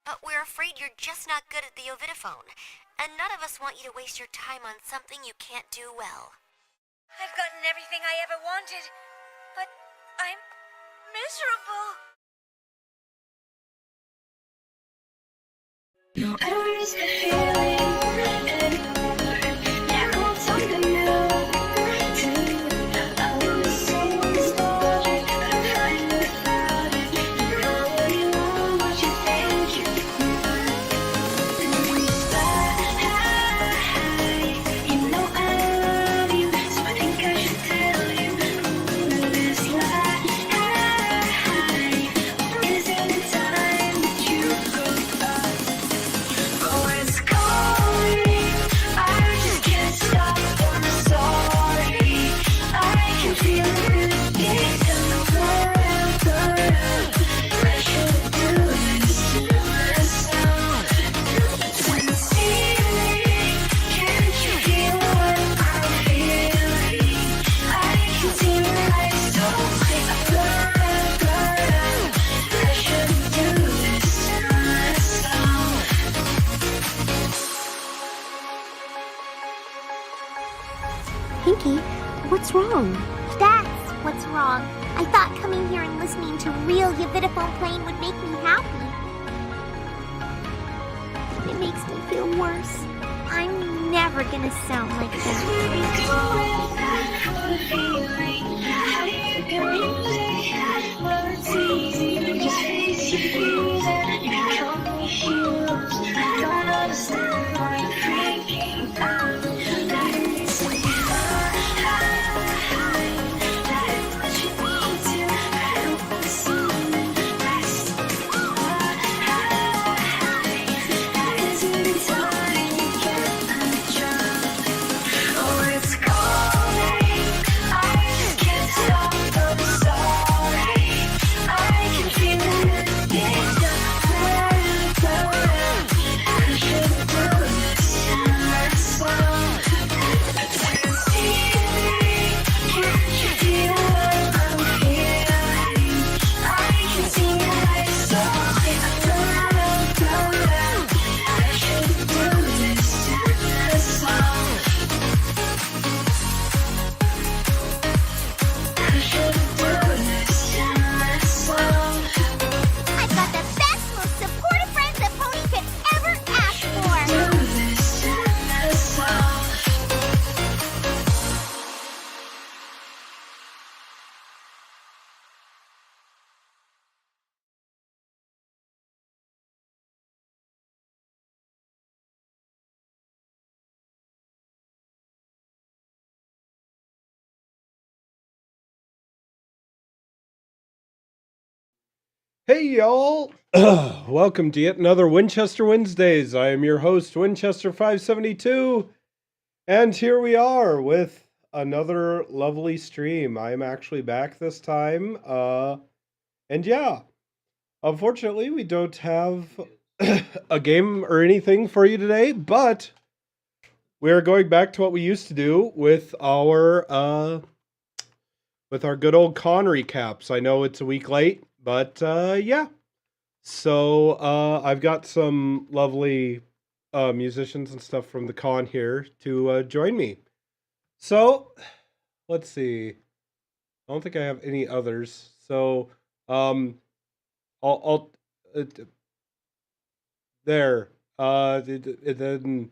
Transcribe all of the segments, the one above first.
but we're afraid you're just not good at the ovidiphone, and none of us want you to waste your time on something you can't do well. I've gotten everything I ever wanted, but I'm miserable. No errors the feeling anymore. Yeah, I want something new. I want someone started. I'm fine without it. You know what you want, what you think you You know I love you, so I think I should tell you. This lie, is it the time that you forgot? Oh, it's calling. I just can't stop. I'm sorry. I can feel it deep in the world. I should do this to myself. Sincerely, can't you feel what I'm feeling? I can see my soul. I should do this to myself. Pinky, what's wrong? That's what's wrong. I thought coming here and listening to real Yavidiphone playing would make me happy. It makes me feel worse. I'm never gonna sound like that. Oh, it's calling. I just can't stop. I'm sorry. I can feel it deep down. I should do this to myself. Sincerely, can't you feel what I'm feeling? I can see my soul. I should do this to myself. I should do this to myself. I've got the best, most supportive friends a pony could ever ask for. Do this to myself. Hey y'all! Welcome to yet another Winchester Wednesdays. I am your host, Winchester 572, and here we are with another lovely stream. I am actually back this time, and yeah, unfortunately we don't have a game or anything for you today, but we are going back to what we used to do with our good old con recaps. I know it's a week late, but yeah. So I've got some lovely musicians and stuff from the con here to join me. So let's see. I don't think I have any others. So I'll there. Then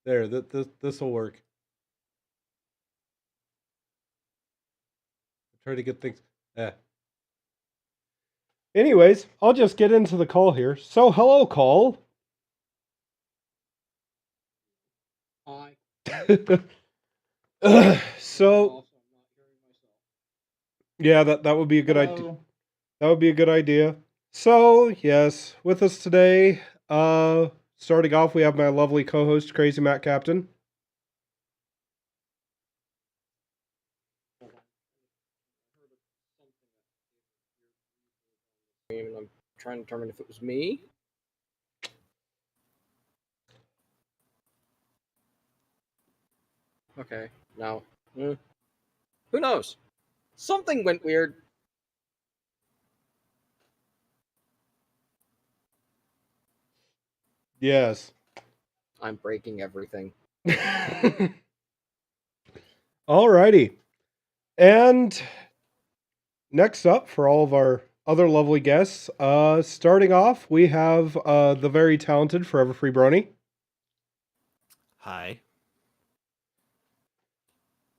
there. This will work. Try to get things. Anyways, I'll just get into the call here. So, hello, call. Hi. So, yeah, that would be a good idea. That would be a good idea. So, yes, with us today, starting off, we have my lovely co-host, Crazy Matt Captain. And I'm trying to determine if it was me. Okay, now, who knows? Something went weird. Yes. I'm breaking everything. Alrighty. And next up, for all of our other lovely guests, starting off, we have the very talented Forever Free Brony. Hi.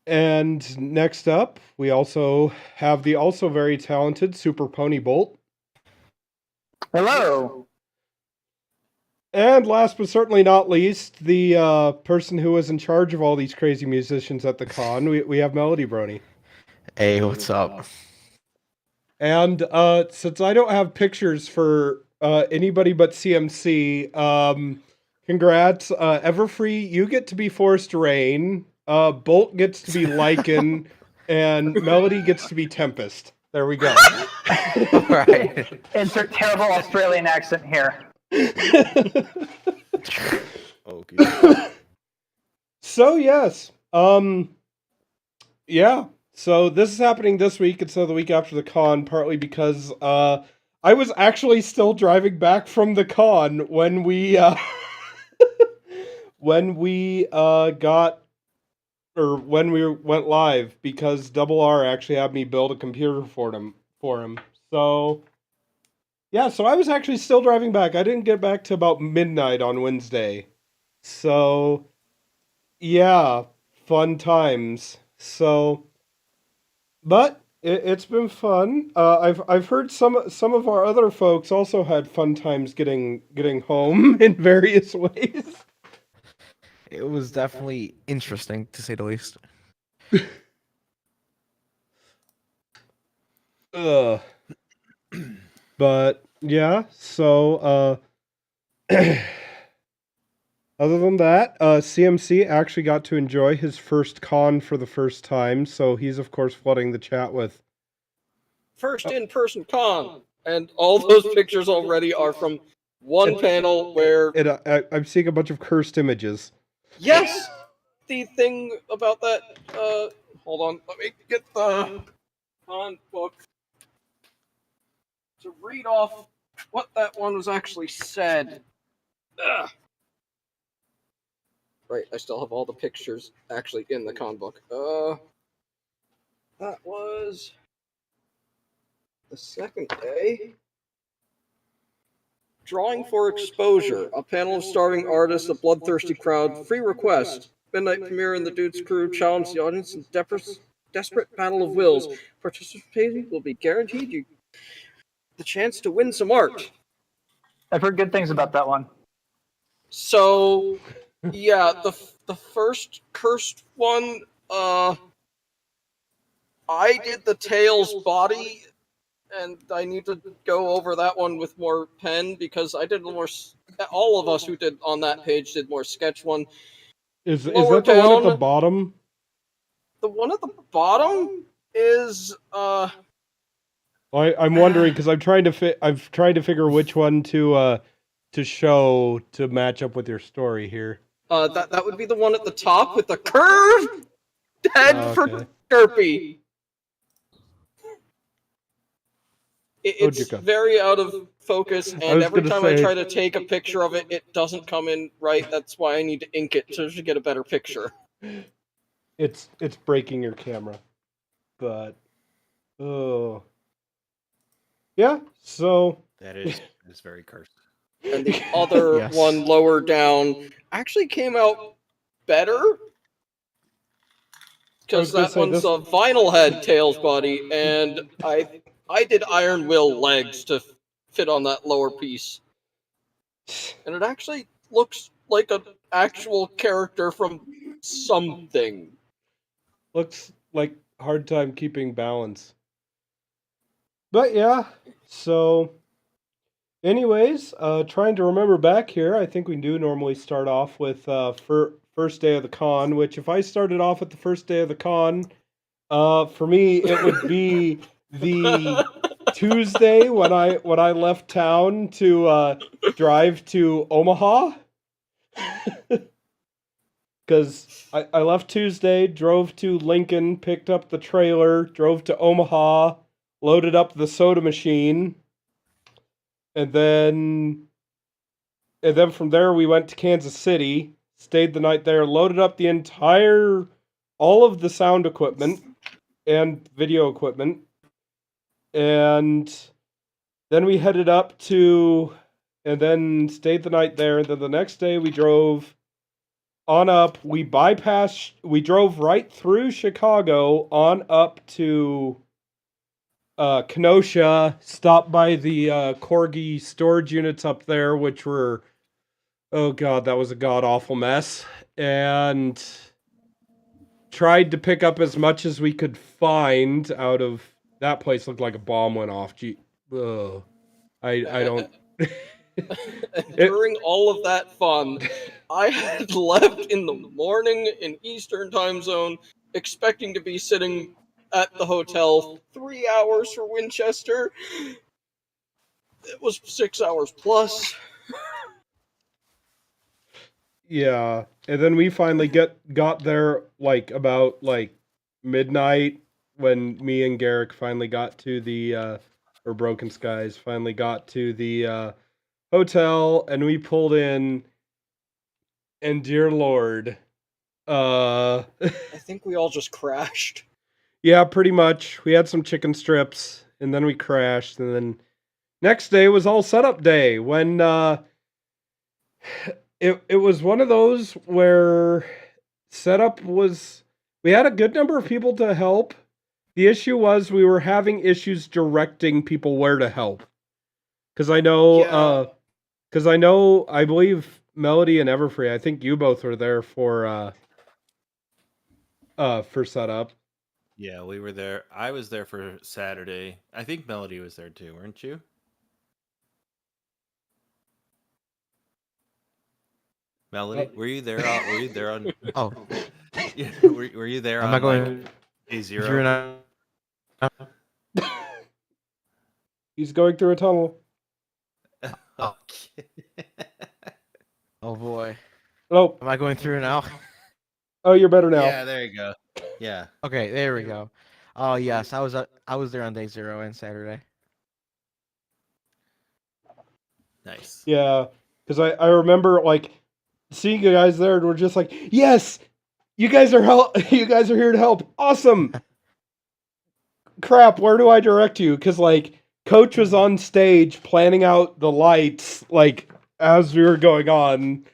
And next up, we also have the also very talented Super Pony Bolt. Hello. And last but certainly not least, the person who was in charge of all these crazy musicians at the con, we have Melody Brony. Hey, what's up? And since I don't have pictures for anybody but CMC, congrats. Everfree, you get to be Forest Rain. Bolt gets to be Lycan, and Melody gets to be Tempest. There we go. Right. Insert terrible Australian accent here. Okay. So yes, yeah. So this is happening this week instead of the week after the con, partly because I was actually still driving back from the con when we when we went live, because Double R actually had me build a computer for him. So yeah, so I was actually still driving back. I didn't get back to about midnight on Wednesday. So yeah, fun times. So, but it's been fun. I've heard some of our other folks also had fun times getting home in various ways. It was definitely interesting, to say the least. But yeah, so other than that, CMC actually got to enjoy his first con for the first time, so he's of course flooding the chat with First in-person con, and all those pictures already are from one panel where... I'm seeing a bunch of cursed images. Yes! The thing about that... hold on, let me get the con book to read off what that one was actually said. Ugh. Right, I still have all the pictures actually in the con book. That was the second day. Drawing for Exposure, a panel of starving artists, a bloodthirsty crowd, free request. Midnight premiere and the Dude's crew challenge the audience in desperate battle of wills. Participating will be guaranteed you the chance to win some art. I've heard good things about that one. So, yeah, the first cursed one, I did the Tails body, and I need to go over that one with more pen, because I did more... All of us who did on that page did more sketch one. Is that Lower the one at the down. bottom? The one at the bottom is, I'm wondering because I've tried to figure which one to show to match up with your story here. that would be the one at the top with the curved head for Derpy. It's Ojika. very out of focus, I and was every gonna time I say- try to take a picture of it, it doesn't come in right. That's why I need to ink it to get a better picture. It's breaking your camera, but oh yeah. So That is very cursed. And the other Yes. one lower down actually came out better. Because gonna that say, one's this- a vinyl head Tails body, and I did Iron Will legs to fit on that lower piece. And it actually looks like an actual character from something. looks like hard time keeping balance. But yeah, so anyways, trying to remember back here, I think we do normally start off with first day of the con, which if I started off at the first day of the con, for me it would be the Tuesday when I left town to drive to Omaha. Because I left Tuesday, drove to Lincoln, picked up the trailer, drove to Omaha, loaded up the soda machine, and then And then from there, we went to Kansas City, stayed the night there, loaded up all of the sound equipment and video equipment. And then we headed up to, and then stayed the night there. And then the next day we drove on up. We drove right through Chicago on up to Kenosha, stopped by the Corgi storage units up there, which were, oh god, that was a god-awful mess. And tried to pick up as much as we could find out of, that place looked like a bomb went off. Gee, ugh. I don't... During all of that fun, I had left in the morning in Eastern time zone, expecting to be sitting at the hotel 3 hours for Winchester. It was 6 hours plus. Yeah, and then we finally got there about midnight when me and Garrick finally got to the or Broken Skies finally got to the hotel, and we pulled in, and dear Lord, I think we all just crashed. yeah, pretty much. We had some chicken strips, and then we crashed, and then next day was all setup day when it was one of those where setup was, we had a good number of people to help. The issue was we were having issues directing people where to help. Because I know, I believe Melody and Everfree, I think you both were there for setup. Yeah, we were there. I was there for Saturday. I think Melody was there too, weren't you? Melody, were you there? Were you there on? Oh, Yeah, were you there am on I going day through zero? now? He's going through a tunnel. Okay. Oh boy, Oh, am I going through now? oh, you're better now. Yeah, there you go. Yeah. Okay, there we go. Oh yes, I was there on day 0 and Saturday. Nice. Yeah, because I remember seeing you guys there, and we're just like, yes, you guys are you guys are here to help. Awesome. Crap, where do I direct you? Because Coach was on stage planning out the lights as we were going on,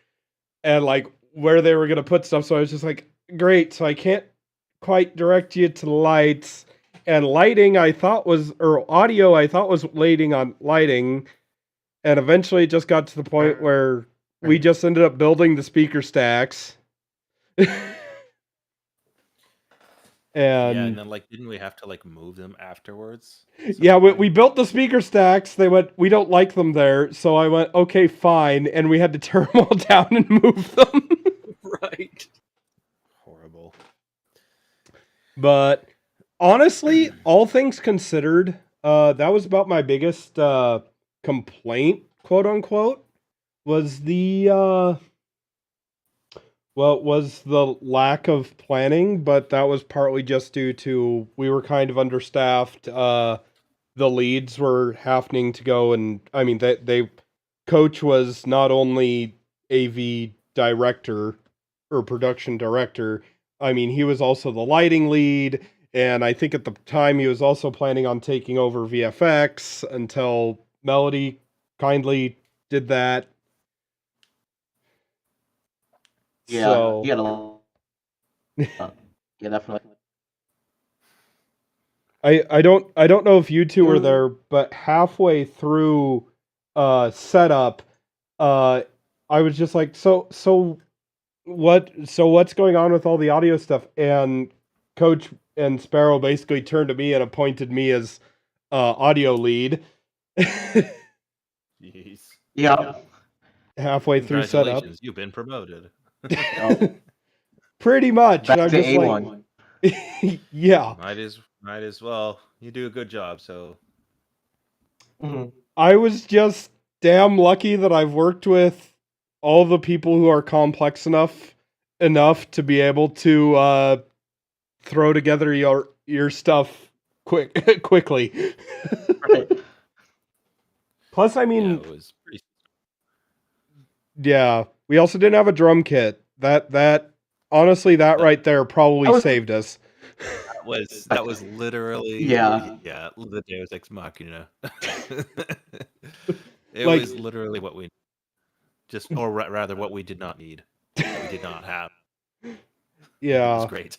and where they were gonna put stuff. So I was just like, great. So I can't quite direct you to the lights, and lighting I thought was, or audio I thought was waiting on lighting, and eventually it just got to the point where we just ended up building the speaker stacks. And then didn't we have to move them afterwards? Yeah, we built the speaker stacks. They went, we don't like them there. So I went, okay, fine. And we had to tear them all down and move them. Right. Horrible. But honestly, all things considered, that was about my biggest complaint, quote unquote, was the lack of planning, but that was partly just due to we were kind of understaffed. The leads were happening to go, and I mean, Coach was not only AV director or production director. I mean, he was also the lighting lead, and I think at the time he was also planning on taking over VFX until Melody kindly did that. Yeah, So, he had a yeah, definitely. I don't know if you two were there, but halfway through setup, I was just like, so what's going on with all the audio stuff? And Coach and Sparrow basically turned to me and appointed me as audio lead. Jeez. Yeah. Halfway through setup. Congratulations, you've been promoted. Oh, Pretty much. back I'm to just A1. yeah. Might as well. You do a good job, so Mhm. I was just damn lucky that I've worked with all the people who are complex enough to be able to throw together your stuff quickly. Right. Plus, I yeah, mean, it was pretty. Yeah. We also didn't have a drum kit. That honestly, that right there probably saved us. That was literally Yeah. the Deus Ex Machina. It Like, was literally what we or rather what we did not need, that we did not have. It was yeah, great.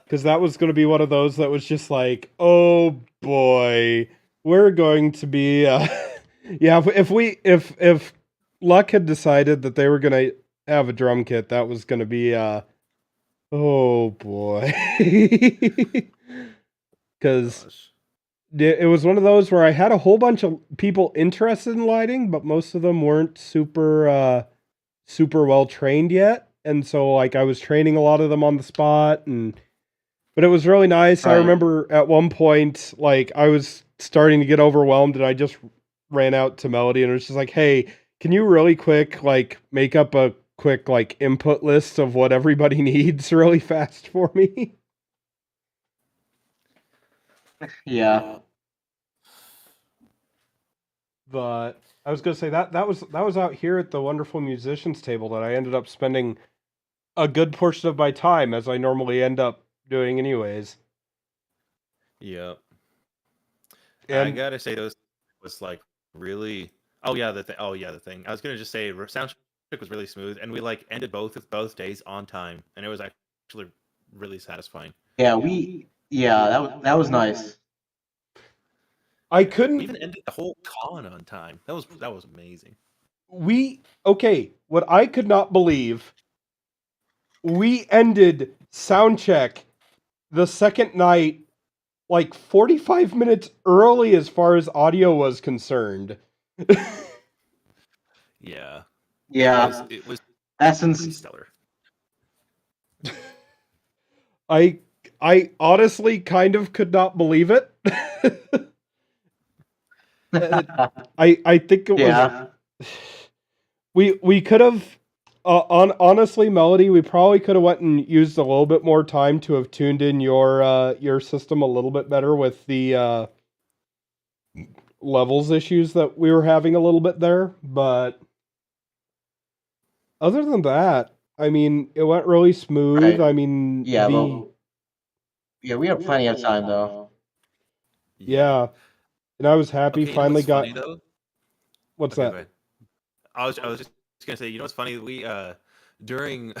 because that was going to be one of those that was just like, oh boy, we're going to be, yeah. If Luck had decided that they were going to have a drum kit, that was going to be, oh boy, because Gosh. it was one of those where I had a whole bunch of people interested in lighting, but most of them weren't super well trained yet. And so like I was training a lot of them on the spot, but it was really nice. I Right. remember at one point like I was starting to get overwhelmed and I just ran out to Melody and it was just like, "Hey, can you really quick like make up a quick like input list of what everybody needs really fast for me?" Yeah. But I was gonna say that was out here at the Wonderful Musicians table that I ended up spending a good portion of my time, as I normally end up doing anyways. Yep. I And gotta say, those was like really. Oh yeah, the thing. I was gonna just say, soundtrack was really smooth, and we like ended both days on time, and it was actually really satisfying. Yeah, that was nice. I We couldn't even ended the whole con on time. That was amazing. okay, what I could not believe, we ended soundcheck the second night like 45 minutes early as far as audio was concerned. Yeah. Yeah. It was That's pretty ins- stellar. I honestly kind of could not believe it. I think it was Yeah. we could have honestly, Melody, we probably could have went and used a little bit more time to have tuned in your system a little bit better with the levels issues that we were having a little bit there, but other than that, I mean, it went really smooth. Right. I mean, Yeah, well, yeah, we have plenty of time though. yeah, and I was happy Okay, you know finally what's got funny though? what's Okay, go that? ahead. I was just gonna say, you know what's funny? We during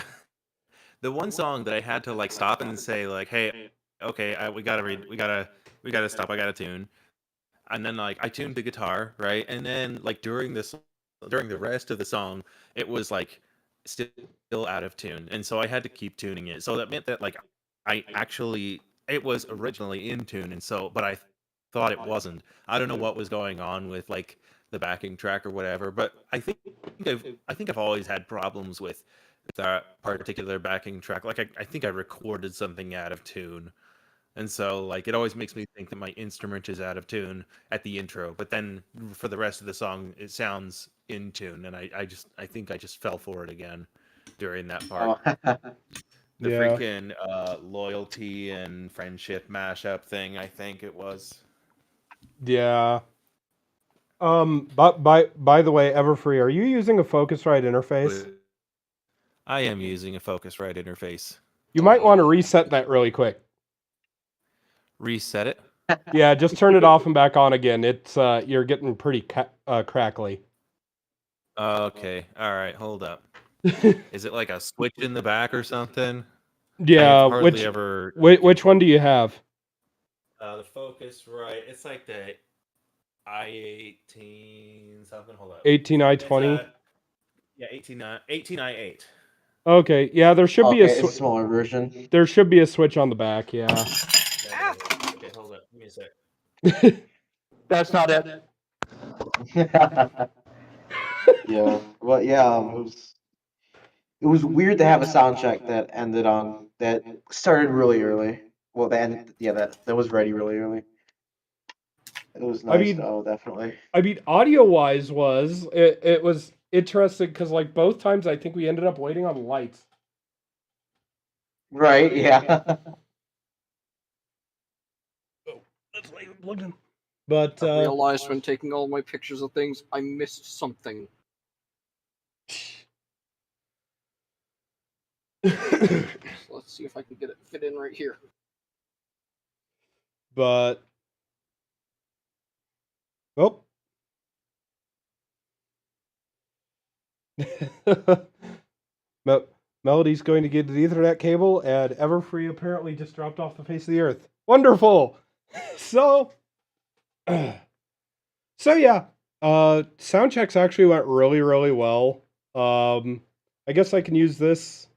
the one song that I had to like stop and say like, hey, okay, we gotta stop. I gotta tune. And then like I tuned the guitar, right? And then like during the rest of the song, it was like still out of tune, and so I had to keep tuning it. So that meant that like I actually it was originally in tune, and so but I thought it wasn't. I don't know what was going on with like the backing track or whatever, but I think I've always had problems with that particular backing track. Like I think I recorded something out of tune. And so, like, it always makes me think that my instrument is out of tune at the intro, but then for the rest of the song, it sounds in tune. And I think I just fell for it again during that part. Oh. The Yeah. freaking loyalty and friendship mashup thing, I think it was. Yeah. But by the way, Everfree, are you using a Focusrite interface? I am using a Focusrite interface. You might want to reset that really quick. Reset it. Yeah, just turn it off and back on again. It's you're getting pretty crackly. Okay. All right. Hold up. Is it like a switch in the back or something? Yeah, I've hardly ever. which one do you have? The Focusrite. It's like the i18 something. Hold up. 18i20. Yeah, 18i8. Okay, yeah, there should be it's a smaller version. There should be a switch on the back. Yeah. Okay, hold up. Give me a sec. That's not it. Yeah. Well, yeah. It was weird to have a sound check that started really early. Well, that was ready really early. It was I nice mean- though, definitely. I mean, audio wise, it was interesting because like both times I think we ended up waiting on lights. Right. Yeah. That's why you're looking. But I realized when taking all my pictures of things, I missed something. let's see if I can get it fit in right here. But oh. Melody's going to get the Ethernet cable, and Everfree apparently just dropped off the face of the earth. Wonderful. So yeah, sound checks actually went really, really well. I guess I can use this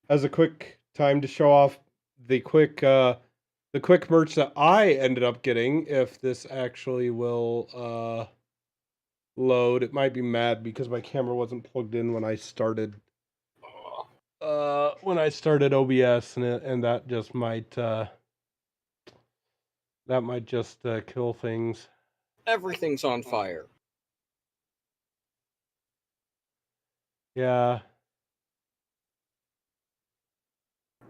as a quick time to show off the quick merch that I ended up getting. If this actually will load, it might be mad because my camera wasn't plugged in when I started. When I started OBS, and that just might kill things. Everything's on fire. Yeah.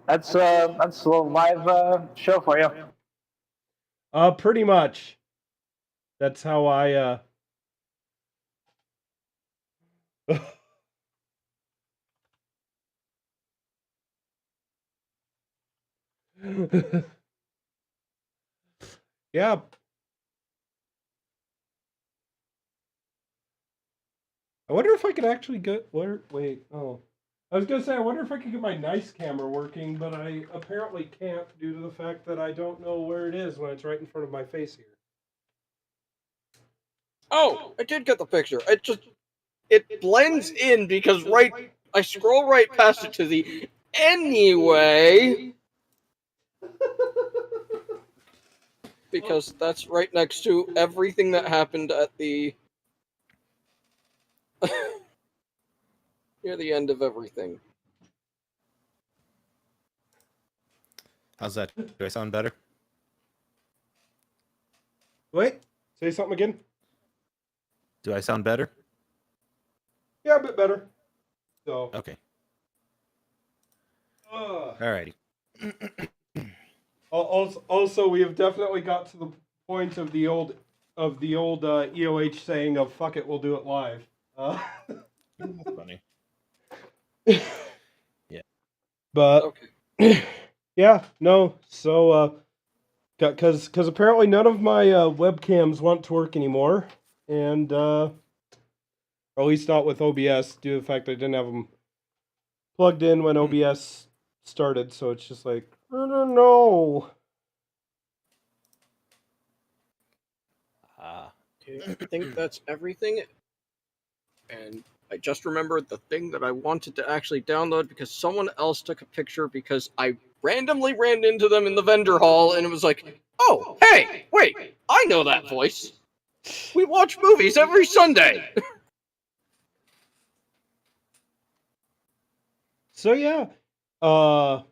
That's a live show for you. Pretty much. That's how I yeah. I wonder if I could actually get where. Wait, oh, I was gonna say I wonder if I could get my nice camera working, but I apparently can't due to the fact that I don't know where it is when it's right in front of my face here. Oh, I did get the picture. It blends in because I scroll right past it to the anyway. Because that's right next to everything that happened at the near the end of everything. How's that? Do I sound better? Wait, say something again. Do I sound better? Yeah, a bit better. So okay. Alrighty. Also, we have definitely got to the point of the old EOH saying of "fuck it, we'll do it live." That's funny. Yeah. But okay. Yeah, no. So because apparently none of my webcams want to work anymore, and or at least not with OBS due to the fact I didn't have them plugged in when OBS started. So it's just like, no. Okay, I think that's everything. And I just remembered the thing that I wanted to actually download because someone else took a picture because I randomly ran into them in the vendor hall and it was like, oh, hey, wait, I know that voice. We watch movies every Sunday. So yeah, but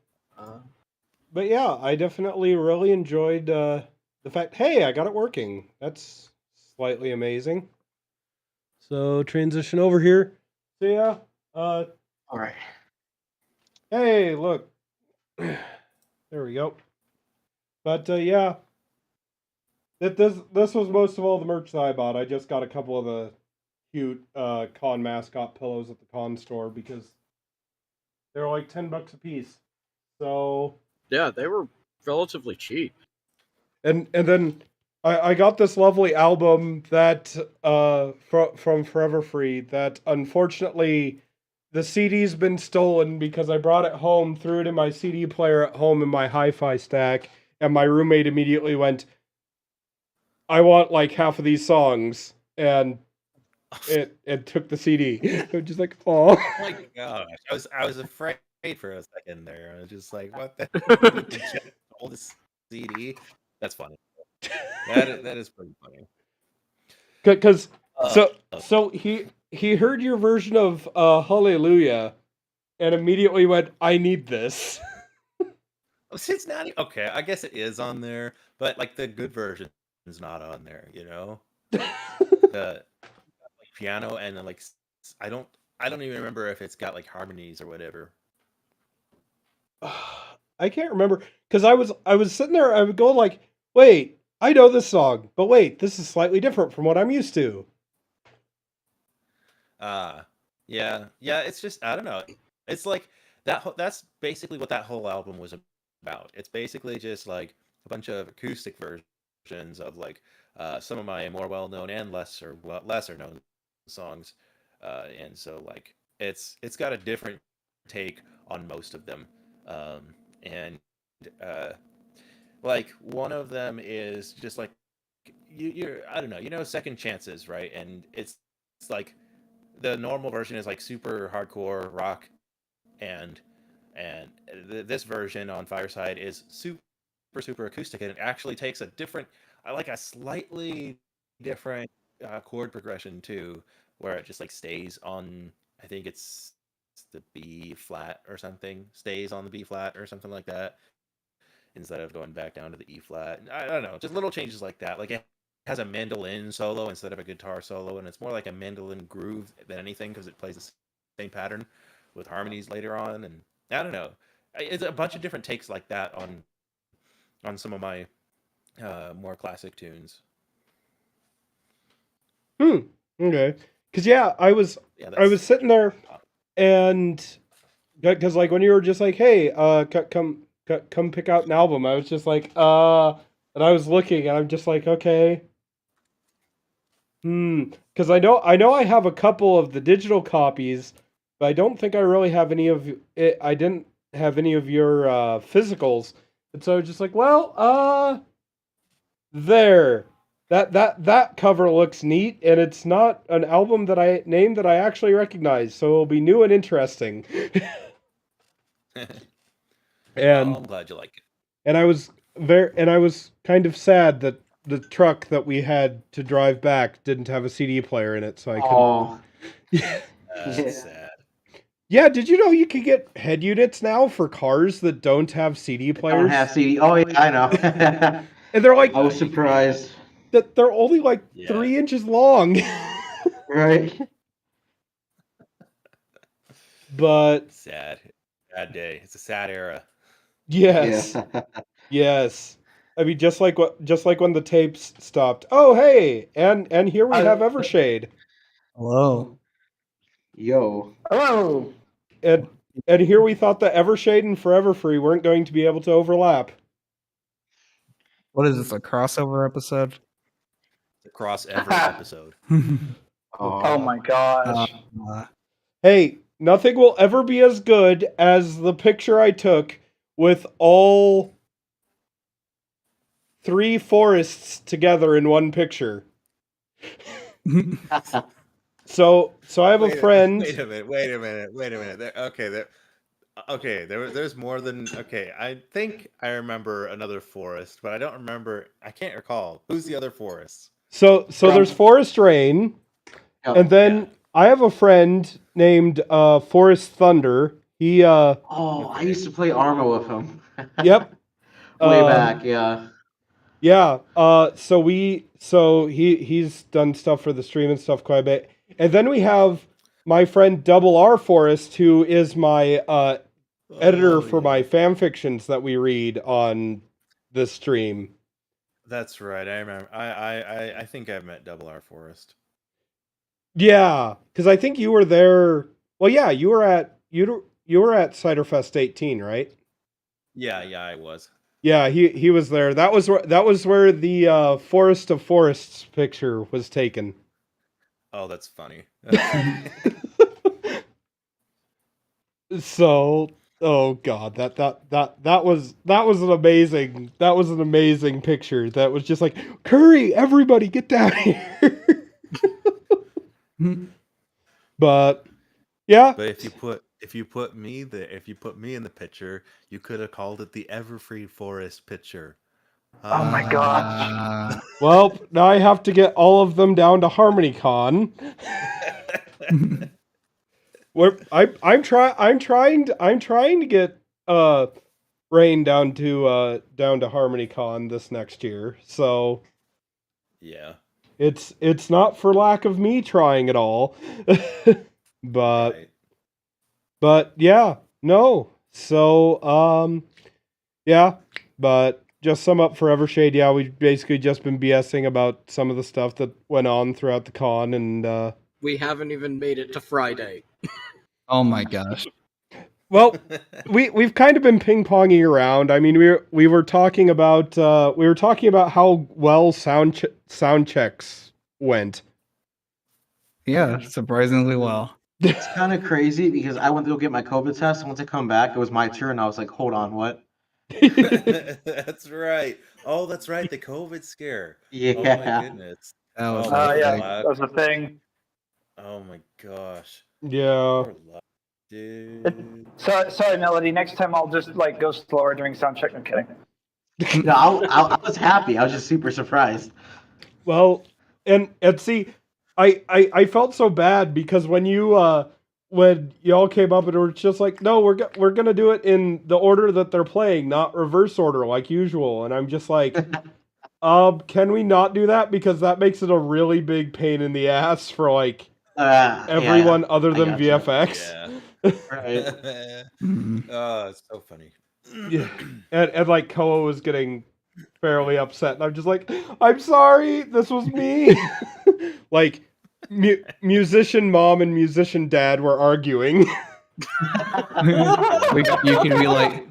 yeah, I definitely really enjoyed the fact. Hey, I got it working. That's slightly amazing. So transition over here. So yeah, All right. Hey, look. There we go. But yeah, this was most of all the merch that I bought. I just got a couple of the cute con mascot pillows at the con store because they were like $10 a piece. So yeah, they were relatively cheap. And then I got this lovely album that from Forever Free that unfortunately the CD's been stolen because I brought it home, threw it in my CD player at home in my hi-fi stack, and my roommate immediately went, I want like half of these songs, and it took the CD. I'm just like, oh my gosh. I was afraid for a second there. I was just like, what the all this CD? That's funny. That is pretty funny. Because so he heard your version of Hallelujah and immediately went, I need this. Cincinnati? Okay, I guess it is on there, but like the good version is not on there, you know? The like, piano and then like I don't even remember if it's got like harmonies or whatever. I can't remember because I was sitting there, I would go like, wait, I know this song, but wait, this is slightly different from what I'm used to. Yeah, it's just I don't know. It's like that's basically what that whole album was about. It's basically just like a bunch of acoustic versions of like some of my more well known and lesser known songs, and so like it's got a different take on most of them, and uh, like one of them is just like you're I don't know, second chances, right? And it's like the normal version is like super hardcore rock, and this version on Fireside is super acoustic, and it actually takes a different, I like a slightly different chord progression too, where it just like stays on, I think it's the B flat or something, stays on the B flat or something like that, instead of going back down to the E flat. I don't know, just little changes like that. Like it has a mandolin solo instead of a guitar solo, and it's more like a mandolin groove than anything because it plays the same pattern with harmonies later on. And I don't know, it's a bunch of different takes like that on some of my more classic tunes. Okay. Because yeah, I was sitting there, and because like when you were just like, hey, come pick out an album, I was just like, and I was looking, and I'm just like, okay, because I know I have a couple of the digital copies, but I don't think I really have any of it. I didn't have any of your physicals, and so I was just like, well, there. That cover looks neat, and it's not an album that I actually recognize, so it'll be new and interesting. And Well, I'm glad you like it. and I was kind of sad that the truck that we had to drive back didn't have a CD player in it, so I couldn't. Oh, That's sad. Yeah, did you know you can get head units now for cars that don't have CD players? don't have CD. Oh, yeah, I know. And they're like I was surprised. that they're only like Yeah. 3 inches long. Right? But Sad day. It's a sad era. yes. Yeah. Yes. I mean, just like when the tapes stopped. Oh, hey, and here we have Evershade, Hello. Yo. Hello. and here we thought that Evershade and Forever Free weren't going to be able to overlap. What is this, a crossover episode? The cross ever episode. Oh my gosh. Hey, nothing will ever be as good as the picture I took with all 3 forests together in one picture. So I have a friend. Wait a minute. There's more than. Okay, I think I remember another forest, but I don't remember. I can't recall. Who's the other forest? So there's Forest Rain, and then I have a friend named Forest Thunder. He Oh, I used to play Arma with him. Yep. Way back, yeah. Yeah. So he's done stuff for the stream and stuff quite a bit. And then we have my friend Double R Forest, who is my editor for my fan fictions that we read on the stream. That's right. I remember. I think I've met Double R Forest. Yeah, because I think you were there. Well, yeah, you were at Ciderfest 18, right? Yeah, I was. Yeah, he was there. That was where the Forest of Forests picture was taken. Oh, that's funny. So, oh god, that was an amazing picture. That was just like, Curry, everybody get down here. But yeah. But if you put me in the picture, you could have called it the Everfree Forest picture. Oh my gosh. Well, now I have to get all of them down to HarmonyCon. Where I'm trying to get Rain down to HarmonyCon this next year. So yeah, it's not for lack of me trying at all. But right. But yeah, no. So yeah, but just sum up for Evershade. Yeah, we've basically just been BSing about some of the stuff that went on throughout the con, and We haven't even made it to Friday. Oh my gosh. Well, we've kind of been ping-ponging around. I mean, we were talking about how well sound checks went. Yeah, surprisingly well. It's kind of crazy because I went to go get my COVID test. Once I come back, it was my turn. I was like, hold on, what? That's right. Oh, that's right. The COVID scare. Oh my Yeah. goodness. That was Oh, poor Yeah, Luck. that's the thing. Oh my gosh. Yeah. Poor Luck, dude. Sorry, Melody. Next time I'll just like go slower during sound check. I'm kidding. No, I was happy. I was just super surprised. Well, and see, I felt so bad because when y'all came up and it was just like, no, we're gonna do it in the order that they're playing, not reverse order like usual. And I'm just like, can we not do that because that makes it a really big pain in the ass for like everyone other than VFX. Yeah. Right. Oh, it's so funny. Yeah, and like Koa was getting fairly upset, and I'm just like, I'm sorry, this was me. Like, musician mom and musician dad were arguing. You can be like,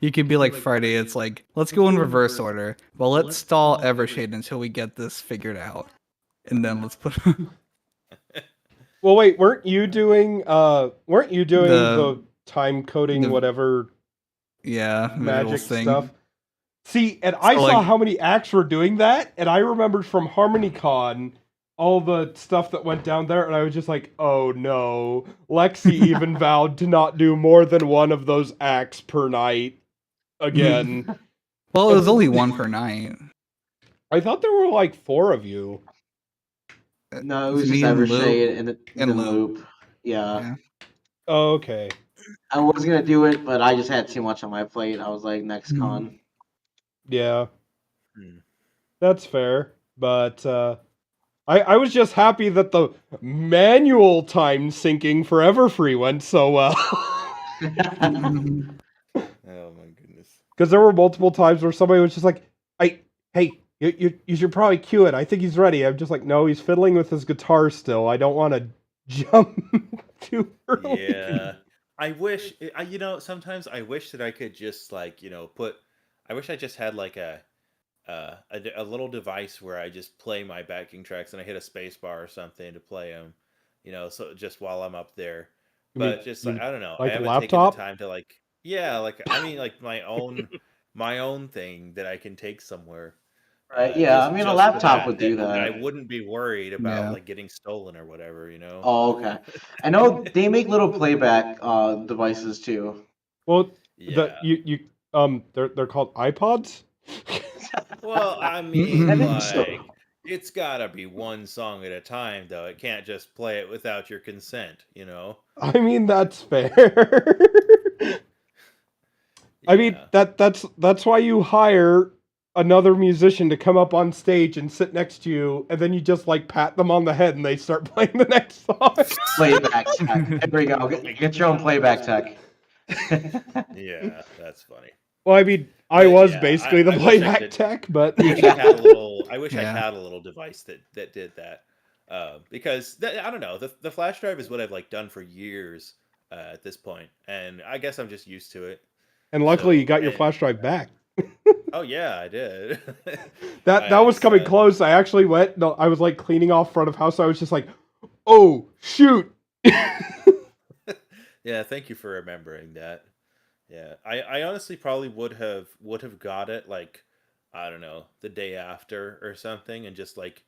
you could be like Friday. It's like, let's go in reverse order, but let's stall Evershade until we get this figured out, and then let's put. Well, wait, weren't you doing the time coding the- whatever? Yeah, magic thing. stuff. See, and I saw how many acts were doing that, and I remembered from HarmonyCon all the stuff that went down there, and I was just like, oh no. Lexi even vowed to not do more than one of those acts per night again. Well, it was only one per night. I thought there were like 4 of you. No, it was Me just and Evershade Loop. and Loop. Yeah. Oh, okay. I was gonna do it, but I just had too much on my plate. I was like, next con. Yeah. That's fair. But I was just happy that the manual time syncing for Everfree went so well. Oh my goodness. Because there were multiple times where somebody was just like, hey, you should probably cue it. I think he's ready. I'm just like, no, he's fiddling with his guitar still. I don't want to jump too early. Yeah. I wish, sometimes I wish that I could just like, I wish I just had like a little device where I just play my backing tracks and I hit a space bar or something to play them, so just while I'm up there. But just like, I don't know, like I haven't laptop? taken the time to like, yeah, like, I mean, like my own thing that I can take somewhere. Right, yeah, I mean, a laptop would do that. I wouldn't be worried about like getting stolen or whatever, Oh, okay. I know they make little playback devices too. Well, Yeah. they're called iPods. Well, I mean, I think like, so. it's gotta be one song at a time, though. It can't just play it without your consent, I mean, that's fair. I mean, that's why you hire another musician to come up on stage and sit next to you, and then you just like pat them on the head and they start playing the next song. Playback tech. There we go. Get your own playback tech. Yeah, that's funny. Well, I mean, I was basically the playback tech, but I wish I had a little device that did that. Because I don't know, the flash drive is what I've like done for years at this point, and I guess I'm just used to it. And luckily, you got your flash drive back. Oh yeah, I did. That was coming close. I actually went. No, I was like cleaning off front of house. I was just like, oh shoot. Yeah, thank you for remembering that. Yeah, I honestly probably would have got it like, I don't know, the day after or something, and just like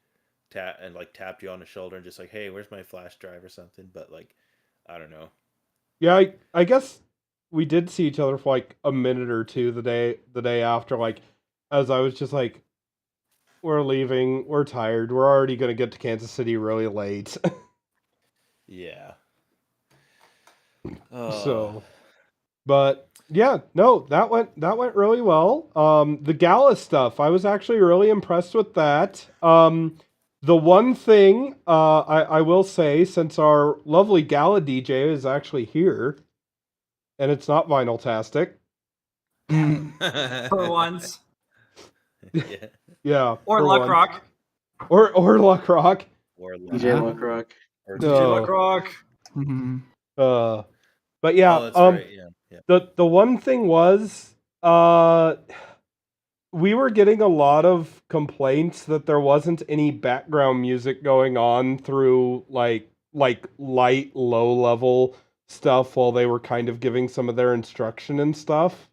tapped you on the shoulder and just like, hey, where's my flash drive or something. But like, I don't know. Yeah, I guess we did see each other for like a minute or two the day after, like, as I was just like, we're leaving, we're tired, we're already gonna get to Kansas City really late. Yeah. So, but yeah, no, that went really well. The gala stuff, I was actually really impressed with that. The one thing I will say, since our lovely gala DJ is actually here, and it's not Vinyltastic. For once. Yeah. Yeah. Or Luck Rock. Or Luck Rock. Or DJ Luck Rock. Or DJ Luck Rock. But yeah, Oh, that's right. Yeah. the one thing was, we were getting a lot of complaints that there wasn't any background music going on through like light low level stuff while they were kind of giving some of their instruction and stuff.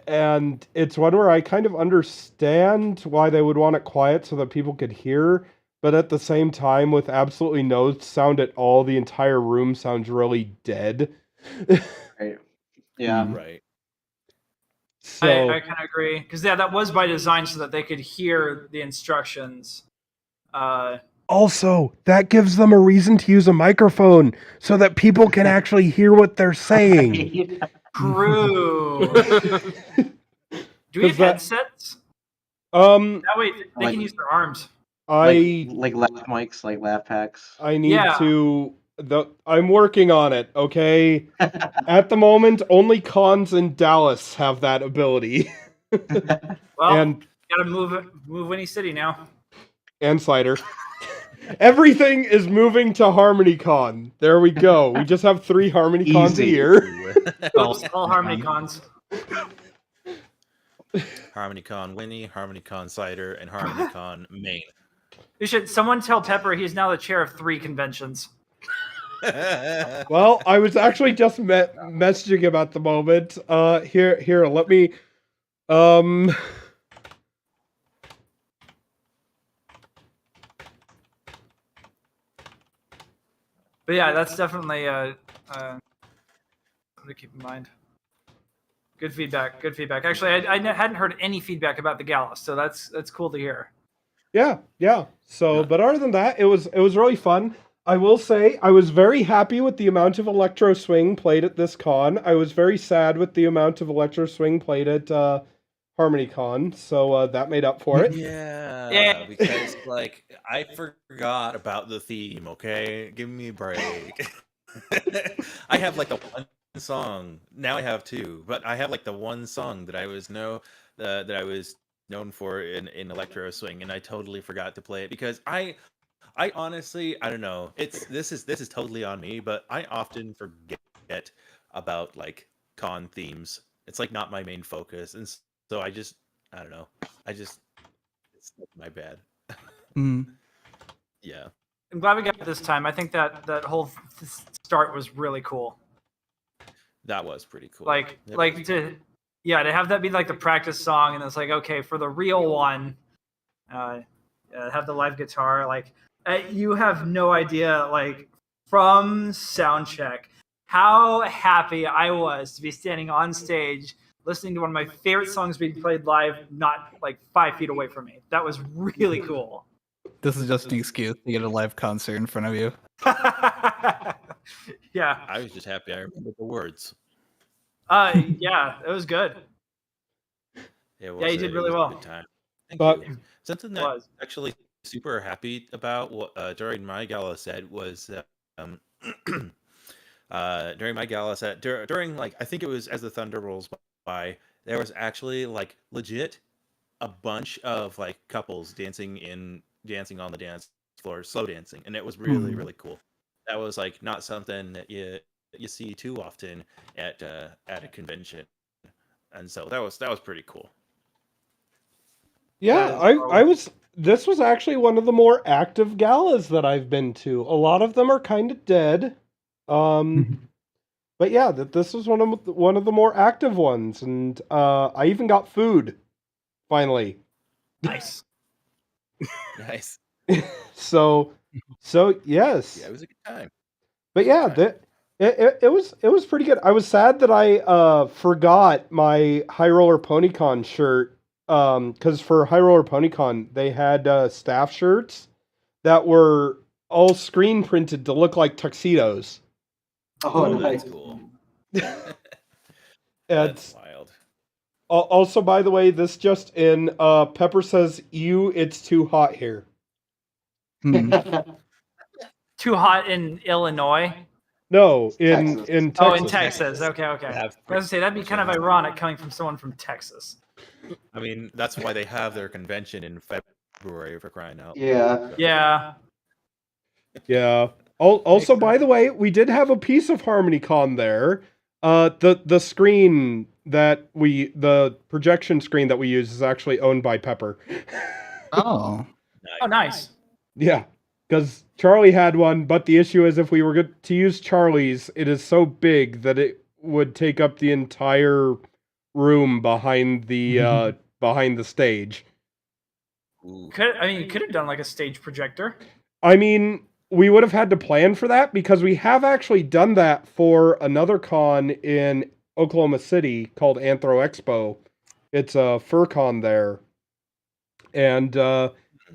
And it's one where I kind of understand why they would want it quiet so that people could hear, but at the same time, with absolutely no sound at all, the entire room sounds really dead. Right. Yeah. Right. So I kind of agree because that was by design so that they could hear the instructions. also, that gives them a reason to use a microphone so that people can actually hear what they're saying. True. Do we have headsets? That way they can use their arms. like laugh mics, like laugh packs. I need to. I'm working on it. Okay. At the moment, only cons in Dallas have that ability. Well, and gotta move Winnie City now. And Cider. Everything is moving to HarmonyCon. There we go. We just have 3 HarmonyCons a year. all HarmonyCons. HarmonyCon Winnie, HarmonyCon Cider, and HarmonyCon Maine. You should someone tell Pepper he's now the chair of 3 conventions. Well, I was actually just messaging him at the moment. Here, let me. But yeah, that's definitely something to keep in mind. Good feedback. Good feedback. Actually, I hadn't heard any feedback about the gala, so that's cool to hear. Yeah. So, but other than that, it was really fun. I will say I was very happy with the amount of electro swing played at this con. I was very sad with the amount of electro swing played at HarmonyCon, so that made up for it. Yeah, because like I forgot about the theme. Okay, give me a break. I have like the one song. Now I have 2, but I have like the one song that I was known for in electro swing, and I totally forgot to play it because I honestly, I don't know. This is totally on me, but I often forget about like con themes. It's like not my main focus, and so I don't know. It's my bad. Yeah. I'm glad we got it this time. I think that whole start was really cool. That was pretty cool. To have that be like the practice song, and it's like, okay, for the real one, have the live guitar. Like, you have no idea, like, from soundcheck, how happy I was to be standing on stage listening to one of my favorite songs being played live, not like 5 feet away from me. That was really cool. This is just an excuse to get a live concert in front of you. Yeah. I was just happy I remembered the words. Yeah, it was good. You did really well. Good time. Thank you. Something that I was actually super happy about during my gala set was during my gala set during like I think it was as the thunder rolls by, there was actually like legit a bunch of like couples dancing on the dance floor, slow dancing, and it was really really cool. That was like not something that you see too often at a convention, and so that was pretty cool. Yeah, I was. This was actually one of the more active galas that I've been to. A lot of them are kind of dead, but yeah, this was one of the more active ones, and I even got food finally. Nice. Nice. So yes. Yeah, it was a good time. But yeah, it was pretty good. I was sad that I forgot my High Roller PonyCon shirt. Because for High Roller PonyCon, they had staff shirts that were all screen printed to look like tuxedos. Oh, that's cool. That's wild. Also, by the way, this just in, Pepper says, it's too hot here. Too hot in Illinois? No, in Texas. Oh, in Texas. Okay. I was going to say, that'd be kind of ironic coming from someone from Texas. I mean, that's why they have their convention in February, for crying out loud. Yeah. Yeah. Yeah. Also, by the way, we did have a piece of HarmonyCon there. The screen the projection screen that we use is actually owned by Pepper. Oh. Oh, nice. Yeah, because Charlie had one, but the issue is if we were to use Charlie's, it is so big that it would take up the entire room behind the stage. You could have done like a stage projector. I mean, we would have had to plan for that because we have actually done that for another con in Oklahoma City called Anthro Expo. It's a fur con there. And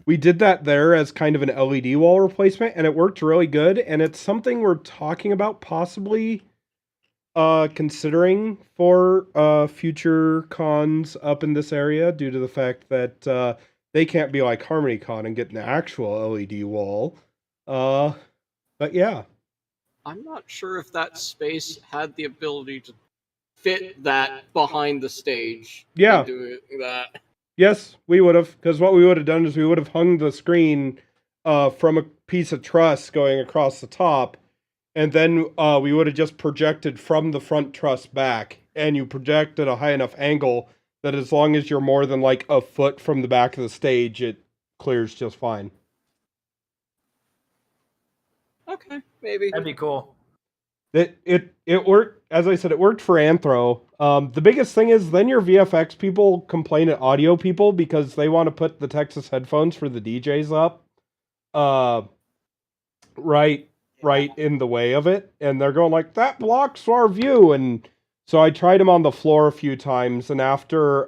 we did that there as kind of an LED wall replacement, and it worked really good. And it's something we're talking about possibly considering for future cons up in this area due to the fact that they can't be like HarmonyCon and get an actual LED wall. But yeah. I'm not sure if that space had the ability to fit that behind the stage. Yeah. And do that. Yes, we would have, because what we would have done is we would have hung the screen from a piece of truss going across the top, and then we would have just projected from the front truss back, and you project at a high enough angle that as long as you're more than like a foot from the back of the stage, it clears just fine. Okay, maybe. That'd be cool. It worked, as I said, it worked for Anthro. The biggest thing is then your VFX people complain at audio people because they want to put the Texas headphones for the DJs up right in the way of it, and they're going like, that blocks our view. And so I tried them on the floor a few times, and after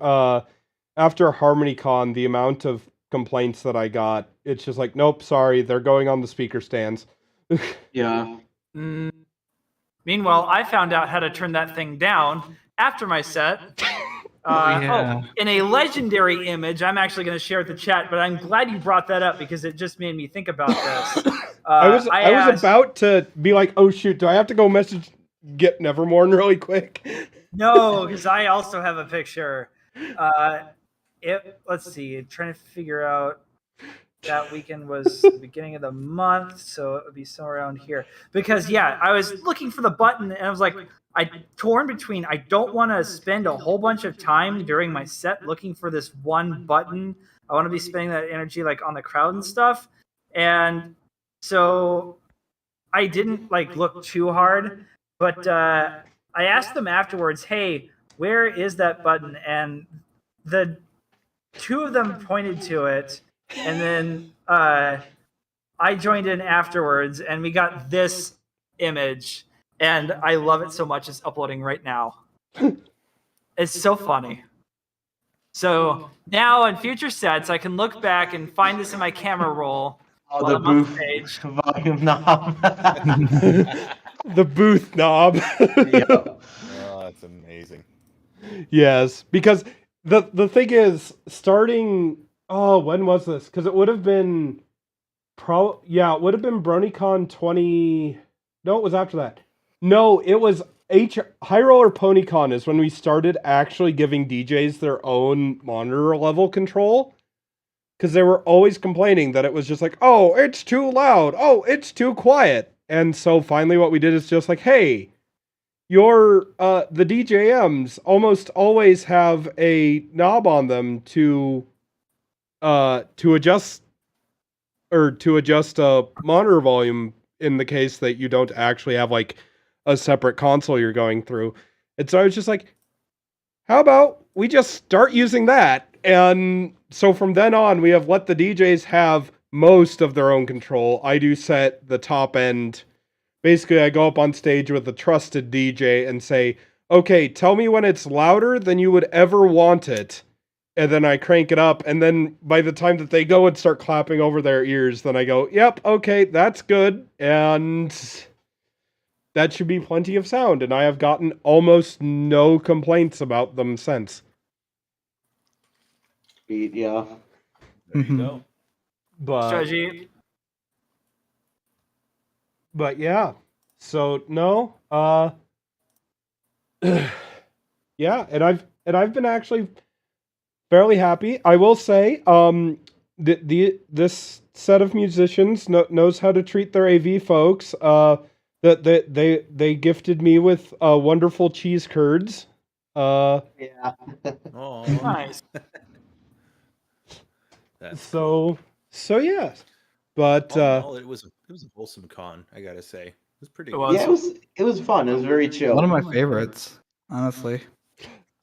HarmonyCon, the amount of complaints that I got, it's just like, nope, sorry, they're going on the speaker stands. Yeah. Meanwhile, I found out how to turn that thing down after my set. In a legendary image, I'm actually going to share with the chat, but I'm glad you brought that up because it just made me think about this. I was about to be like, oh shoot, do I have to go message Get Nevermore really quick? No, because I also have a picture. Let's see, I'm trying to figure out. That weekend was the beginning of the month, so it would be somewhere around here. Because, yeah, I was looking for the button, and I was like, I torn between, I don't want to spend a whole bunch of time during my set looking for this one button. I want to be spending that energy, like, on the crowd and stuff. And so I didn't, like, look too hard. But I asked them afterwards, hey, where is that button? And the two of them pointed to it. And then I joined in afterwards, and we got this image, and I love it so much. It's uploading right now. It's so funny. So now in future sets, I can look back and find this in my camera roll. Oh, the booth volume knob. The booth knob. Yeah. Oh, that's amazing. Yes, because the thing is, starting... Oh, when was this? Because it would have been... it would have been BronyCon 20... No, it was after that. No, it was... High Roller PonyCon is when we started actually giving DJs their own monitor level control. Because they were always complaining that it was just like, oh, it's too loud. Oh, it's too quiet. And so finally what we did is just like, hey, the DJMs almost always have a knob on them to adjust monitor volume in the case that you don't actually have like a separate console you're going through. And so I was just like, how about we just start using that? And so from then on, we have let the DJs have most of their own control. I do set the top end. Basically, I go up on stage with a trusted DJ and say, okay, tell me when it's louder than you would ever want it. And then I crank it up, and then by the time that they go and start clapping over their ears, then I go, yep, okay, that's good, and that should be plenty of sound, and I have gotten almost no complaints about them since. Yeah. There you go. Strategy. But yeah, so no, yeah, and I've been actually fairly happy. I will say, this set of musicians knows how to treat their AV folks. That they gifted me with wonderful cheese curds. Yeah. Oh, Nice. that's So so yeah, but all in all, it was a wholesome con. I gotta say, it was pretty It good. was. Yeah, it was fun. It was very chill. One of my favorites, honestly.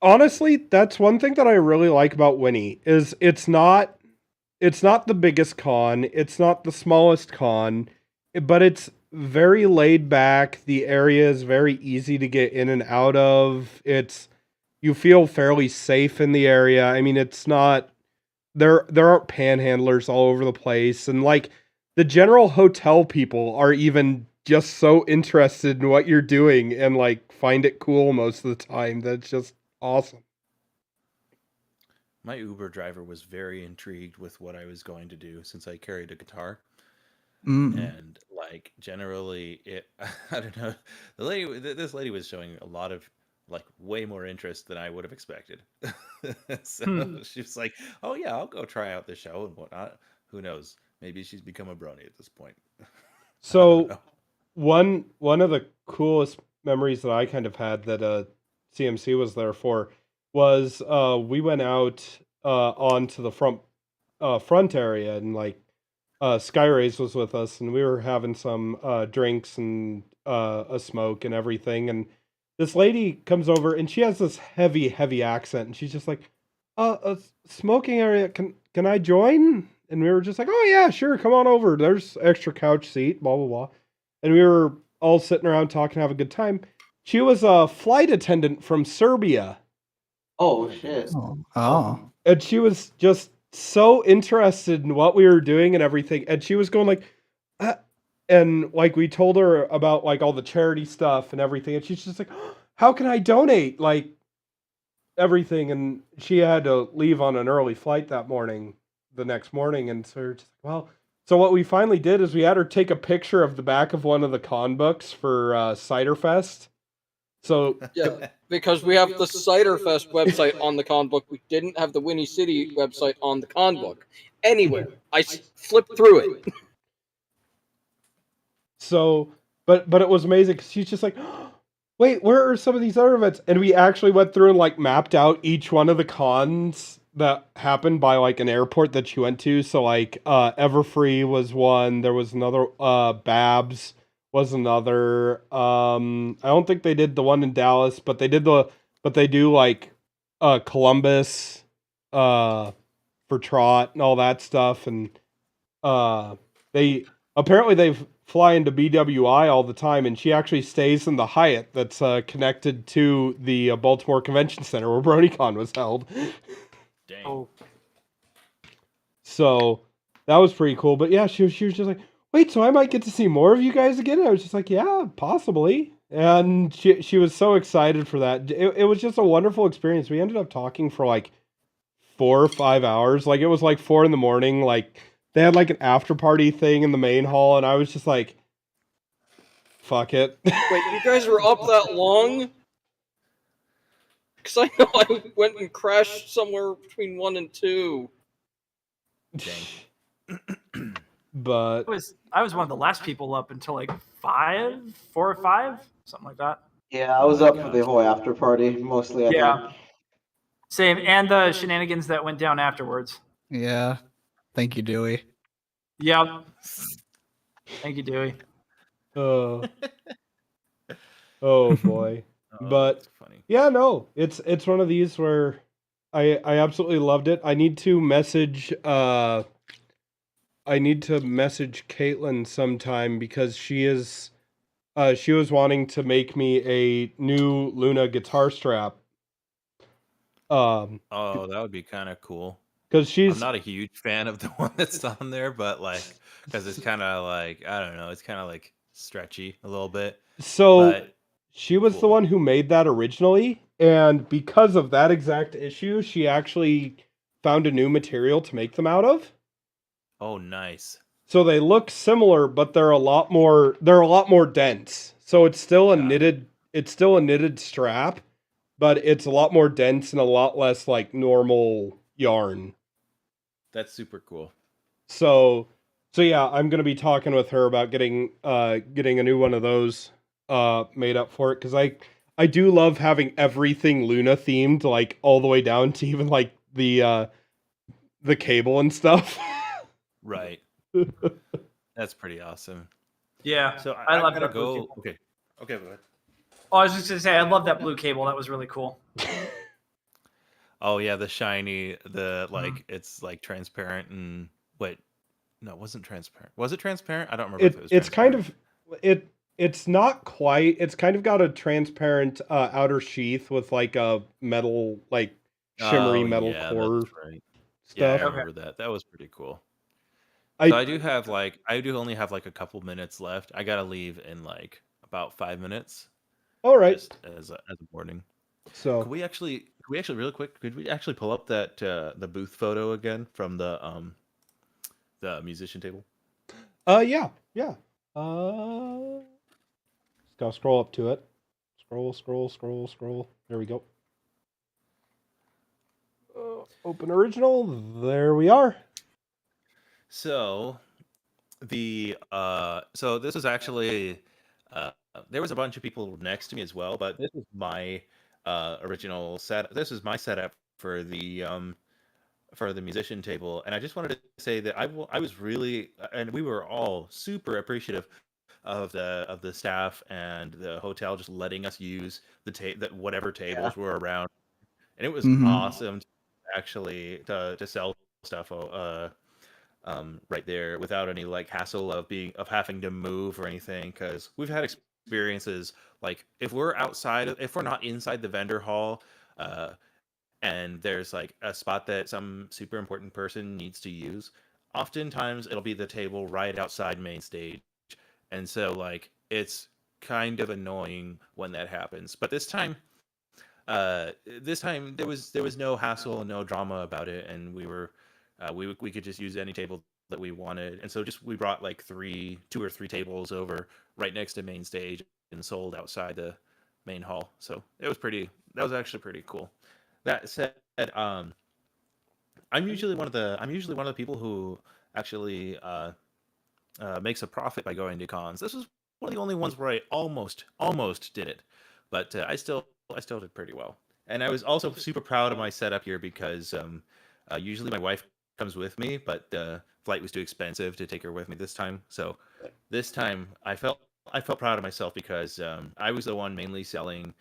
honestly, that's one thing that I really like about Winnie is it's not the biggest con, it's not the smallest con, but it's very laid back. The area is very easy to get in and out of. You feel fairly safe in the area. I mean, it's not there aren't panhandlers all over the place, and like the general hotel people are even just so interested in what you're doing and like find it cool most of the time. That's just awesome. My Uber driver was very intrigued with what I was going to do since I carried a guitar. And like generally it I don't know, this lady was showing a lot of like way more interest than I would have expected. So she was like, oh yeah, I'll go try out the show and whatnot. Who knows, maybe she's become a brony at this point. I don't So know. one of the coolest memories that I kind of had that CMC was there for was we went out onto the front area, and like Skyrays was with us, and we were having some drinks and a smoke and everything. And this lady comes over, and she has this heavy accent, and she's just like, a smoking area. Can I join?" And we were just like, "Oh yeah, sure, come on over. There's extra couch seat, blah blah blah." And we were all sitting around talking, have a good time. She was a flight attendant from Serbia, Oh shit. Oh. and she was just so interested in what we were doing and everything. And she was going like, uh, and like we told her about like all the charity stuff and everything, and she's just like, "How can I donate?" Like everything. And she had to leave on an early flight the next morning, and so we're just like, well. So what we finally did is we had her take a picture of the back of one of the con books for Cider Fest. So Yeah, because we have the Cider Fest website on the con book. We didn't have the Winnie City website on the con book. Anywhere. Flipped through it. So, but it was amazing because she's just like, wait, where are some of these other events? And we actually went through and like mapped out each one of the cons that happened by like an airport that she went to. So like Everfree was one. There was another. Babs was another. I don't think they did the one in Dallas, but they do like Columbus for Trot and all that stuff. And they apparently they fly into BWI all the time, and she actually stays in the Hyatt that's connected to the Baltimore Convention Center where BronyCon was held. Dang. Oh, So that was pretty cool. But yeah, she was just like, wait, so I might get to see more of you guys again? And I was just like, yeah, possibly. And she was so excited for that. It was just a wonderful experience. We ended up talking for like 4 or 5 hours. Like it was like 4 in the morning. Like they had like an after party thing in the main hall, and I was just like, fuck it. Wait, you guys were up that long? Because I know I went and crashed somewhere between 1 and 2. Dang. But I was one of the last people up until like 4 or 5, something like that. Yeah, I was up for the whole after party mostly. I Yeah. think. Same, and the shenanigans that went down afterwards. Yeah. Thank you, Dewey. Yep. Thank you, Dewey. oh boy. Oh, But that's funny. yeah, no, it's one of these where I absolutely loved it. I need to message Caitlin sometime because she was wanting to make me a new Luna guitar strap. Oh, that would be kind of cool. Because I'm she's not a huge fan of the one that's on there, but like, because it's kind of like, I don't know, it's kind of like stretchy a little bit. so But she was the cool. one who made that originally, and because of that exact issue, she actually found a new material to make them out of. Oh, nice. So they look similar, but they're a lot more dense. So it's still a knitted strap, but it's a lot more dense and a lot less like normal yarn. That's super cool. So yeah, I'm gonna be talking with her about getting a new one of those made up for it, because I do love having everything Luna themed, like all the way down to even like the cable and stuff. Right. That's pretty awesome. Yeah, So I I love gotta that blue go. cable. Okay. Okay, go ahead. Oh, I was just gonna say, I love that blue cable. That was really cool. Oh yeah, the shiny, the Mhm. like it's like transparent and wait, no, it wasn't transparent. Was it transparent? I don't remember if it was It's kind transparent. of it's not quite. It's kind of got a transparent outer sheath with like a metal, like shimmery Oh metal yeah, that's core right. Yeah, I stuff. Okay. remember that. That was pretty cool. So I I do only have like a couple minutes left. I gotta leave in like about 5 minutes, all right. just as a warning. So Could we actually really quick? Could we actually pull up that the booth photo again from the musician table? yeah, yeah. Just gotta scroll up to it. Scroll. There we go. Open original. There we are. So so this is actually uh there was a bunch of people next to me as well, but this is my original set. This is my setup for the musician table, and I just wanted to say that I was really, and we were all super appreciative of the staff and the hotel just letting us use that whatever Yeah. tables were around, and it was Mm-hmm. awesome to actually to sell stuff right there without any like hassle of having to move or anything, because we've had experiences like if we're not inside the vendor hall, uh, and there's like a spot that some super important person needs to use, oftentimes it'll be the table right outside main stage. And so like it's kind of annoying when that happens. But this time there was no hassle and no drama about it, and we could just use any table that we wanted. And so just we brought like two or three tables over right next to main stage and sold outside the main hall. So that was actually pretty cool. That said, I'm usually one of the people who actually makes a profit by going to cons. This was one of the only ones where I almost did it, but I still did pretty well. And I was also super proud of my setup here because usually my wife comes with me, but the flight was too expensive to take her with me this time. So this time I felt proud of myself because I was the one mainly selling,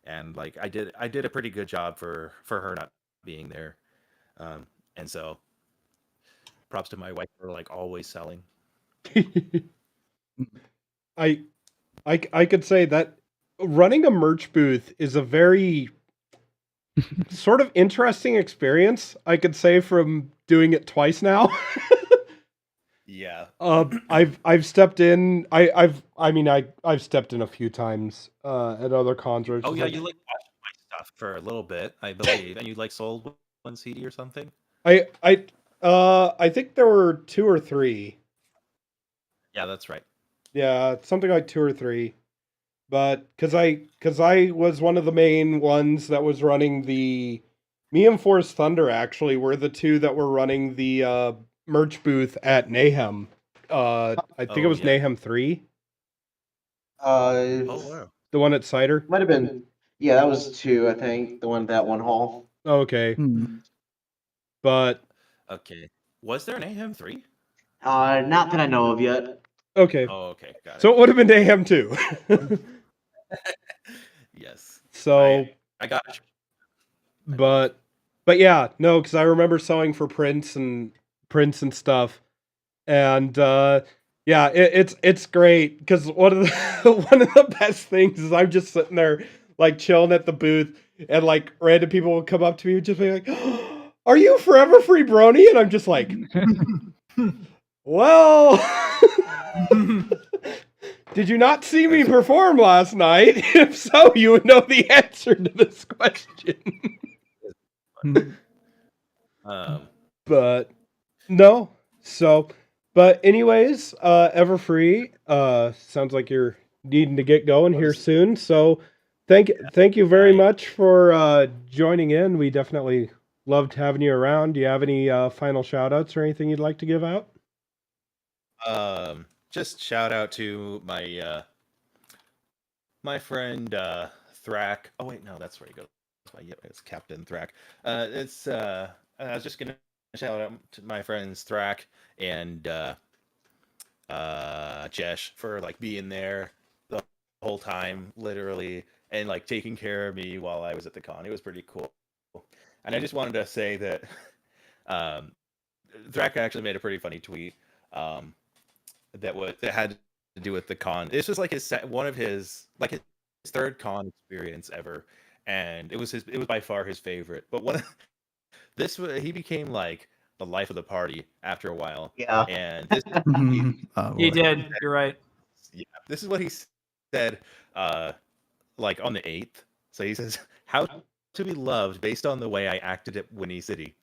and like I did a pretty good job for her not being there. And so props to my wife for like always selling. I I could say that running a merch booth is a very sort of interesting experience. I could say from doing it twice now. Yeah. I've stepped in. I've stepped in a few times at other cons where it's Oh just yeah, like you like watched my stuff for a little bit, I believe, and you like sold one CD or something. I I I think there were two or three. Yeah, that's right. Yeah, something like two or three. But because I was one of the main ones that was running the me and Force Thunder actually were the two that were running the merch booth at Nahum. I think it Oh was yeah. Nahum 3, Oh It wow. the one at Cider. might have been. Yeah, that was two. I think the one that one hall. Okay, Hmm. but Okay. Was there an AM 3? Not that I know of yet. okay. Oh, okay, got it. So it would have been Nahum 2. Yes. So, I got you. I believe. but yeah, no, because I remember selling for prints and stuff, and yeah, it's great because one of the one of the best things is I'm just sitting there like chilling at the booth, and like random people will come up to me and just be like, "Are you Forever Free Brony?" And I'm just like, "Well." Did you not see me perform last night? If so, you would know the answer to this question. But no. So, but anyways, Everfree, sounds like you're needing to get going here soon. So, thank you very much for joining in. We definitely Loved having you around. Do you have any final shout outs or anything you'd like to give out? Just shout out to my friend Thrack. Oh wait, no, that's where he goes. It's Captain Thrack. I was just gonna shout out to my friends Thrack and Jesh for like being there the whole time, literally, and like taking care of me while I was at the con. It was pretty cool. And I just wanted to say that um, Thrack actually made a pretty funny tweet um, that had to do with the con. This was like one of his his third con experience ever, and it was by far his favorite. But he became like the life of the party after a while. Yeah. And this Oh, He boy. did. You're right. yeah, this is what he said like on the 8th. So he says, "How to be loved based on the way I acted at Winnie City.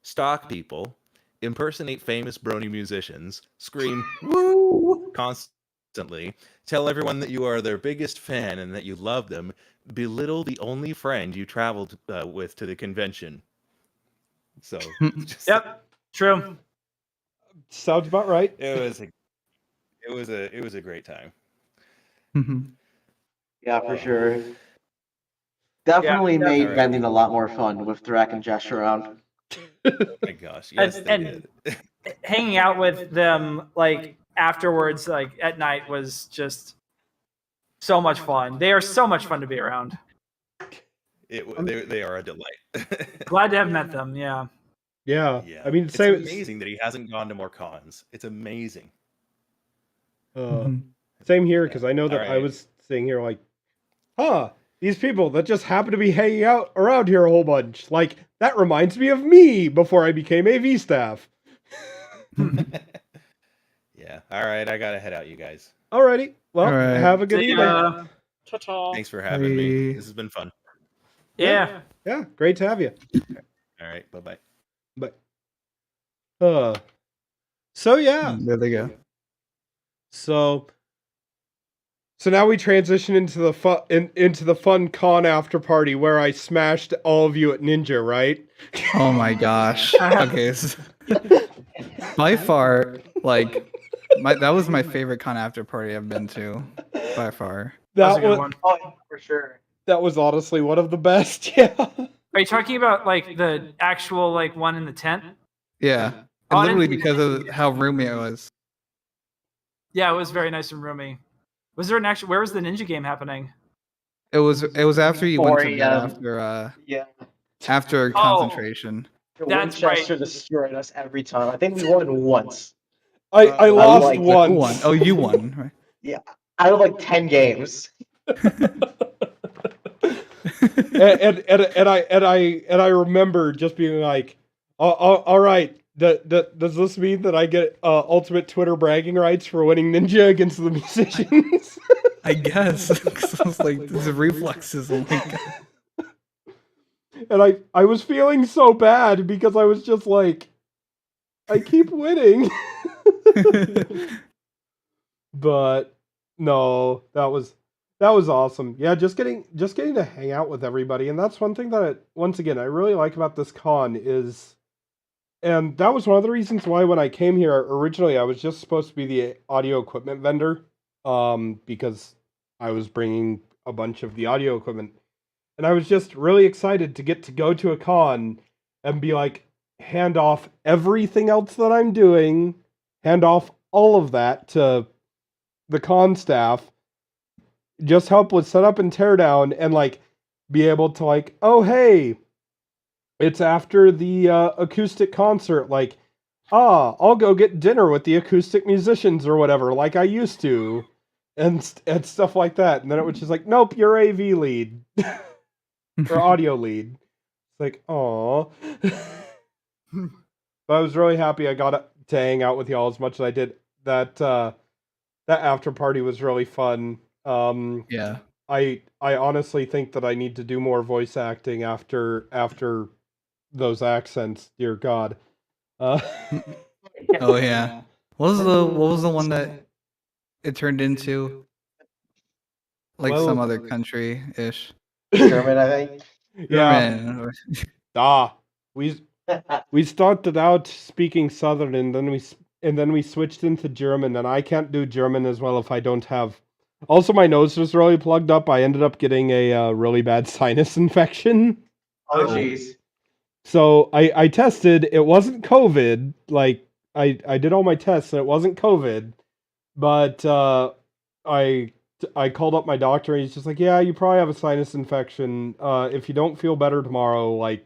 Stalk people, impersonate famous brony musicians, scream woo constantly, tell everyone that you are their biggest fan and that you love them, belittle the only friend you traveled with to the convention." So just, Yep. True. Sounds about right. it was a great time. Yeah, for sure. Definitely made Alright. vending a lot more fun with Thrak and Josh around. Oh my gosh, yes, they And did. hanging out with them like afterwards, like at night, was just so much fun. They are so much fun to be around. They are a delight. Glad to have met them. Yeah. Yeah. Yeah, I mean, it's same. amazing that he hasn't gone to more cons. It's amazing. Same here, because I know that I Alright. was sitting here like, huh, these people that just happen to be hanging out around here a whole bunch. Like, that reminds me of me before I became AV staff. Yeah. All right, I gotta head out, you guys. Alrighty. Well, All right. have a good See evening. ya. Ta-ta. Thanks for having me. Bye. This has been fun. Yeah. Yeah, great to have you. All right, bye-bye. But, so yeah. There they go. So now we transition into the fun con after party where I smashed all of you at Ninja, right? Oh my gosh. Okay. By far, like, that was my favorite con after party I've been to. By far. That's a good was one. Oh, for sure. that was honestly one of the best. Yeah. Are you talking about like the actual like one in the tent? Yeah. Oh, I And literally didn't- because of how roomy it was. Yeah, it was very nice and roomy. Was there an actual? Where was the ninja game happening? It was after you went 4 to bed a.m. Yeah. after concentration. That's Winchester right. destroyed us every time. I think we won once. I lost like- once. Who won? Oh, you won, right? Yeah. Out of like 10 games. and I remember just being like, all right, does this mean that I get ultimate Twitter bragging rights for winning Ninja against the musicians? I guess. 'Cause I was like, these reflexes. Oh my god. And I was feeling so bad because I was just like, I keep winning. But no, that was awesome. Yeah, just getting to hang out with everybody, and that's one thing that once again I really like about this con is, and that was one of the reasons why when I came here originally I was just supposed to be the audio equipment vendor, because I was bringing a bunch of the audio equipment, and I was just really excited to get to go to a con and be like, hand off everything else that I'm doing, hand off all of that to the con staff, just help with setup and teardown, and like be able to like, oh hey, it's after the acoustic concert, like, I'll go get dinner with the acoustic musicians or whatever, like I used to, and stuff like that. And then it was just like, nope, you're AV lead or audio lead. It's like, aw. But I was really happy I got to hang out with y'all as much as I did. That after party was really fun. Yeah. I honestly think that I need to do more voice acting after those accents. Dear God. Oh yeah. What was the one that it turned into? Like Well- some other country ish. German, I think. Yeah. German. Ah. we started out speaking Southern, and then we switched into German, and I can't do German as well if I don't have. Also, my nose was really plugged up. I ended up getting a really bad sinus infection. Oh, jeez. So I tested. It wasn't COVID. Like I did all my tests, and it wasn't COVID. But I called up my doctor, and he's just like, "Yeah, you probably have a sinus infection. If you don't feel better tomorrow, like,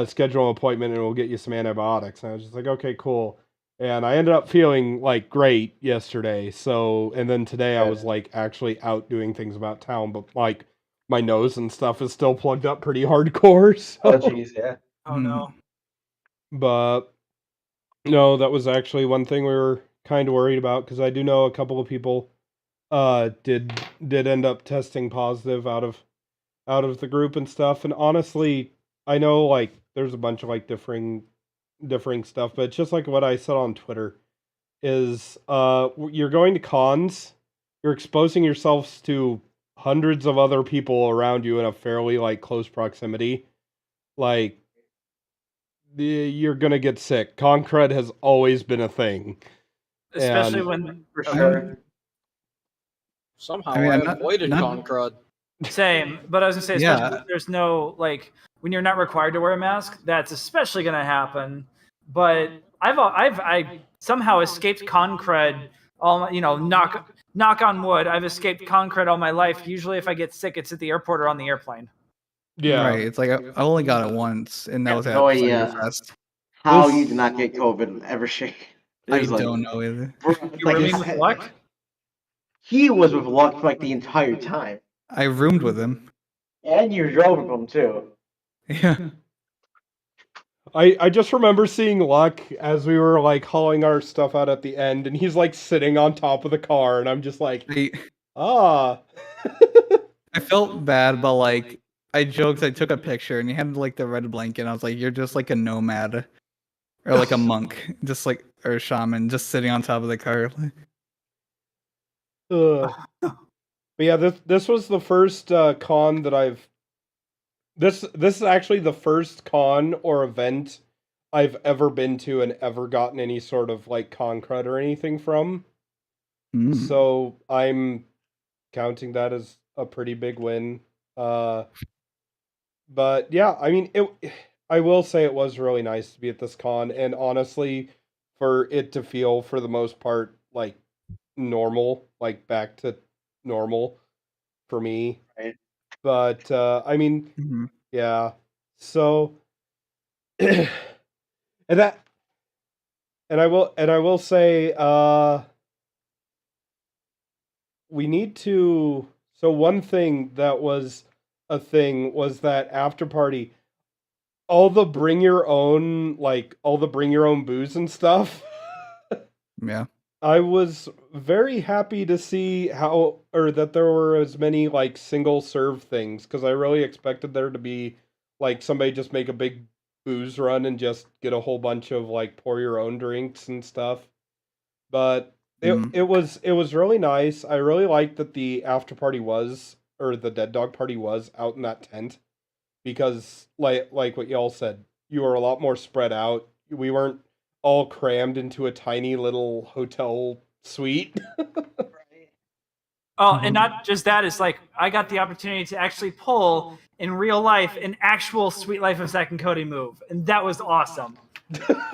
schedule an appointment, and we'll get you some antibiotics." And I was just like, "Okay, cool." And I ended up feeling like great yesterday. So, and then today I was like actually out doing things about town, but like my nose and stuff is still plugged up pretty hardcore. So. Oh, jeez, yeah. Oh no. But no, that was actually one thing we were kind of worried about, because I do know a couple of people did end up testing positive out of the group and stuff. And honestly, I know like there's a bunch of like differing stuff, but it's just like what I said on Twitter is you're going to cons, you're exposing yourselves to hundreds of other people around you in a fairly like close proximity. Like you're gonna get sick. Con crud has always been a thing. Especially And- when For sure. Somehow I mean, I I'm not- avoided not- con crud. Same, but I was gonna say, especially Yeah. when there's no like when you're not required to wear a mask, that's especially gonna happen. But I somehow escaped con crud. Knock on wood. I've escaped con crud all my life. Usually, if I get sick, it's at the airport or on the airplane. Yeah. Right. It's like I only got it once, and that was at No idea. Fest. How This- you did not get COVID ever shake? I don't know either. You rooming with luck? He was with luck for like the entire time, I roomed with him. and you drove with him too. Yeah. I just remember seeing Luck as we were like hauling our stuff out at the end, and he's like sitting on top of the car, and I'm just like, ah. I felt bad, but like I joked. I took a picture, and he had like the red blanket. And I was like, "You're just like a nomad, or like a monk, just like or a shaman, just sitting on top of the car." But yeah, this was the first con that I've. This is actually the first con or event I've ever been to and ever gotten any sort of like con crud or anything from. Mm. So I'm counting that as a pretty big win. But yeah, I mean, I will say it was really nice to be at this con, and honestly, for it to feel for the most part like normal, like back to normal for me. Right. But I mean, Mhm. yeah. So and I will say we need to. So one thing that was a thing was that after party, all the bring your own booze and stuff. Yeah. I was very happy to see that there were as many like single serve things, because I really expected there to be like somebody just make a big booze run and just get a whole bunch of like pour your own drinks and stuff. But it was really nice. I really liked that the after party the Dead Dog party was out in that tent, because like what y'all said, you were a lot more spread out. We weren't all crammed into a tiny little hotel suite. Oh, and not just that, it's like I got the opportunity to actually pull in real life an actual Sweet Life of Zack and Cody move, and that was awesome.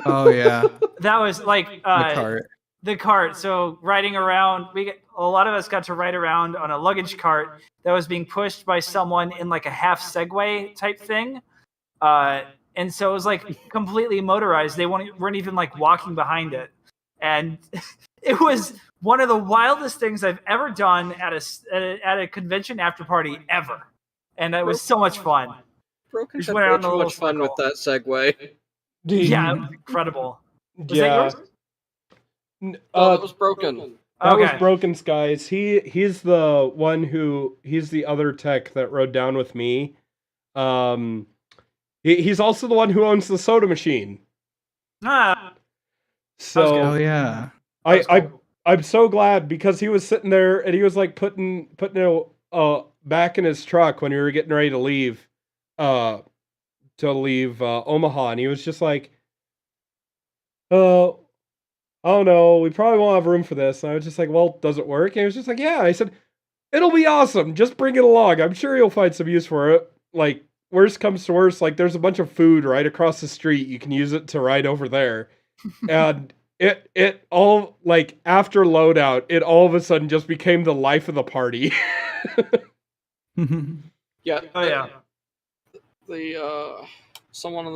Oh yeah. That was like The cart. the cart. So riding around, a lot of us got to ride around on a luggage cart that was being pushed by someone in like a half Segway type thing. And so it was like completely motorized. They weren't even like walking behind it. And it was one of the wildest things I've ever done at a convention after party ever. And it was so much fun. Broken Just had went way out in a too little much fun with that segue. Yeah, it was incredible. Was Yeah. that yours? Oh, that was Broken. That was Okay. Broken Skies. He's the one he's the other tech that rode down with me. He's also the one who owns the soda machine. Ah, So Oh yeah. I'm so glad, because he was sitting there and he was like putting it back in his truck when we were getting ready to leave, to to leave Omaha, and he was just like, "Oh, oh no, we probably won't have room for this." And I was just like, "Well, does it work?" And he was just like, "Yeah." I said, "It'll be awesome. Just bring it along. I'm sure you'll find some use for it. Like, worst comes to worst, like there's a bunch of food right across the street. You can use it to ride over there." And it all, like, after loadout, it all of a sudden just became the life of the party. Yeah. Oh yeah. The someone on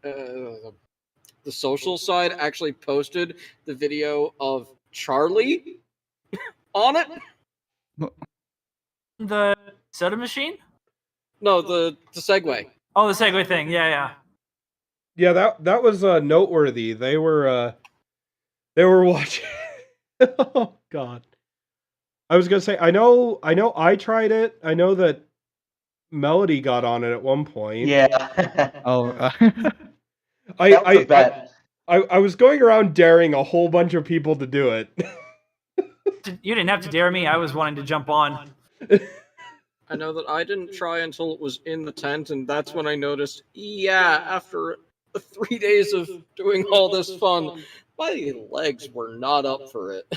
the social side actually posted the video of Charlie on it. The soda machine? No, the Segway. Oh, the Segway thing. Yeah, yeah. Yeah, that was noteworthy. They were watching. Oh God. I was gonna say, I know I tried it. I know that Melody got on it at one point. Yeah. Oh, That was a bet. I was going around daring a whole bunch of people to do it. You didn't have to dare me. I was wanting to jump on. I know that I didn't try until it was in the tent, and that's when I noticed, yeah, after 3 days of doing all this fun, my legs were not up for it.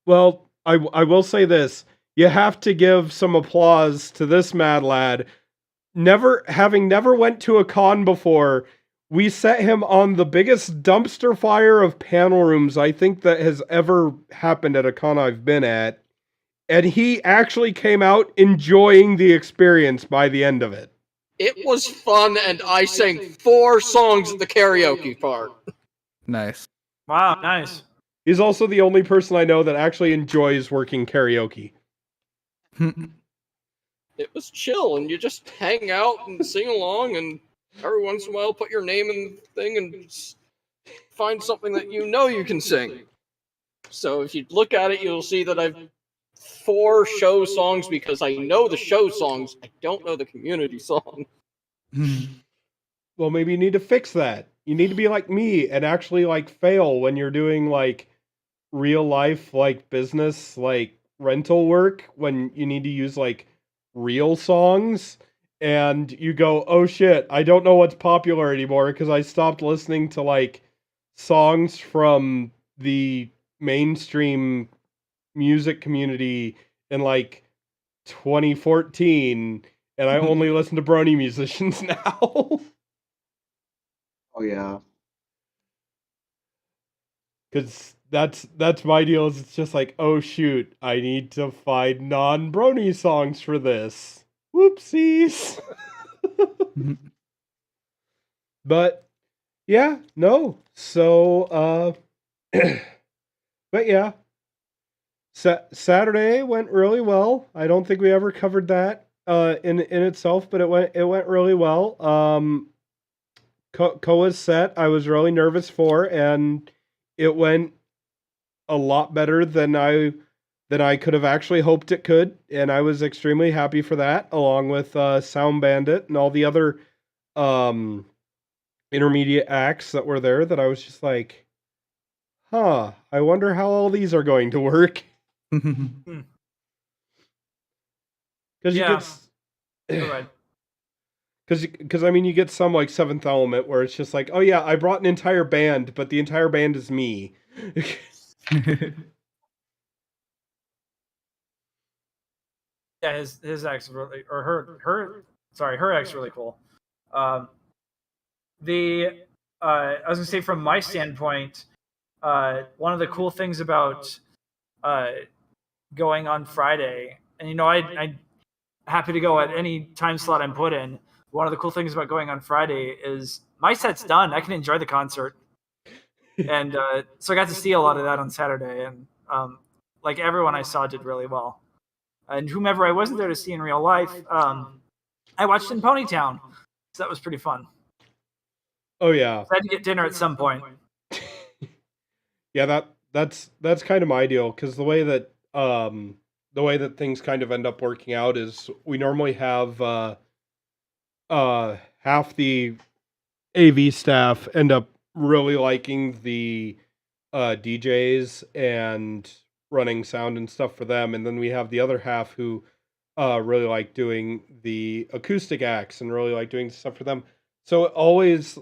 Well, I will say this. You have to give some applause to this mad lad. Having never went to a con before, we set him on the biggest dumpster fire of panel rooms I think that has ever happened at a con I've been at. And he actually came out enjoying the experience by the end of it. It was fun, and I sang 4 songs at the karaoke part. Nice. Wow, nice. He's also the only person I know that actually enjoys working karaoke. It was chill, and you just hang out and sing along, and every once in a while put your name in the thing and find something that you know you can sing. So if you look at it, you'll see that I've 4 show songs because I know the show songs. I don't know the community song. Well, maybe you need to fix that. You need to be like me and actually like fail when you're doing like real life like business like rental work when you need to use like real songs and you go, "Oh shit, I don't know what's popular anymore because I stopped listening to like songs from the mainstream music community in like 2014 and I only listen to brony musicians now." Oh yeah. Because that's my deal. Is it's just like, oh shoot, I need to find non-brony songs for this. Whoopsies. But yeah, no. So but yeah, Saturday went really well. I don't think we ever covered that in itself, but it went really well. Koa's set I was really nervous for, and it went a lot better than I could have actually hoped it could, and I was extremely happy for that, along with Sound Bandit and all the other intermediate acts that were there that I was just like, huh, I wonder how all these are going to work. Because you Yeah. get Go ahead. because I mean you get some like Seventh Element where it's just like, oh yeah, I brought an entire band, but the entire band is me. Yeah, his act's really, or her act's really cool. I was gonna say from my standpoint, one of the cool things about going on Friday, and I happy to go at any time slot I'm put in. One of the cool things about going on Friday is my set's done. I can enjoy the concert, and so I got to see a lot of that on Saturday, and like everyone I saw did really well. And whomever I wasn't there to see in real life, I watched in Ponytown, so that was pretty fun. Oh yeah. I had to get dinner at some point. Yeah, that's kind of my deal, because the way that things kind of end up working out is we normally have half the AV staff end up really liking the DJs and running sound and stuff for them, and then we have the other half who really like doing the acoustic acts and really like doing stuff for them. So it always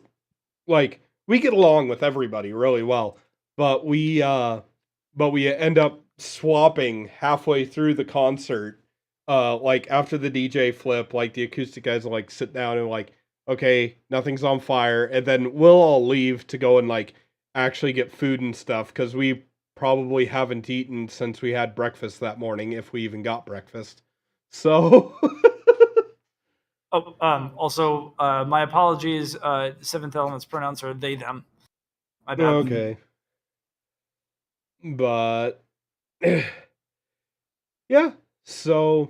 like we get along with everybody really well, but we end up swapping halfway through the concert. Like after the DJ flip, like the acoustic guys will like sit down and like, okay, nothing's on fire, and then we'll all leave to go and like actually get food and stuff because we probably haven't eaten since we had breakfast that morning, if we even got breakfast. So Also, my apologies. Seventh Element's pronouns are they, them. My bad. okay. But yeah, so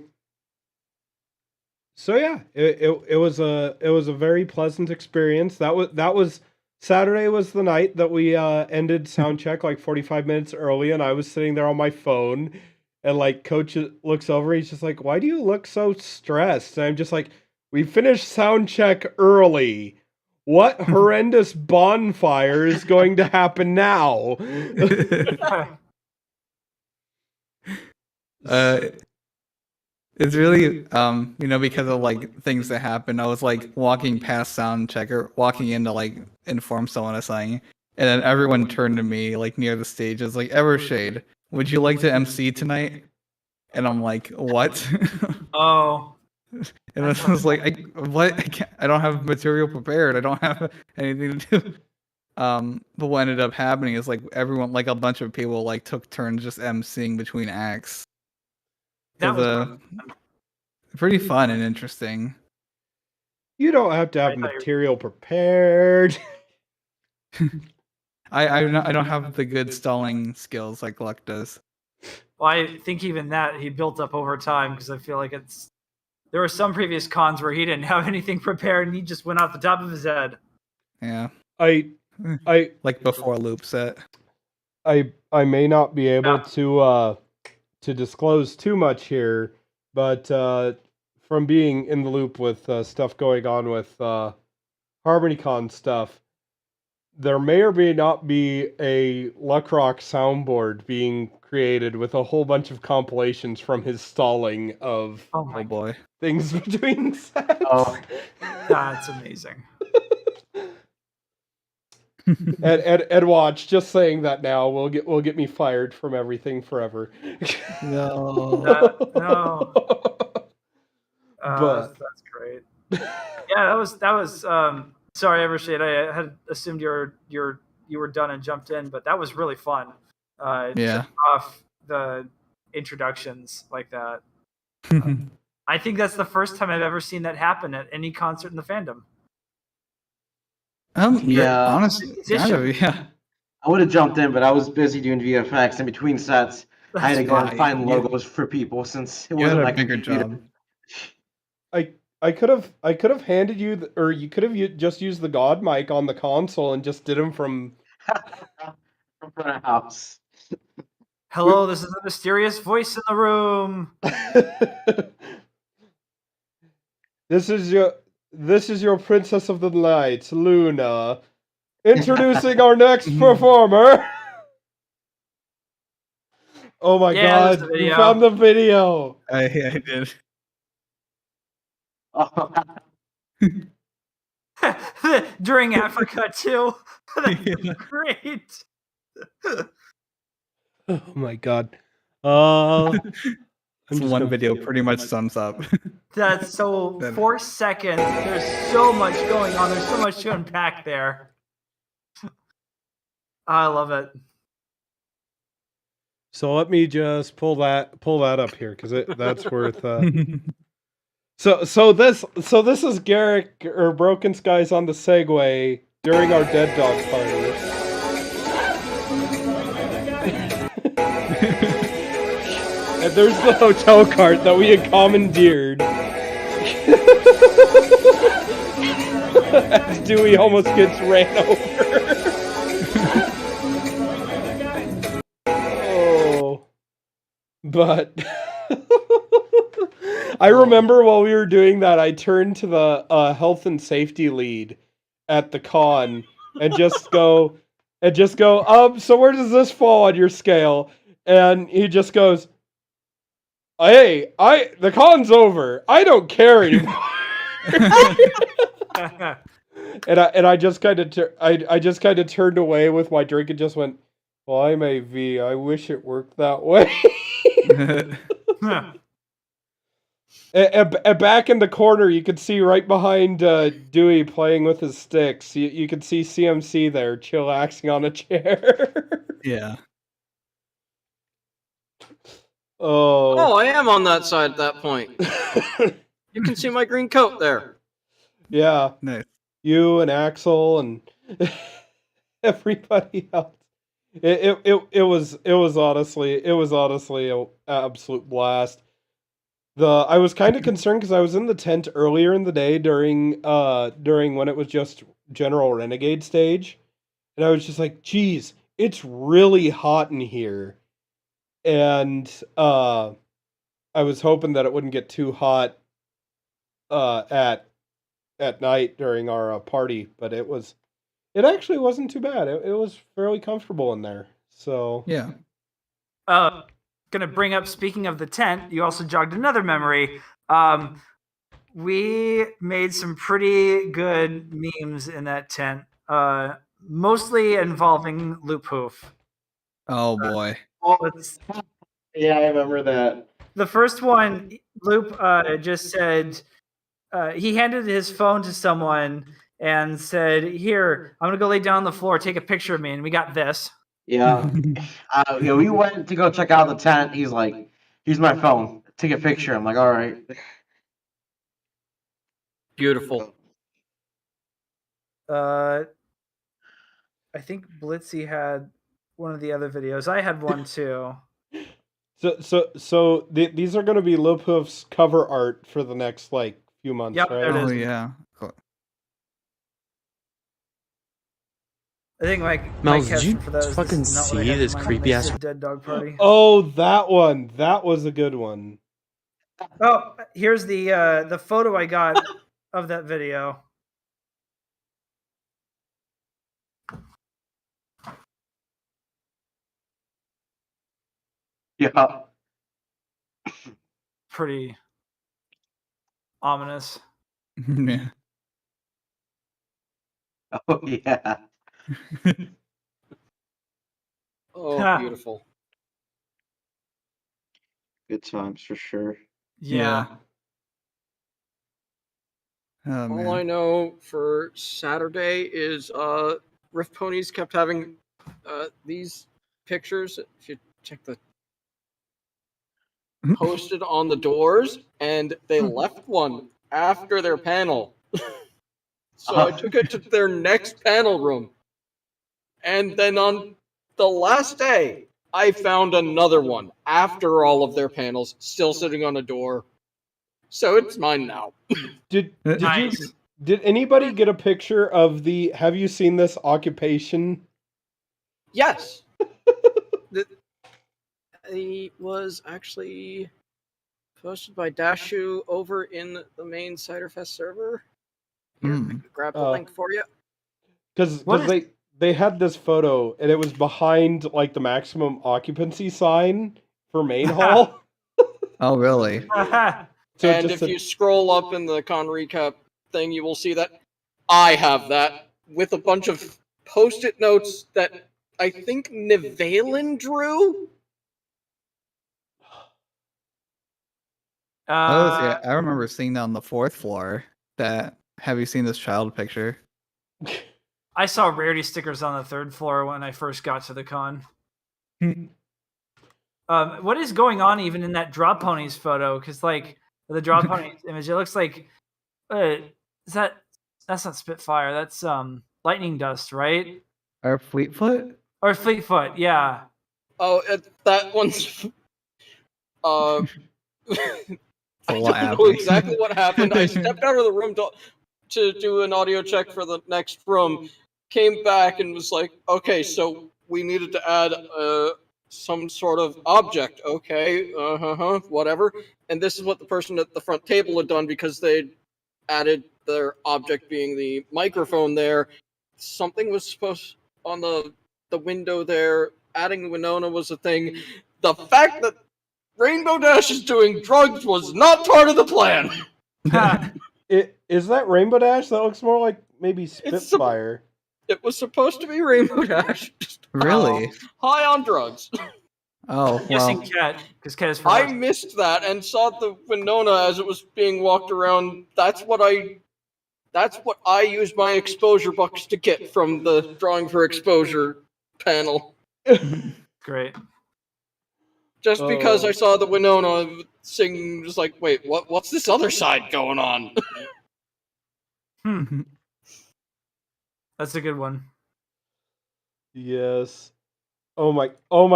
yeah, it was a very pleasant experience. That was Saturday was the night that we ended sound check like 45 minutes early, and I was sitting there on my phone, and like coach looks over, he's just like, "Why do you look so stressed?" And I'm just like, "We finished sound check early. What horrendous bonfire is going to happen now?" It's really because of like things that happen. I was like walking past sound checker, walking in to like inform someone of something, and then everyone turned to me like near the stage. It's like, Evershade, would you like to MC tonight? And I'm like, what? Oh. And I was like, what? I don't have material prepared. I don't have anything to do. But what ended up happening is like everyone, like a bunch of people, like took turns just MCing between acts. That was pretty fun and interesting. You don't have to have material prepared. I don't have the good stalling skills like Gluck does. Well, I think even that he built up over time because I feel like there were some previous cons where he didn't have anything prepared and he just went off the top of his head. Yeah. I like before loop set. I may not be able to disclose too much here, but from being in the loop with stuff going on with HarmonyCon stuff, there may or may not be a Luck Rock soundboard being created with a whole bunch of compilations from his stalling of oh boy things between sets. Oh, that's amazing. Ed Watch, just saying that now will get me fired from everything forever. No. No. But that's great. Yeah, that was sorry, Evershade. I had assumed you were done and jumped in, but that was really fun. Yeah. Off the introductions like that. I think that's the first time I've ever seen that happen at any concert in the fandom. Yeah. Honestly, kind of, yeah. I would have jumped in, but I was busy doing VFX in between sets. I had to go and find logos for people since it wasn't like a bigger job. I could have handed you, or you could have just used the God mic on the console and just did them from front of house. Hello, this is a mysterious voice in the room. This is your Princess of the Night, Luna. Introducing our next performer. Oh my God! We found the video. I did. During Africa too. That's great. Oh my God. This one video pretty much sums up. That's so 4 seconds. There's so much going on. There's so much to unpack there. I love it. So let me just pull that up here because that's worth. So this is Garrick or Broken Skies on the Segway during our Dead Dog party. And there's the hotel cart that we had commandeered. As Dewey almost gets ran over. Oh. But I remember while we were doing that, I turned to the health and safety lead at the con and just go, so where does this fall on your scale? And he just goes, hey, the con's over. I don't care anymore. and I just kind of I just kind of turned away with my drink and just went, well, I'm AV. I wish it worked that way. And back in the corner, you could see right behind Dewey playing with his sticks. You could see CMC there chillaxing on a chair. Yeah. Oh, I am on that side at that point. You can see my green coat there. Yeah. Nice. You and Axel and everybody else. It was honestly an absolute blast. I was kind of concerned because I was in the tent earlier in the day during when it was just general renegade stage, and I was just like, geez, it's really hot in here, and I was hoping that it wouldn't get too hot at night during our party, but it actually wasn't too bad. It was fairly comfortable in there. So Yeah. Gonna bring up, speaking of the tent, you also jogged another memory. We made some pretty good memes in that tent, mostly involving Loop Hoof. Oh boy. Let's- Yeah, I remember that. The first one, Loop just said, he handed his phone to someone and said, "Here, I'm gonna go lay down on the floor, take a picture of me," and we got this. Yeah. Yeah, we went to go check out the tent. He's like, here's my phone. Take a picture. I'm like, all right. Beautiful. I think Blitzy had one of the other videos. I had one too. So these are going to be Loop Hoof's cover art for the next few months, Yep, right? there it is. Oh yeah. Cool. I think Mike Miles, has did you for those. fucking This is not what I see had in this mind when creepy I ass- said Dead Dog Party. Oh, that one. That was a good one. Oh, here's the photo I got of that video. Yeah. Pretty ominous. Yeah. Oh yeah. Oh, beautiful. Good times for sure. Yeah. Oh man. All I know for Saturday is Rift Ponies kept having these pictures. If you check the posted on the doors, and they left one after their panel. So I took it to their next panel room, and then on the last day, I found another one after all of their panels, still sitting on a door. So it's mine now. Did Nice. you did anybody get a picture of the have you seen this occupation? Yes. It was actually posted by Dashu over in the main Ciderfest server. Here, I can grab the link for you. Because What is- they had this photo and it was behind the maximum occupancy sign for main hall. Oh really? So it And just if said- you scroll up in the con recap thing, you will see that I have that with a bunch of post-it notes that I think Nivalin drew. Yeah, I remember seeing that on the 4th floor. That have you seen this child picture? I saw rarity stickers on the 3rd floor when I first got to the con. What is going on even in that Drop Ponies photo? Because the Drop Ponies image, it looks like that's not Spitfire. That's Lightning Dust, right? Or Fleetfoot? Or Fleetfoot, yeah. Oh, that one's. I What don't know happened? exactly what happened. I stepped out of the room to do an audio check for the next room, came back and was like, okay, so we needed to add some sort of object. Okay, whatever. And this is what the person at the front table had done because they'd added their object being the microphone there. Something was supposed on the window there. Adding Winona was a thing. The fact that Rainbow Dash is doing drugs was not part of the plan. Is that Rainbow Dash? That looks more like maybe Spitfire. It was supposed to be Rainbow Dash. Just Really? high on drugs. Oh, Guessing well. Cat, because Cat is I for missed that and saw the Winona as it was being walked around. That's what I used my exposure bucks to get from the drawing for exposure panel. Great. Just because I saw the Winona sing, just like, wait, what's this other side going on? That's a good one. Yes. Oh my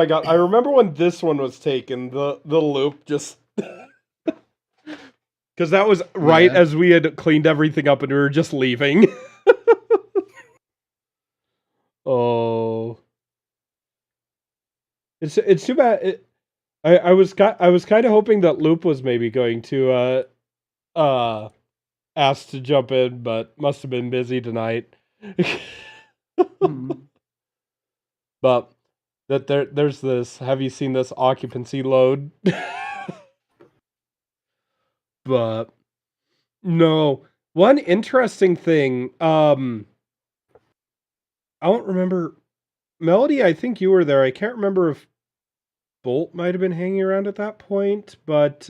god. I remember when this one was taken, the loop just because that was right as we had cleaned everything up and we were just leaving. Oh. It's too bad. I was kind of hoping that Loop was maybe going to ask to jump in, but must have been busy tonight. But that there's this. Have you seen this occupancy load? But no. One interesting thing. I don't remember. Melody, I think you were there. I can't remember if Bolt might have been hanging around at that point, but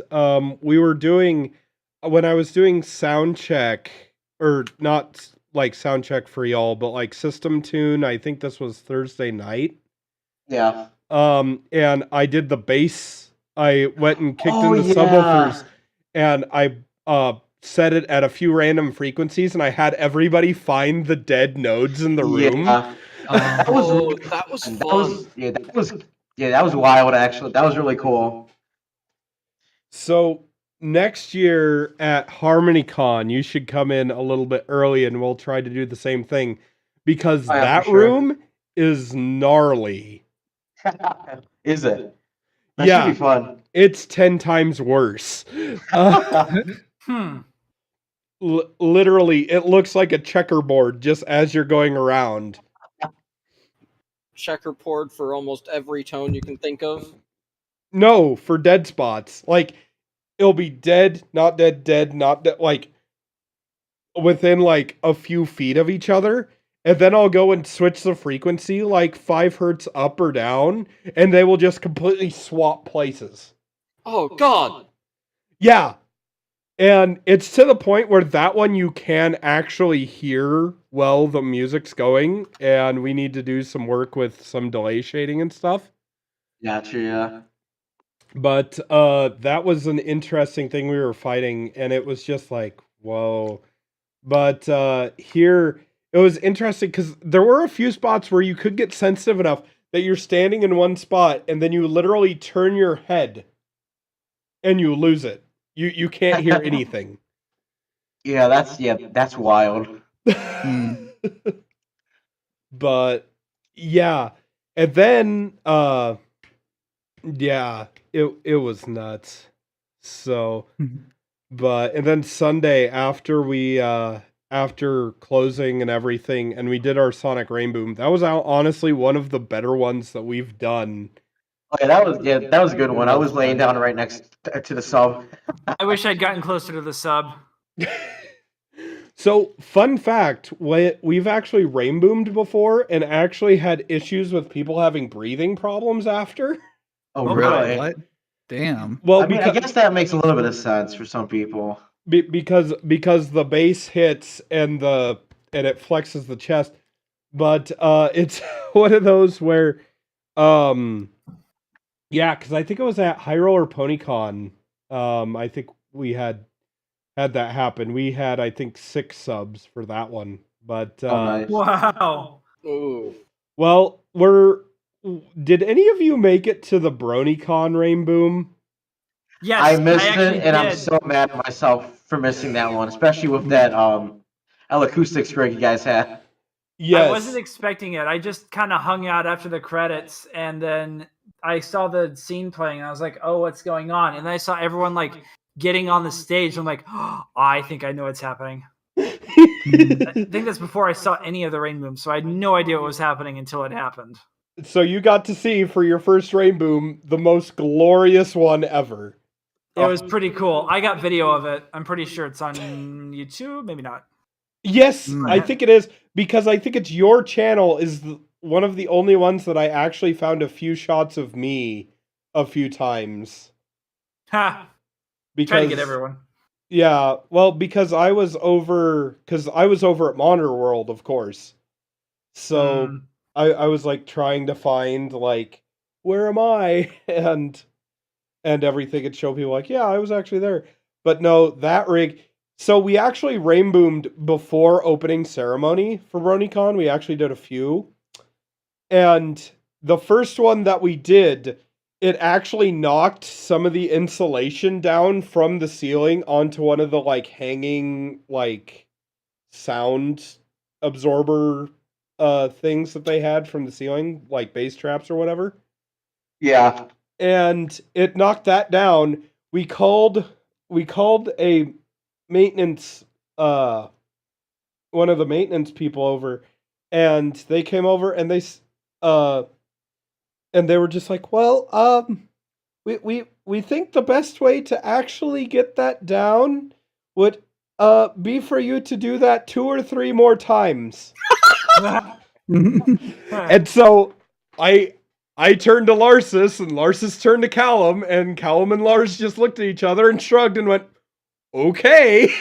we were doing when I was doing sound check, or not like sound check for y'all, but like system tune. I think this was Thursday night. Yeah. And I did the bass. I went and kicked in the subwoofers, and I set it at a few random frequencies, and I had everybody find the dead nodes in the room. That was fun. That was wild. Actually, that was really cool. So next year at HarmonyCon, you should come in a little bit early, and we'll try to do the same thing because that room is gnarly. Is it? That should be fun. It's 10 times worse. Literally, it looks like a checkerboard just as you're going around. Checkerboard for almost every tone you can think of. No, for dead spots. Like, it'll be dead, not dead, dead, not dead, like, within, like, a few feet of each other. And then I'll go and switch the frequency, like, 5 hertz up or down, and they will just completely swap places. Oh, God! Yeah. And it's to the point where that one you can actually hear well the music's going, and we need to do some work with some delay shading and stuff. Gotcha, yeah. But that was an interesting thing we were fighting, and it was just like, whoa. But here, it was interesting because there were a few spots where you could get sensitive enough that you're standing in one spot, and then you literally turn your head, and you lose it. You can't hear anything. Yeah, that's wild. But yeah. And then yeah, it was nuts. So but and then Sunday after we after closing and everything and we did our Sonic Rainboom, that was honestly one of the better ones that we've done. Okay, that was a good one. I was laying down right next to the sub. I wish I'd gotten closer to the sub. So, fun fact, we've actually rainboomed before and actually had issues with people having breathing problems after. Oh, really? What? Damn. Well, I mean, I guess that makes a little bit of sense for some people. Because the bass hits and it flexes the chest, but it's one of those where yeah, because I think it was at High Roller PonyCon. I think we had that happen. We had, I think, 6 subs for that one. But nice. Wow. Ooh. Well, did any of you make it to the BronyCon Rainboom? Yes, I missed it, and did. I'm so mad at myself for missing that one, especially with that acoustics rig you guys had. Yes. I wasn't expecting it. I just kind of hung out after the credits, and then I saw the scene playing, and I was like, "Oh, what's going on?" And then I saw everyone like getting on the stage. I'm like, "Oh, I think I know what's happening." I think that's before I saw any of the Rainboom, so I had no idea what was happening until it happened. So you got to see for your first Rain Boom the most glorious one ever. It was pretty cool. I got video of it. I'm pretty sure it's on YouTube. Maybe not. Yes, I think it is, because I think it's your channel is one of the only ones that I actually found a few shots of me a few times. Ha! Because Try to get everyone. Yeah, well, because I was over at Monitor World, of course. So I was like trying to find like, where am I? And everything, and show people like, yeah, I was actually there. But no, that rig. So we actually rain boomed before opening ceremony for BronyCon. We actually did a few. And the first one that we did, it actually knocked some of the insulation down from the ceiling onto one of the like hanging like sound absorber things that they had from the ceiling, like bass traps or whatever. Yeah. And it knocked that down. We called a maintenance one of the maintenance people over, and they came over and they were just like, well, we think the best way to actually get that down would be for you to do that 2 or 3 more times. And so I turned to Larsis, and Larsis turned to Callum, and Callum and Lars just looked at each other and shrugged and went, okay.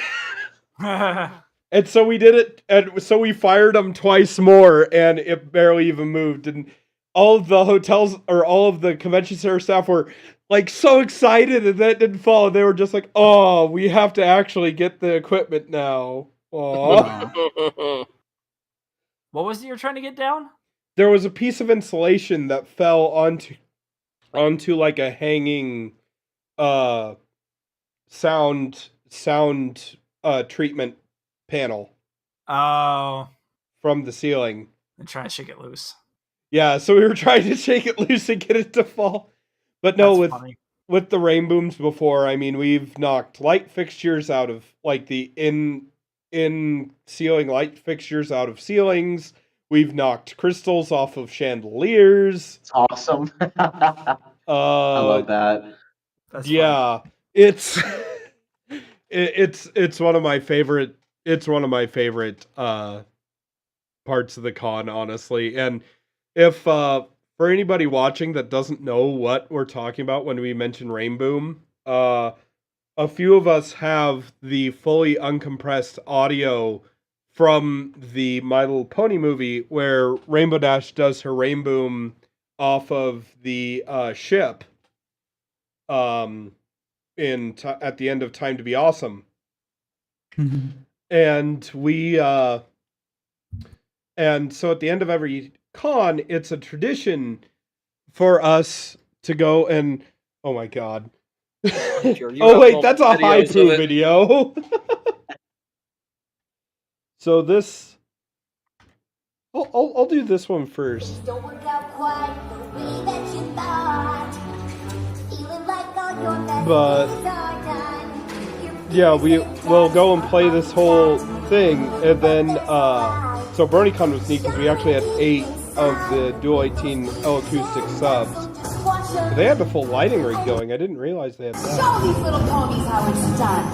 And so we did it, and so we fired them twice more, and it barely even moved. And all of the hotels, or all of the convention center staff were like so excited, and that didn't fall. They were just like, oh, we have to actually get the equipment now. Aww. What was it you're trying to get down? There was a piece of insulation that fell onto like a hanging sound treatment panel. Oh. From the ceiling. And trying to shake it loose. Yeah, so we were trying to shake it loose and get it to fall. But no, with the rain booms before, I mean, we've knocked light fixtures out of like the in ceiling light fixtures out of ceilings. We've knocked crystals off of chandeliers. It's awesome. I love that. That's yeah, it's it's one of my favorite. It's one of my favorite parts of the con, honestly. And if for anybody watching that doesn't know what we're talking about when we mention Rain Boom, a few of us have the fully uncompressed audio from the My Little Pony movie where Rainbow Dash does her Rain Boom off of the ship at the end of Time to Be Awesome. And we and so at the end of every con, it's a tradition for us to go and oh my god. Oh wait, that's a Haiku video. So this I'll do this one first. Don't work out quite the way that you thought. Feeling like all your But yeah, we'll go and play this whole thing, and then so BronyCon was neat because we actually had 8 of the Dual 18 L-Acoustic subs. But they had the full lighting rig going. I didn't realize they had that. Show these little ponies how it's done.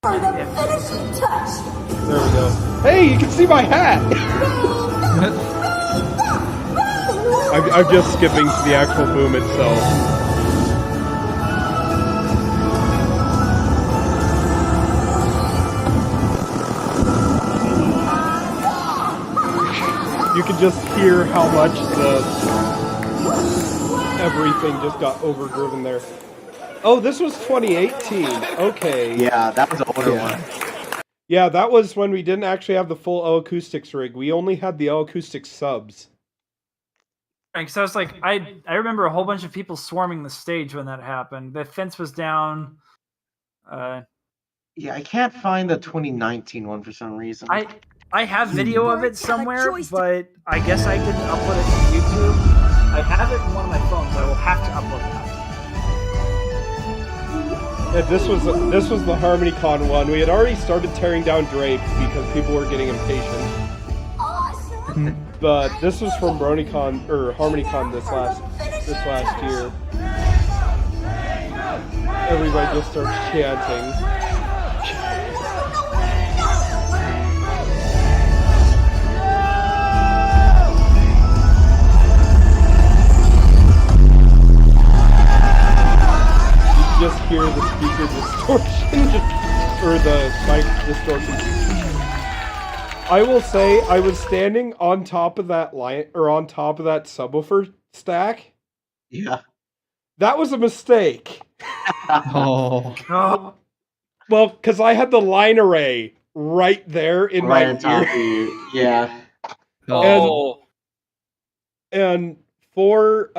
For the finishing touch. There we go. Hey, you can see my hat! I'm just skipping to the actual boom itself. You can just hear how much everything just got overdriven there. Oh, this was 2018. Okay. Yeah, that was an older one. Yeah, that was when we didn't actually have the full L-Acoustics rig. We only had the L-Acoustics subs. Because I was like, I remember a whole bunch of people swarming the stage when that happened. The fence was down. Yeah, I can't find the 2019 one for some reason. I have video of it somewhere, but I guess I didn't upload it to YouTube. I have it in one of my phones. I will have to upload that. Yeah, this was the HarmonyCon one. We had already started tearing down drapes because people were getting impatient. But this was from BronyCon or HarmonyCon this last year. Everybody just starts chanting. You just hear the speaker distortion or the mic distortion. I will say I was standing on top of that line or on top of that subwoofer stack. Yeah. That was a mistake. Oh. Well, because I had the line array right there in Right my on top ear. of you. Yeah. Oh. And for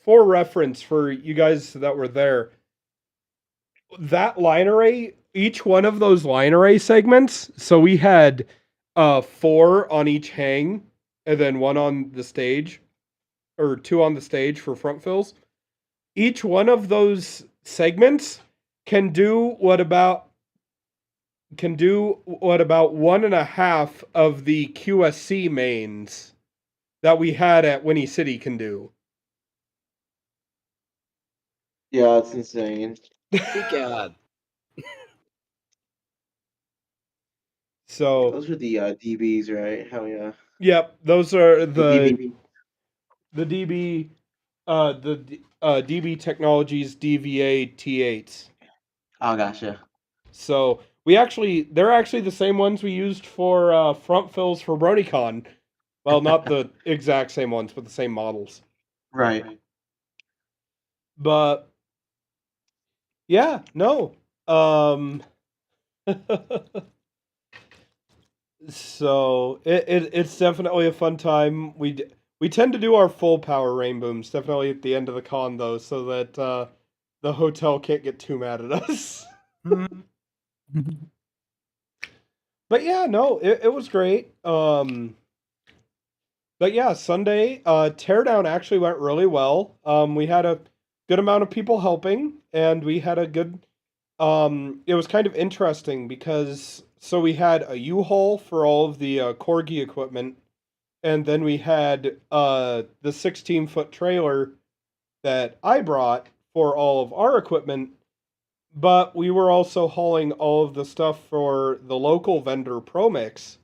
reference for you guys that were there, that line array, each one of those line array segments, so we had 4 on each hang, and then 1 on the stage, or 2 on the stage for front fills. Each one of those segments can do what about 1.5 of the QSC mains that we had at Winnie City can do. Yeah, it's insane. God. So those are the DBs, right? Hell yeah. Yep, those are the DB. DB DB Technologies DVA T8s. Oh, gotcha. So they're actually the same ones we used for front fills for BronyCon. Well, not the exact same ones, but the same models. Right. But yeah, no. So it's definitely a fun time. We tend to do our full power rain booms definitely at the end of the con though, so that the hotel can't get too mad at us. But yeah, no, it was great. But yeah, Sunday teardown actually went really well. We had a good amount of people helping, and we had a good. It was kind of interesting because we had a U-Haul for all of the Corgi equipment, and then we had the 16-foot trailer that I brought for all of our equipment. But we were also hauling all of the stuff for the local vendor ProMix,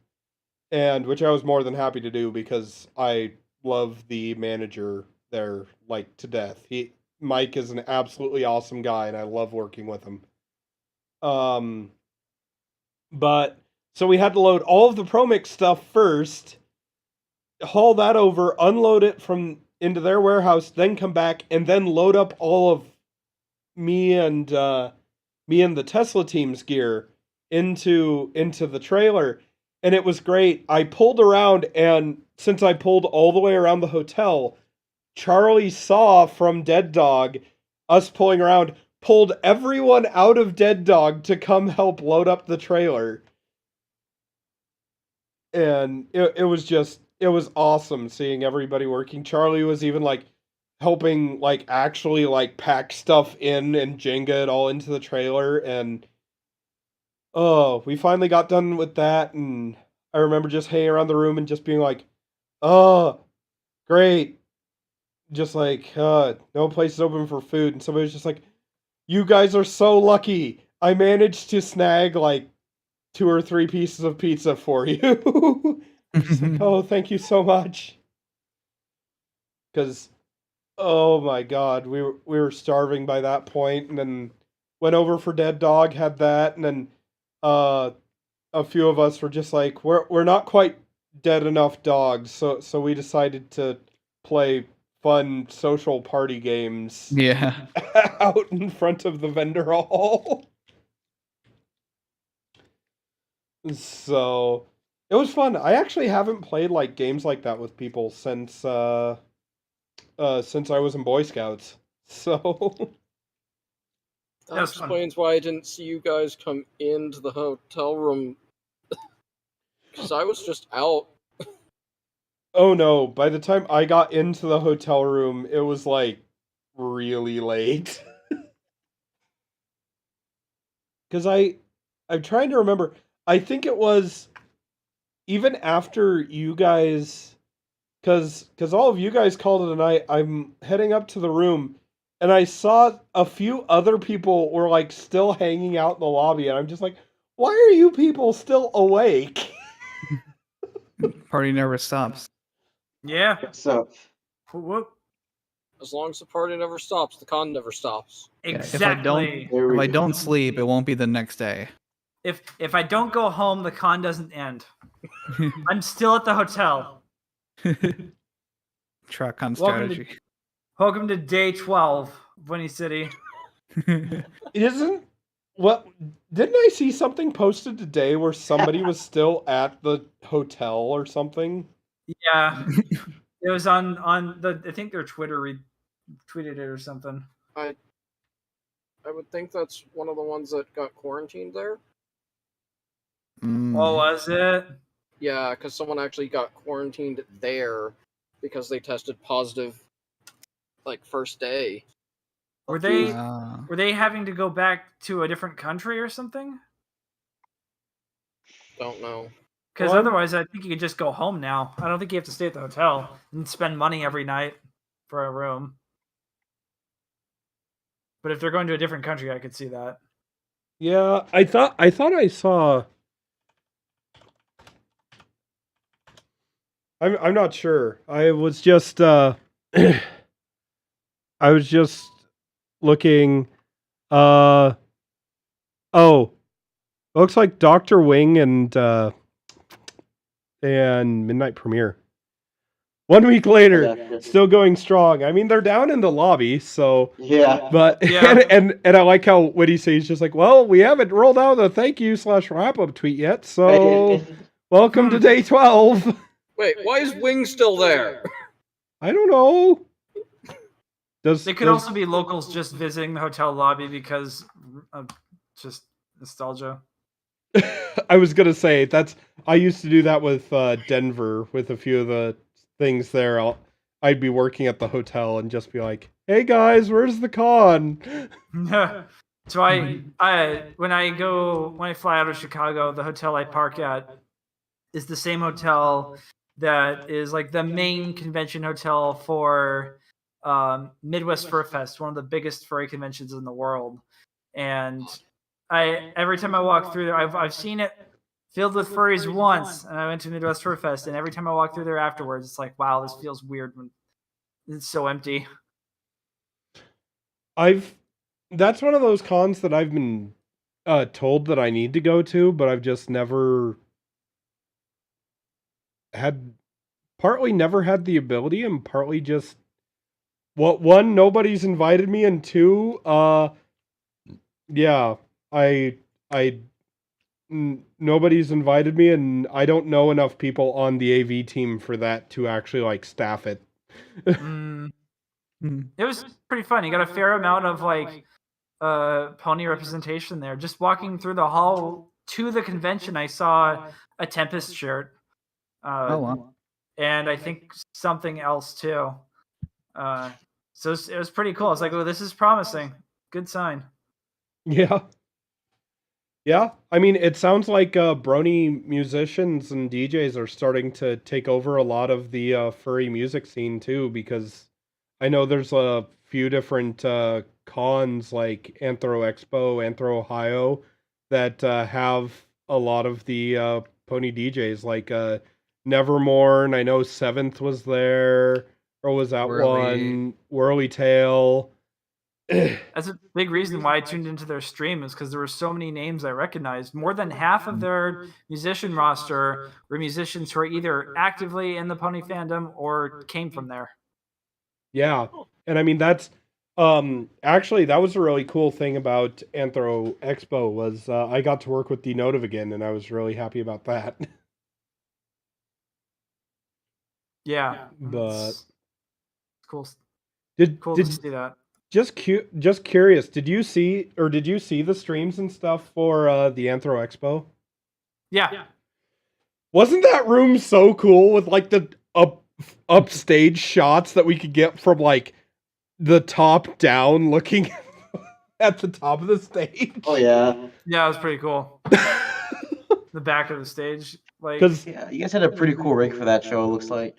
and which I was more than happy to do because I love the manager there like to death. Mike is an absolutely awesome guy, and I love working with him. But so we had to load all of the ProMix stuff first, haul that over, unload it into their warehouse, then come back and then load up all of me and the Tesla team's gear into the trailer. And it was great. I pulled around, and since I pulled all the way around the hotel, Charlie saw from Dead Dog us pulling around, pulled everyone out of Dead Dog to come help load up the trailer. And it was awesome seeing everybody working. Charlie was even like helping actually pack stuff in and Jenga it all into the trailer. And oh, we finally got done with that, and I remember just hanging around the room and just being like, oh, great. Just no place is open for food. And somebody was just like, you guys are so lucky. I managed to snag 2 or 3 pieces of pizza for you. Just like, oh, thank you so much. Because, oh my God, we were starving by that point, and then went over for Dead Dog, had that, and then a few of us were just like, we're not quite dead enough dogs, so we decided to play fun social party games. Yeah. Out in front of the vendor hall. So it was fun. I actually haven't played games like that with people since I was in Boy Scouts. So that explains why I didn't see you guys come into the hotel room. Because I was just out. Oh no, by the time I got into the hotel room, it was really late. Because I'm trying to remember. I think it was even after you guys, because all of you guys called it a night, I'm heading up to the room, and I saw a few other people were like still hanging out in the lobby, and I'm just like, why are you people still awake? Party never stops. Yeah. So Whoop. As long as the party never stops, the con never stops. Exactly. If I don't sleep, it won't be the next day. If I don't go home, the con doesn't end. I'm still at the hotel. Track on Welcome strategy. Welcome to day 12, Winnie City. Isn't what? Didn't I see something posted today where somebody was still at the hotel or something? Yeah, it was on the. I think their Twitter retweeted it or something. I would think that's one of the ones that got quarantined there. Oh, was it? Yeah, because someone actually got quarantined there because they tested positive, like first day. Were they having to go back to a different country or something? Don't know. Because otherwise, I think you could just go home now. I don't think you have to stay at the hotel and spend money every night for a room. But if they're going to a different country, I could see that. Yeah, I thought I saw. I'm not sure. I was just I was just looking. Oh, looks like Dr. Wing and Midnight Premiere. 1 week later, still going strong. I mean, they're down in the lobby, so yeah. But Yeah. and I like how Woody says just like, well, we haven't rolled out the thank you / wrap up tweet yet, so welcome to day 12. Wait, why is Wing still there? I don't know. They could also be locals just visiting the hotel lobby because of just nostalgia. I was gonna say I used to do that with Denver with a few of the things there. I'd be working at the hotel and just be like, "Hey guys, where's the con?" So when I fly out of Chicago, the hotel I park at is the same hotel that is like the main convention hotel for Midwest Fur Fest, one of the biggest furry conventions in the world. And every time I walk through there, I've seen it filled with furries once, and I went to Midwest Fur Fest, and every time I walk through there afterwards, it's like, wow, this feels weird when it's so empty. That's one of those cons that I've been told that I need to go to, but I've just never had the ability, and partly just one, nobody's invited me, and two, yeah, nobody's invited me, and I don't know enough people on the AV team for that to actually like staff it. It was pretty fun. You got a fair amount of like pony representation there. Just walking through the hall to the convention, I saw a Tempest shirt. Oh, wow. And I think something else too. So it was pretty cool. I was like, oh, this is promising. Good sign. Yeah. Yeah. I mean, it sounds like brony musicians and DJs are starting to take over a lot of the furry music scene too, because I know there's a few different cons like Anthro Expo, Anthro Ohio, that have a lot of the pony DJs, like Nevermore, and I know Seventh was there, or was that one? Whirly Tail. That's a big reason why I tuned into their stream, is because there were so many names I recognized. More than half of their musician roster were musicians who are either actively in the pony fandom or came from there. Yeah, and I mean that's actually that was a really cool thing about Anthro Expo was I got to work with Denotive again, and I was really happy about that. Yeah, but it's cool. Did to see that. Just curious, did you see the streams and stuff for the Anthro Expo? Yeah. Wasn't that room so cool with like the upstage shots that we could get from like the top down looking at the top of the stage? Oh yeah. Yeah, it was pretty cool. the back of the stage. Like, because Yeah, you guys had a pretty cool rig for that show. It looks like.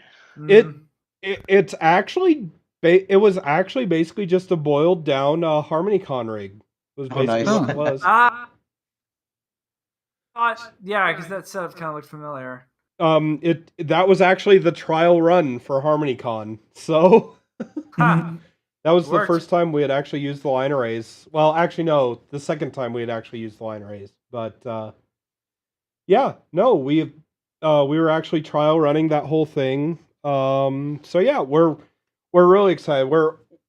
it, mhm. it's actually it was actually basically just a boiled down HarmonyCon rig. Was Oh, basically nice. what it was. Yeah, because that setup kind of looked familiar. That was actually the trial run for HarmonyCon. So Ha! that was the Worked. first time we had actually used the line arrays. Well, actually no, the second time we had actually used the line arrays. But yeah, no, we were actually trial running that whole thing. So yeah, we're really excited.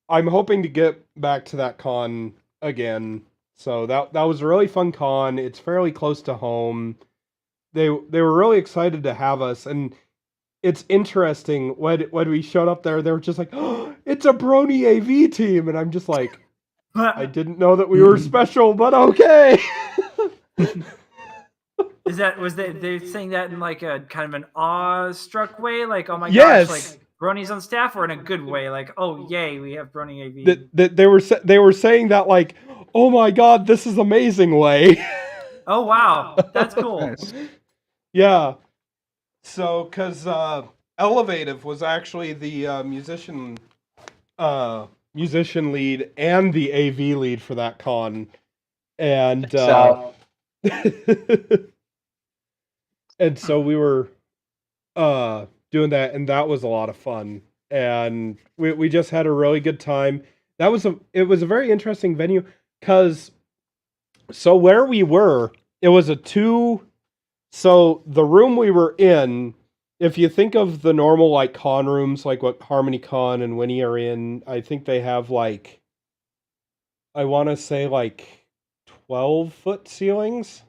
I'm hoping to get back to that con again. So that was a really fun con. It's fairly close to home. They were really excited to have us, and it's interesting when we showed up there, they were just like, "Oh, it's a Brony AV team," and I'm just like, I didn't know that we were special, but okay. Was they saying that in like a kind of an awestruck way, like, oh my Yes. gosh, like Brony's on staff, or in a good way, like, oh yay, we have Brony AV. That they were saying that like, oh my god, this is amazing way. Oh wow, that's cool. Nice. Yeah. So, because Elevative was actually the musician lead and the AV lead for that con, and So and so we were doing that, and that was a lot of fun, and we just had a really good time. It was a very interesting venue, because so where we were, it was so the room we were in, if you think of the normal like con rooms, like what HarmonyCon and Winnie are in, I think they have like, I want to say like 12-foot ceilings,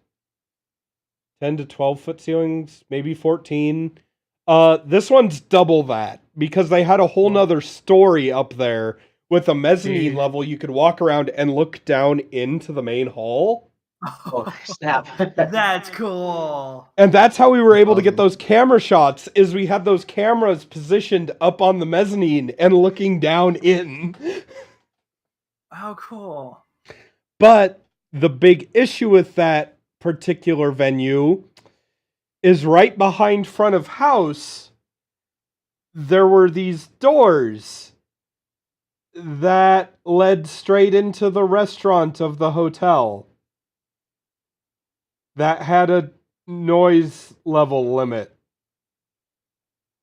10 to 12-foot ceilings, maybe 14. This one's double that, because they had a whole nother story up there with a mezzanine level you could walk around and look down into the main hall. oh snap! That's cool. And that's how we were able to get those camera shots, is we had those cameras positioned up on the mezzanine and looking down in. Oh, cool. But the big issue with that particular venue is right behind front of house, there were these doors that led straight into the restaurant of the hotel that had a noise level limit.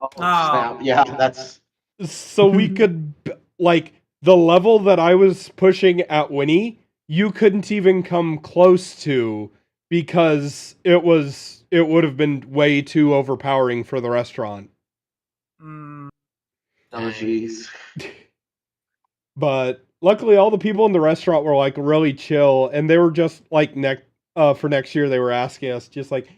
Oh snap! Yeah, that's So we could, like, the level that I was pushing at Winnie, you couldn't even come close to, because it would have been way too overpowering for the restaurant. Mm, oh jeez. But luckily all the people in the restaurant were like really chill, and they were just like for next year they were asking us just like,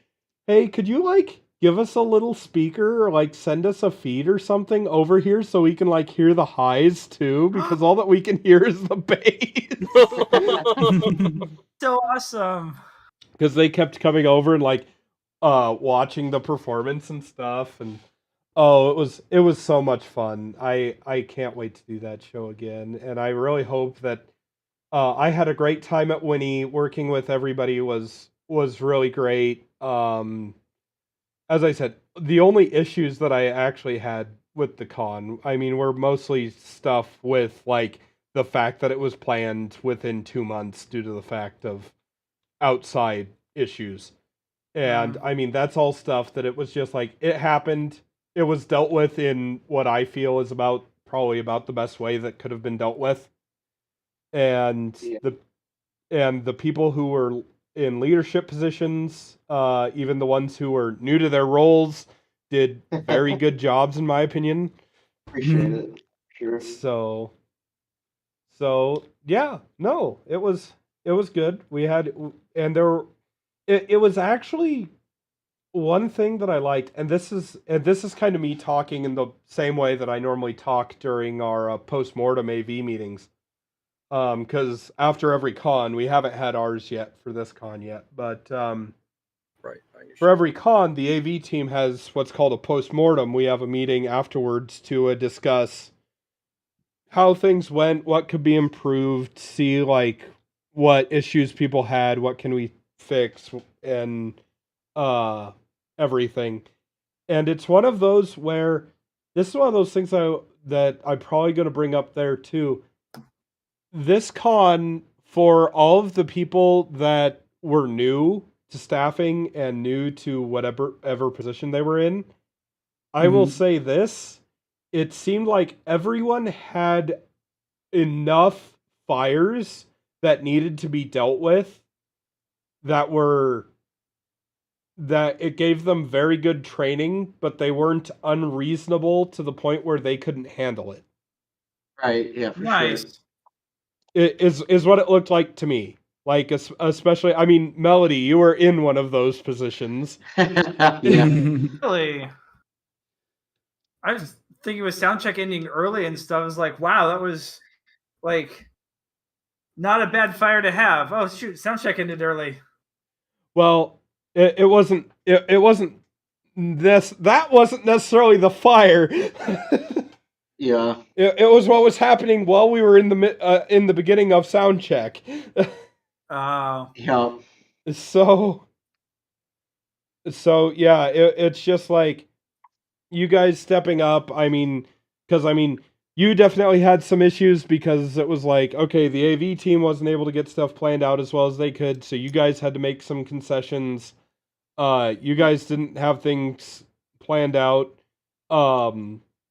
hey, could you like give us a little speaker, or like send us a feed or something over here so we can like hear the highs too, because all that we can hear is the bass. so awesome. Because they kept coming over and like watching the performance and stuff, and oh, it was so much fun. I can't wait to do that show again, and I really hope that I had a great time at Winnie. Working with everybody was really great. As I said, the only issues that I actually had with the con, I mean, were mostly stuff with like the fact that it was planned within 2 months due to the fact of outside issues. And I mean, that's all stuff that it was just like, it happened. It was dealt with in what I feel is probably about the best way that could have been dealt with. And the people who were in leadership positions, even the ones who were new to their roles, did very good jobs in my opinion. Appreciate it. Sure. So yeah, no, it was good. We had, and it was actually one thing that I liked, and this is kind of me talking in the same way that I normally talk during our post-mortem AV meetings. Because after every con, we haven't had ours yet for this con yet, but Right. for every con, the AV team has what's called a post-mortem. We have a meeting afterwards to discuss how things went, what could be improved, see like what issues people had, what can we fix, and uh everything. And it's one of those where this is one of those things that I'm probably going to bring up there too. This con, for all of the people that were new to staffing and new to whatever position they were in, I will say this. It seemed like everyone had enough fires that needed to be dealt with that it gave them very good training, but they weren't unreasonable to the point where they couldn't handle it. Right, yeah, for Nice. sure. It is what it looked like to me. Like, especially, I mean, Melody, you were in one of those positions. Yeah. Really? I was thinking with soundcheck ending early and stuff. I was like, wow, that was like not a bad fire to have. Oh shoot, soundcheck ended early. Well, it wasn't. It wasn't this. That wasn't necessarily the fire. Yeah. It was what was happening while we were in the beginning of sound check. Yeah. So yeah, it's just like you guys stepping up. I mean, because you definitely had some issues because it was like, okay, the AV team wasn't able to get stuff planned out as well as they could, so you guys had to make some concessions. You guys didn't have things planned out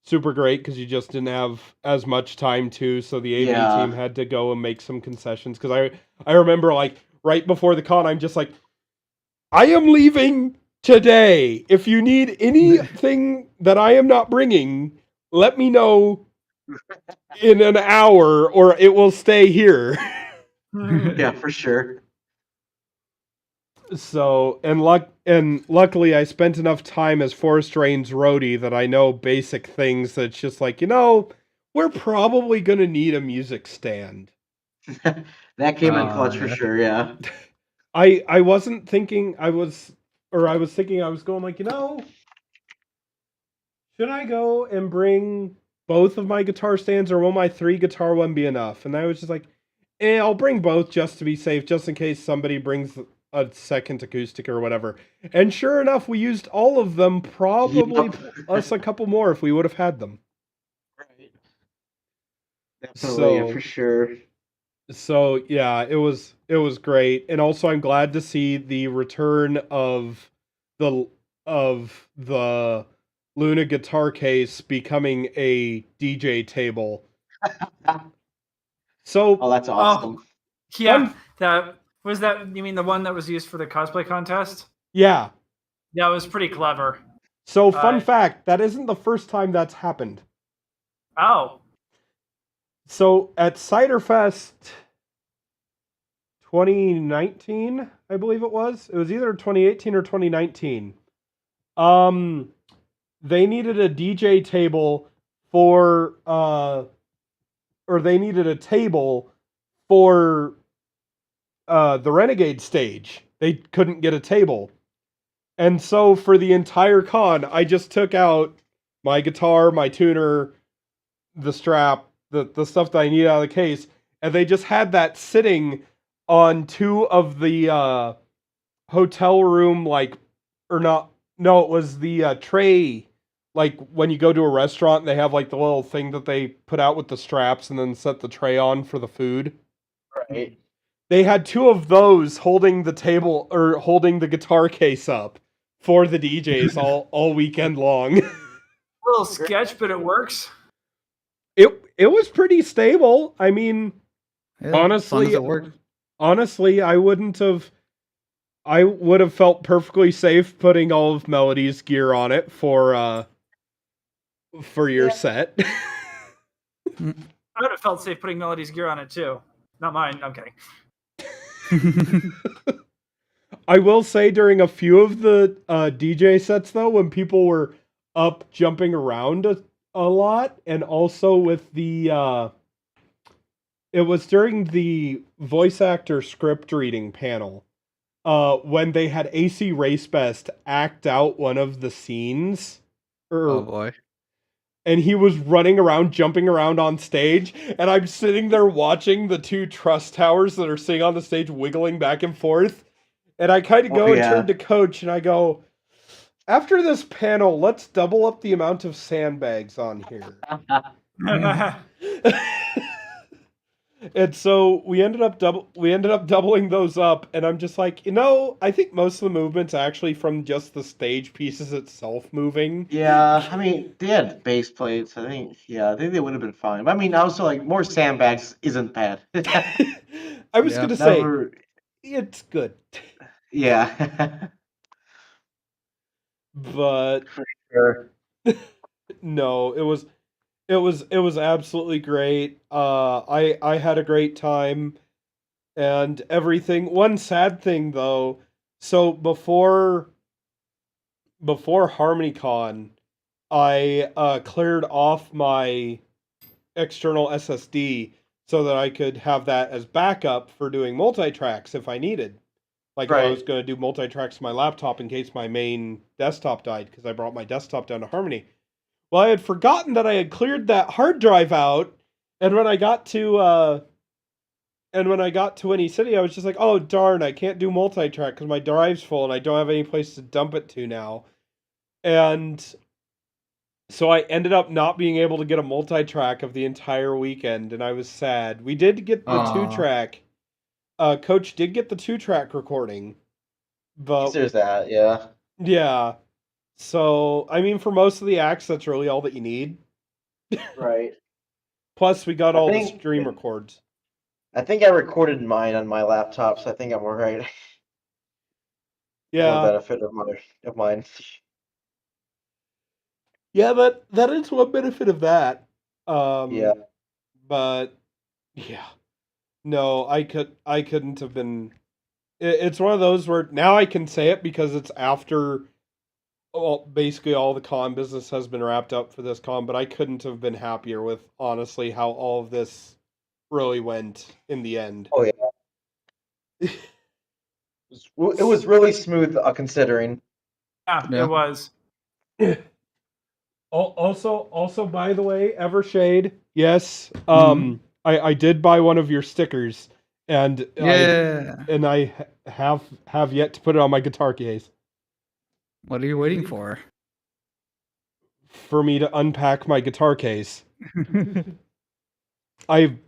super great because you just didn't have as much time to, so the AV team had to go and make some concessions. Because I remember, like, right before the con, I'm just like, I am leaving today. If you need anything that I am not bringing, let me know in an hour or it will stay here. Yeah, for sure. So, and luckily I spent enough time as Forest Rain's roadie that I know basic things that's just like, we're probably going to need a music stand. That came in clutch for sure, yeah. I wasn't thinking I was thinking I was going like, should I go and bring both of my guitar stands or will my 3 guitar one be enough? And I was just like, I'll bring both just to be safe, just in case somebody brings a second acoustic or whatever. And sure enough, we used all of them, probably us a couple more if we would have had them. Right. Definitely, yeah, for sure. So yeah, it was great. And also I'm glad to see the return of the Luna guitar case becoming a DJ table. So that's awesome. Yeah, you mean the one that was used for the cosplay contest? Yeah. Yeah, it was pretty clever. So fun fact, that isn't the first time that's happened. Oh. So at Ciderfest 2019, I believe it was. It was either 2018 or 2019. They needed a DJ table or they needed a table for the Renegade stage. They couldn't get a table. And so for the entire con, I just took out my guitar, my tuner, the strap, the stuff that I need out of the case, and they just had that sitting on 2 of the hotel room, it was the tray, like when you go to a restaurant, they have like the little thing that they put out with the straps and then set the tray on for the food. Right. They had 2 of those holding the table or holding the guitar case up for the DJs all weekend long. A little sketch, but it works. It was pretty stable. I mean, honestly, I would have felt perfectly safe putting all of Melody's gear on it for your set. I would have felt safe putting Melody's gear on it too. Not mine. I'm kidding. I will say during a few of the DJ sets though, when people were up jumping around a lot, and also with the it was during the voice actor script reading panel, when they had AC Racebest act out one of the scenes. Oh boy. And he was running around, jumping around on stage, and I'm sitting there watching the 2 truss towers that are sitting on the stage wiggling back and forth. And I kind of go Oh, and yeah. turn to Coach and I go, after this panel, let's double up the amount of sandbags on here. And so we ended up doubling those up, and I'm just like, I think most of the movement's actually from just the stage pieces itself moving. Yeah, I mean, they had base plates. I think they would have been fine. But I mean, also like more sandbags isn't bad. I was Yeah. gonna say Never. it's good, Yeah. but For sure. no, it was absolutely great. I had a great time and everything. One sad thing though, so before HarmonyCon, I cleared off my external SSD so that I could have that as backup for doing multi-tracks if I needed. Like if I was Right. going to do multi-tracks to my laptop in case my main desktop died because I brought my desktop down to Harmony. Well, I had forgotten that I had cleared that hard drive out, and when I got to Winnie City, I was just like, "Oh darn, I can't do multi-track because my drive's full and I don't have any place to dump it to now." And so I ended up not being able to get a multi-track of the entire weekend, and I was sad. We did get the Aw. two-track. Coach did get the two-track recording, but There's that. Yeah. yeah. So I mean, for most of the acts, that's really all that you need. Right. Plus, we got I all the think stream records. I think I recorded mine on my laptop, so I think I'm alright. One Yeah, benefit of mine. yeah. That is one benefit of that. Yeah. But yeah, no, I couldn't have been. It's one of those where now I can say it because it's after. Well, basically all the con business has been wrapped up for this con, but I couldn't have been happier with honestly how all of this really went in the end. Oh yeah. It was really smooth, considering. Yeah, Yeah. it was. Also, by the way, Evershade, yes, Mhm. I did buy one of your stickers, and Yeah. I have yet to put it on my guitar case What are you waiting for? for me to unpack my guitar case. I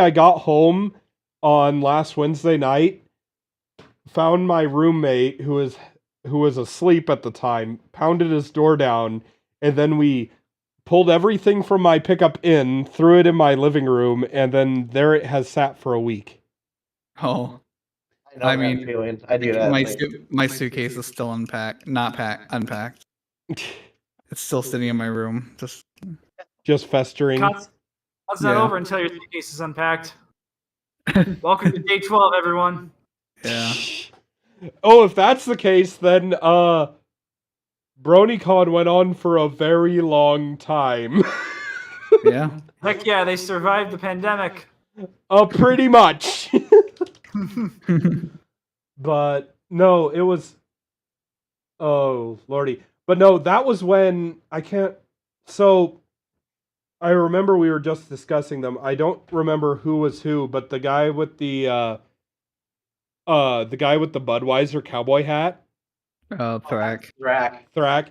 got home on last Wednesday night, found my roommate who was asleep at the time, pounded his door down, and then we pulled everything from my pickup in, threw it in my living room, and then there it has sat for a week. Oh, I know I that mean, feeling. I do that. my suitcase is still unpacked. Unpacked. It's still sitting in my room. Just festering. Cuts not over until your suitcase is unpacked. Welcome to day 12, everyone. Yeah. Oh, if that's the case, then BronyCon went on for a very long time. Yeah. Heck yeah, they survived the pandemic. Pretty much. But no, it was. Oh lordy! But no, that was when I can't. So I remember we were just discussing them. I don't remember who was who, but the guy with the Budweiser cowboy hat. Thrak. Thrak.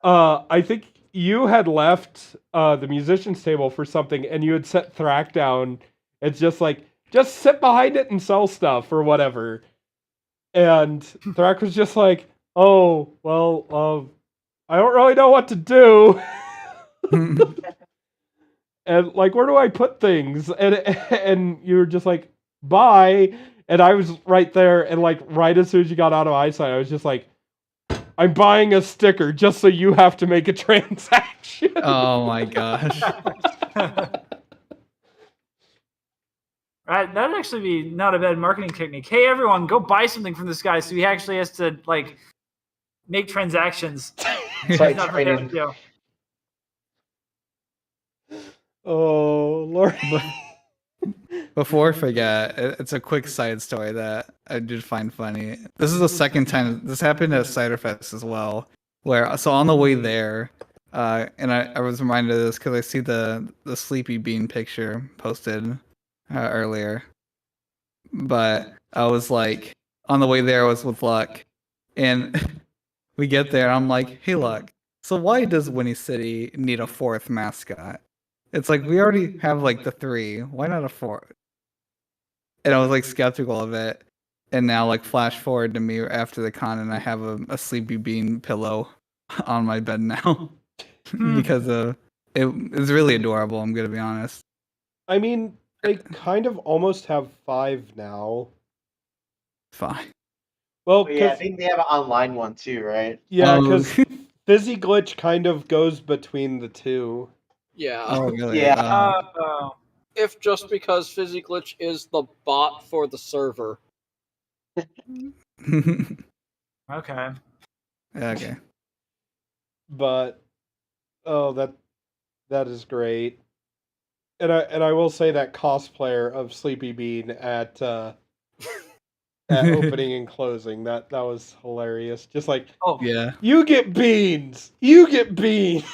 I think you had left the musicians table for something, and you had set Thrak down. It's just like, just sit behind it and sell stuff or whatever. And Thrak was just like, "Oh, well, I don't really know what to do." And like, where do I put things? And you were just like, "Bye." And I was right there, and like right as soon as you got out of eyesight, I was just like, "I'm buying a sticker just so you have to make a transaction." Oh my gosh. Right, that'd actually be not a bad marketing technique. Hey, everyone, go buy something from this guy so he actually has to like make transactions. It's like Not training. forget, yo. Oh Lord. Before I forget, it's a quick side story that I did find funny. This is the second time this happened at Cider Fest as well. Where so on the way there, and I was reminded of this because I see the Sleepy Bean picture posted earlier. But I was like, on the way there was with Luck, and we get there. And I'm like, "Hey, Luck. So why does Winnie City need a fourth mascot? It's like we already have like the three. Why not a fourth?" And I was like skeptical of it. And now, like, flash forward to me after the con, and I have a Sleepy Bean pillow on my bed now because of it. It's really adorable. I'm gonna be honest. I mean, they kind of almost have 5 now. Fine. Well, But yeah, I 'cause- think they have an online one too, right? yeah, Oh. because Fizzy Glitch kind of goes between the two. Yeah. Oh, really? Yeah. If just because Fizzy Glitch is the bot for the server. Okay. Okay. But that is great. And I will say that cosplayer of Sleepy Bean at opening and closing, that was hilarious. Just like, Oh, Yeah. you get beans. You get beans.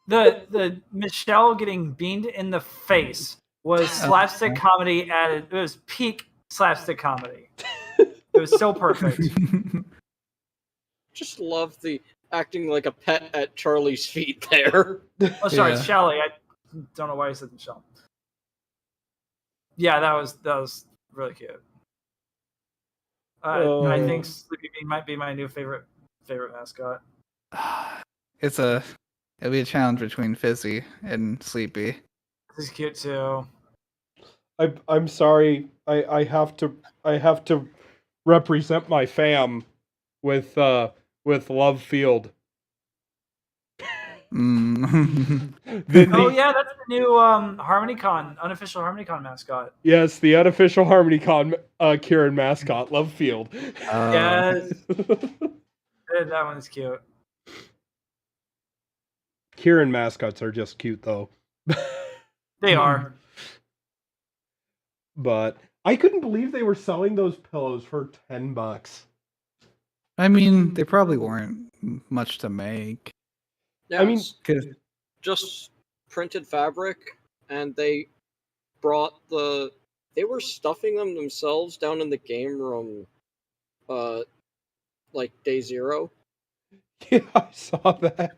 the Michelle getting beamed in the face was slapstick comedy at it was peak slapstick comedy. It was so perfect. Just love the acting like a pet at Charlie's feet there. Oh, sorry, Yeah. Shelly. I don't know why I said Michelle. Yeah, that was really cute. I think Sleepy Bean might be my new favorite mascot. It'll be a challenge between Fizzy and Sleepy. He's cute too. I'm sorry. I have to represent my fam with Love Field. Mm. Oh yeah, that's the new HarmonyCon, unofficial HarmonyCon mascot. Yes, the unofficial HarmonyCon Kieran mascot, Love Field. Yes. That one's cute. Kieran mascots are just cute though. They are. But I couldn't believe they were selling those pillows for $10. I mean, they probably weren't much to make. Yeah, I mean, it's just printed fabric, and they were stuffing them themselves down in the game room, like day 0. yeah, I saw that.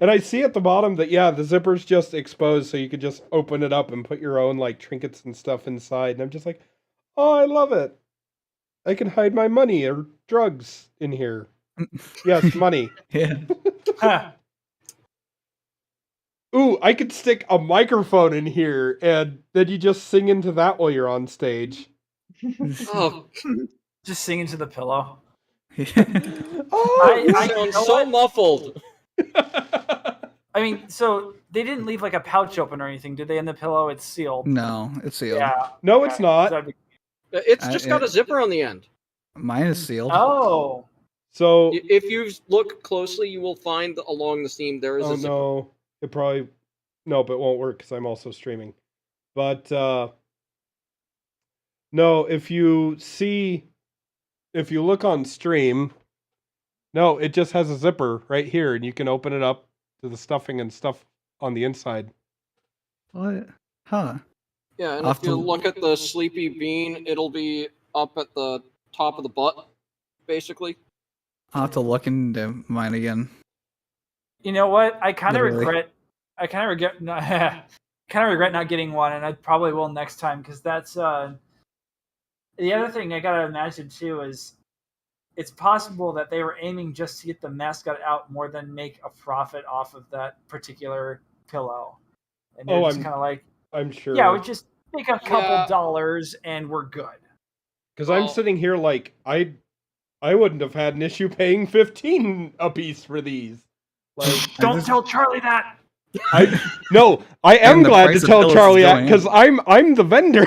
And I see at the bottom that, yeah, the zipper's just exposed, so you could just open it up and put your own, like, trinkets and stuff inside. And I'm just like, oh, I love it. I can hide my money or drugs in here. Yes, money. Yeah. Ooh, I could stick a microphone in here, and then you just sing into that while you're on stage. Oh, Just sing into the pillow. Oh, you I- sound you know so what? muffled. I mean, so they didn't leave like a pouch open or anything, did they? In the pillow, it's sealed. No, it's sealed. Yeah. No, it's okay. not. That'd be- It's just got a zipper on the end. Mine is sealed. Oh. So, If you look closely, you will find along the seam there is oh a zipper. no, it probably, no, but it won't work because I'm also streaming. But, no, if you look on stream, no, it just has a zipper right here, and you can open it up to the stuffing and stuff on the inside. What? Huh. Yeah, and I'll if have you to- look at the Sleepy Bean, it'll be up at the top of the butt, basically. I'll have to look into mine again. You know what? I kind of Literally. regret. I kind of regret. Kind of regret not getting one, and I probably will next time because that's the other thing I gotta imagine too is it's possible that they were aiming just to get the mascot out more than make a profit off of that particular pillow, and they're just kind of like, I'm sure. yeah, we just make a couple Yeah. dollars and we're good. Because I'm sitting here like, I wouldn't have had an issue paying $15 a piece for these. Like, Don't tell Charlie that. I am And the glad to price of tell pillows is Charlie that going because I'm the vendor.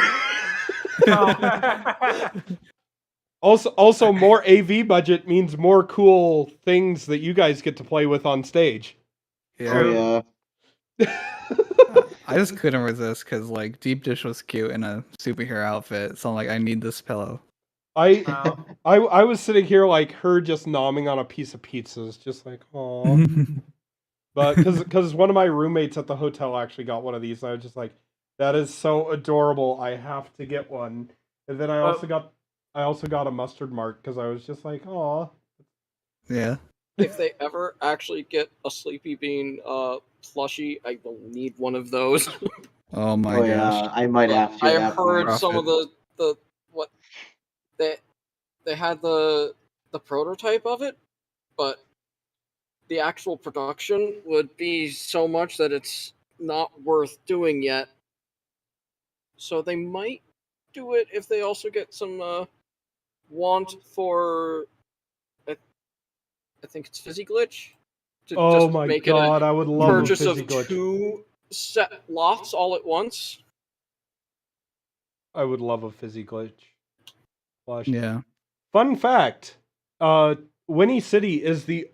Also, more AV budget means more cool things that you guys get to play with on stage. Yeah. Oh yeah. I just couldn't resist because like Deep Dish was cute in a superhero outfit, so I'm like, I need this pillow. I was sitting here like her just nomming on a piece of pizzas, just like, oh. But because one of my roommates at the hotel actually got one of these, and I was just like, that is so adorable. I have to get one. And then I also got I also got a mustard mark because I was just like, "Aw." Yeah. If they ever actually get a Sleepy Bean plushie, I will need one of those. Oh my Oh gosh. yeah, I might have to I at have that point. heard some of the what they had the prototype of it, but the actual production would be so much that it's not worth doing yet. So they might do it if they also get some want for I think it's Fizzy Glitch to Oh just my make god, it I a would love a purchase fizzy of glitch. 2 set lots all at once. I would love a fizzy glitch. Plush. Yeah. Fun fact: Winnie City is the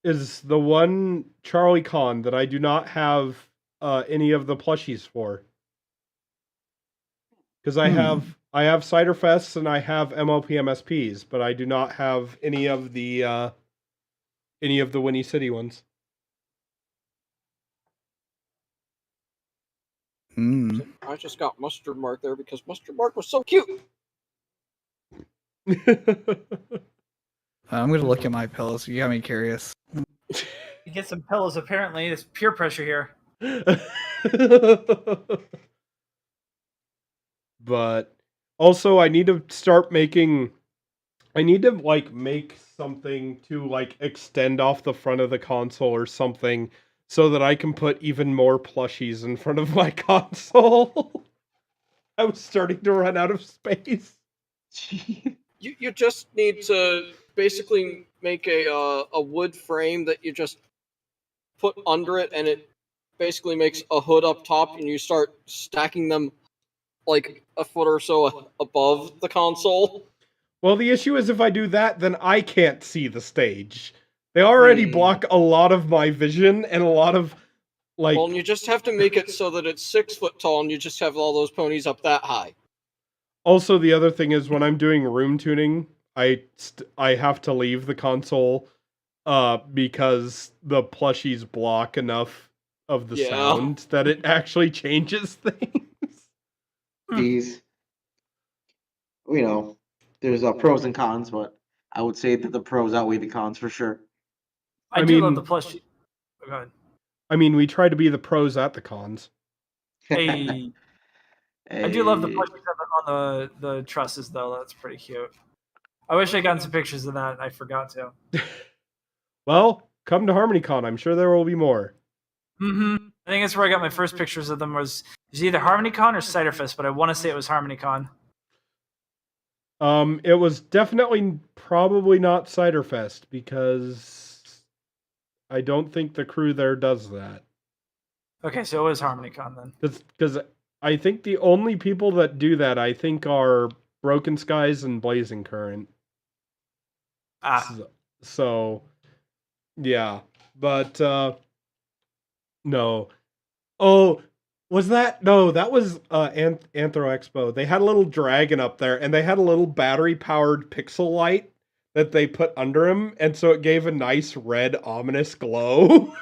one Charlie Con that I do not have any of the plushies for. Because I have Cider Fests and I have MLP MSPs, but I do not have any of the Winnie City ones. I just got Mustard Mark there because Mustard Mark was so cute. I'm gonna look at my pillows. You got me curious. You get some pillows. Apparently, it's peer pressure here. But also, I need to start making. I need to make something to extend off the front of the console or something, so that I can put even more plushies in front of my console. I was starting to run out of space. You just need to basically make a wood frame that you just put under it, and it basically makes a hood up top, and you start stacking them like a foot or so above the console. Well, the issue is if I do that, then I can't see the stage. They already block a lot of my vision and a lot of Well, and you just have to make it so that it's 6 foot tall, and you just have all those ponies up that high. Also, the other thing is when I'm doing room tuning, I have to leave the console because the plushies block enough of the sound that it actually changes things. These, there's pros and cons, but I would say that the pros outweigh the cons for sure. I do love the plushie. Go ahead. I mean, we try to be the pros at the cons. Hey. I do love the plushies on the trusses, though. That's pretty cute. I wish I gotten some pictures of that. I forgot to. Well, come to HarmonyCon. I'm sure there will be more. I think that's where I got my first pictures of them. Was either HarmonyCon or Ciderfest, but I want to say it was HarmonyCon. It was definitely probably not Ciderfest because I don't think the crew there does that. Okay, so it was HarmonyCon then. Because I think the only people that do that, I think, are Broken Skies and Blazing Current. So yeah. But, no. Oh, was that? No, that was Anthro Expo. They had a little dragon up there, and they had a little battery-powered pixel light that they put under him, and so it gave a nice red, ominous glow.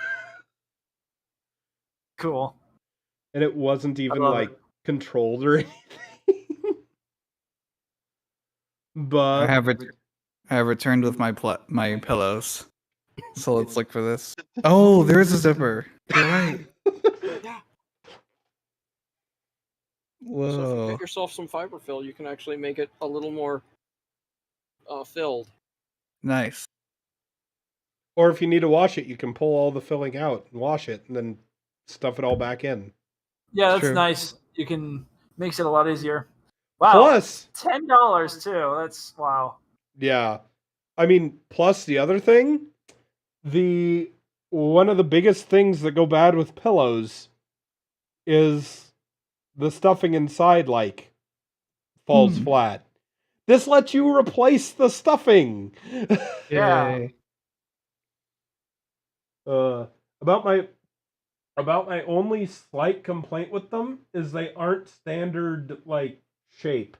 Cool. And it wasn't even controlled or anything. But I have returned with my pillows. So let's look for this. Oh, there is a zipper. You're right. Whoa. So if you get yourself some fiberfill, you can actually make it a little more filled. Nice. Or if you need to wash it, you can pull all the filling out and wash it, and then stuff it all back in. Yeah, that's nice. You can makes it a lot easier. Wow. Plus $10 too. That's wow. Yeah. I mean, plus the other thing, one of the biggest things that go bad with pillows is the stuffing inside falls flat. This lets you replace the stuffing. Yeah. About my only slight complaint with them is they aren't standard shape.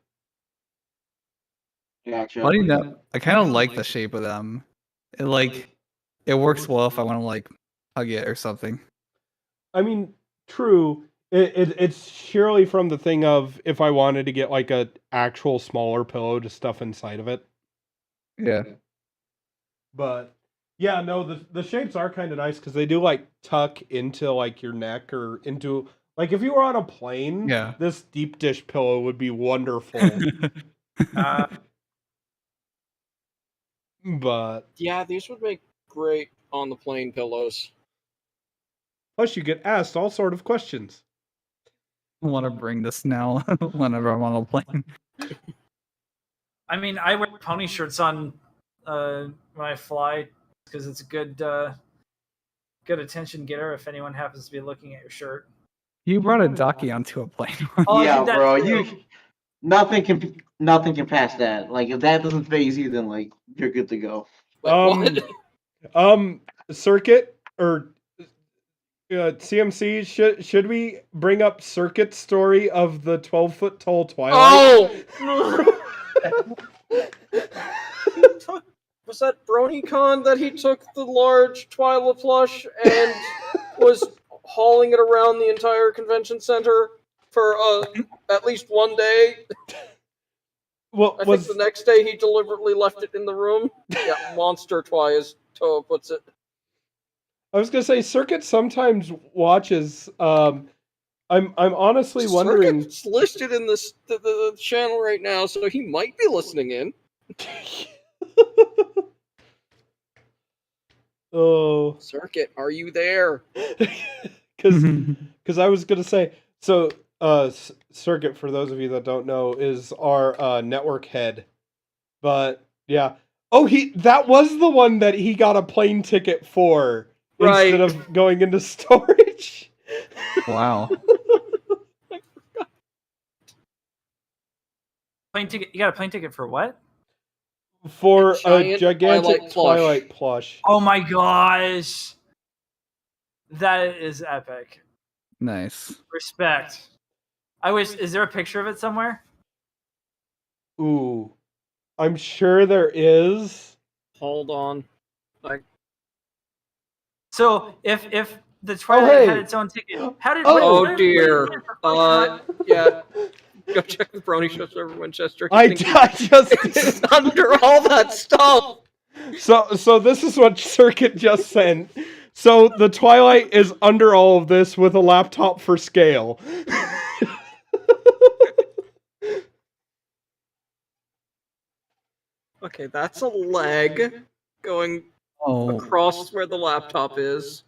Gotcha. Funny enough, I kind of like the shape of them. It works well if I want to hug it or something. I mean, true. It's surely from the thing of if I wanted to get like a actual smaller pillow to stuff inside of it. Yeah. But yeah, no, the shapes are kind of nice because they do like tuck into like your neck or into like if you were on a plane, Yeah. this deep dish pillow would be wonderful. But Yeah, these would make great on the plane pillows. plus you get asked all sort of questions. I want to bring this now whenever I'm on a plane. I mean, I wear pony shirts on when I fly because it's a good attention getter if anyone happens to be looking at your shirt. You brought a ducky onto a plane. Oh, I Yeah, did that bro, too. nothing can pass that. Like if that doesn't phase you, then like you're good to go. Wait, Circuit or CMC, should we bring up Circuit's story of the 12-foot tall Twilight? Oh! Was that BronyCon that he took the large Twyla plush and was hauling it around the entire convention center for at least one day? Well, I think the next day he deliberately left it in the room. Yeah, Monster Twy, as Toa puts it. I was gonna say Circuit sometimes watches. I'm honestly wondering. Circuit's listed in the channel right now, so he might be listening in. Oh, Circuit, are you there? Because I was gonna say so. Circuit, for those of you that don't know, is our network head. But yeah, that was the one that he got a plane ticket for instead of going into storage. Wow. Plane ticket? You got a plane ticket for what? For giant a gigantic Twilight plush. Oh my gosh, that is epic. Nice. Respect. I wish. Is there a picture of it somewhere? Ooh, I'm sure there is. Hold on. So if the Twilight had its own ticket, how did? what Dear. Yeah. Go check the Brony Show server, Winchester. I just it's under all that stuff. So this is what Circuit just sent. So the Twilight is under all of this with a laptop for scale. Okay, that's a leg going across where the laptop is.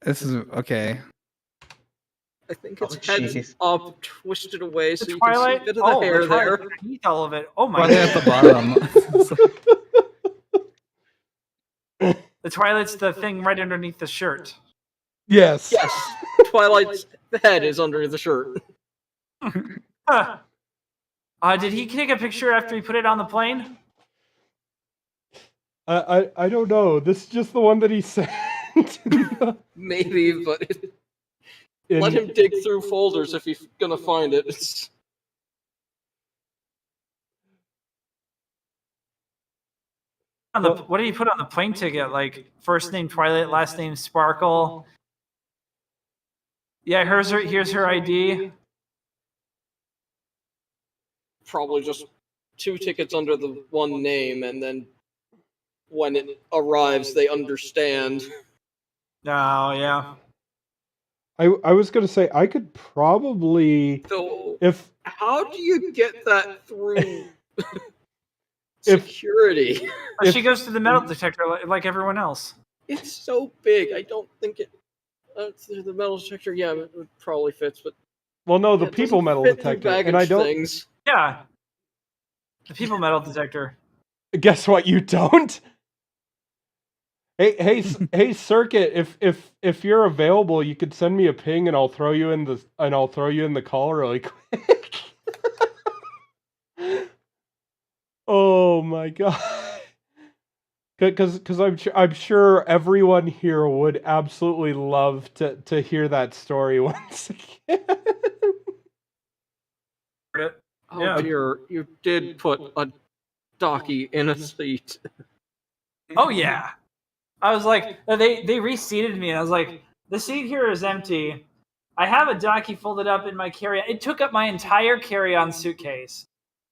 This is okay. I think its head's up, twisted away, so The you can see a Twilight. bit of the hair the there. Twilight underneath all of it. Oh my Why are they at the bottom? The Twilight's the thing right underneath the shirt. Yes. Yes. Twilight's head is under the shirt. Did he take a picture after he put it on the plane? I don't know. This is just the one that he sent. Maybe, but let him dig through folders if he's gonna find it. What did he put on the plane ticket? Like first name Twilight, last name Sparkle. Yeah, here's her ID. Probably just 2 tickets under the one name, and then when it arrives, they understand. Oh, yeah. I was gonna say I could probably So, if how do you get that through security? She goes to the metal detector like everyone else. It's so big. I don't think it. The metal detector, yeah, it probably fits, but well, no, the it people doesn't metal fit through detector, and baggage I don't. Things. Yeah, the people metal detector. Guess what? You don't. Hey, Circuit! If you're available, you could send me a ping, and I'll throw you in the call really quick. Oh my god! Because I'm sure everyone here would absolutely love to hear that story once again. Oh dear, you did put a docky in a seat. Oh yeah, I was like, they reseated me, and I was like, the seat here is empty. I have a docky folded up in my carry-on. It took up my entire carry-on suitcase,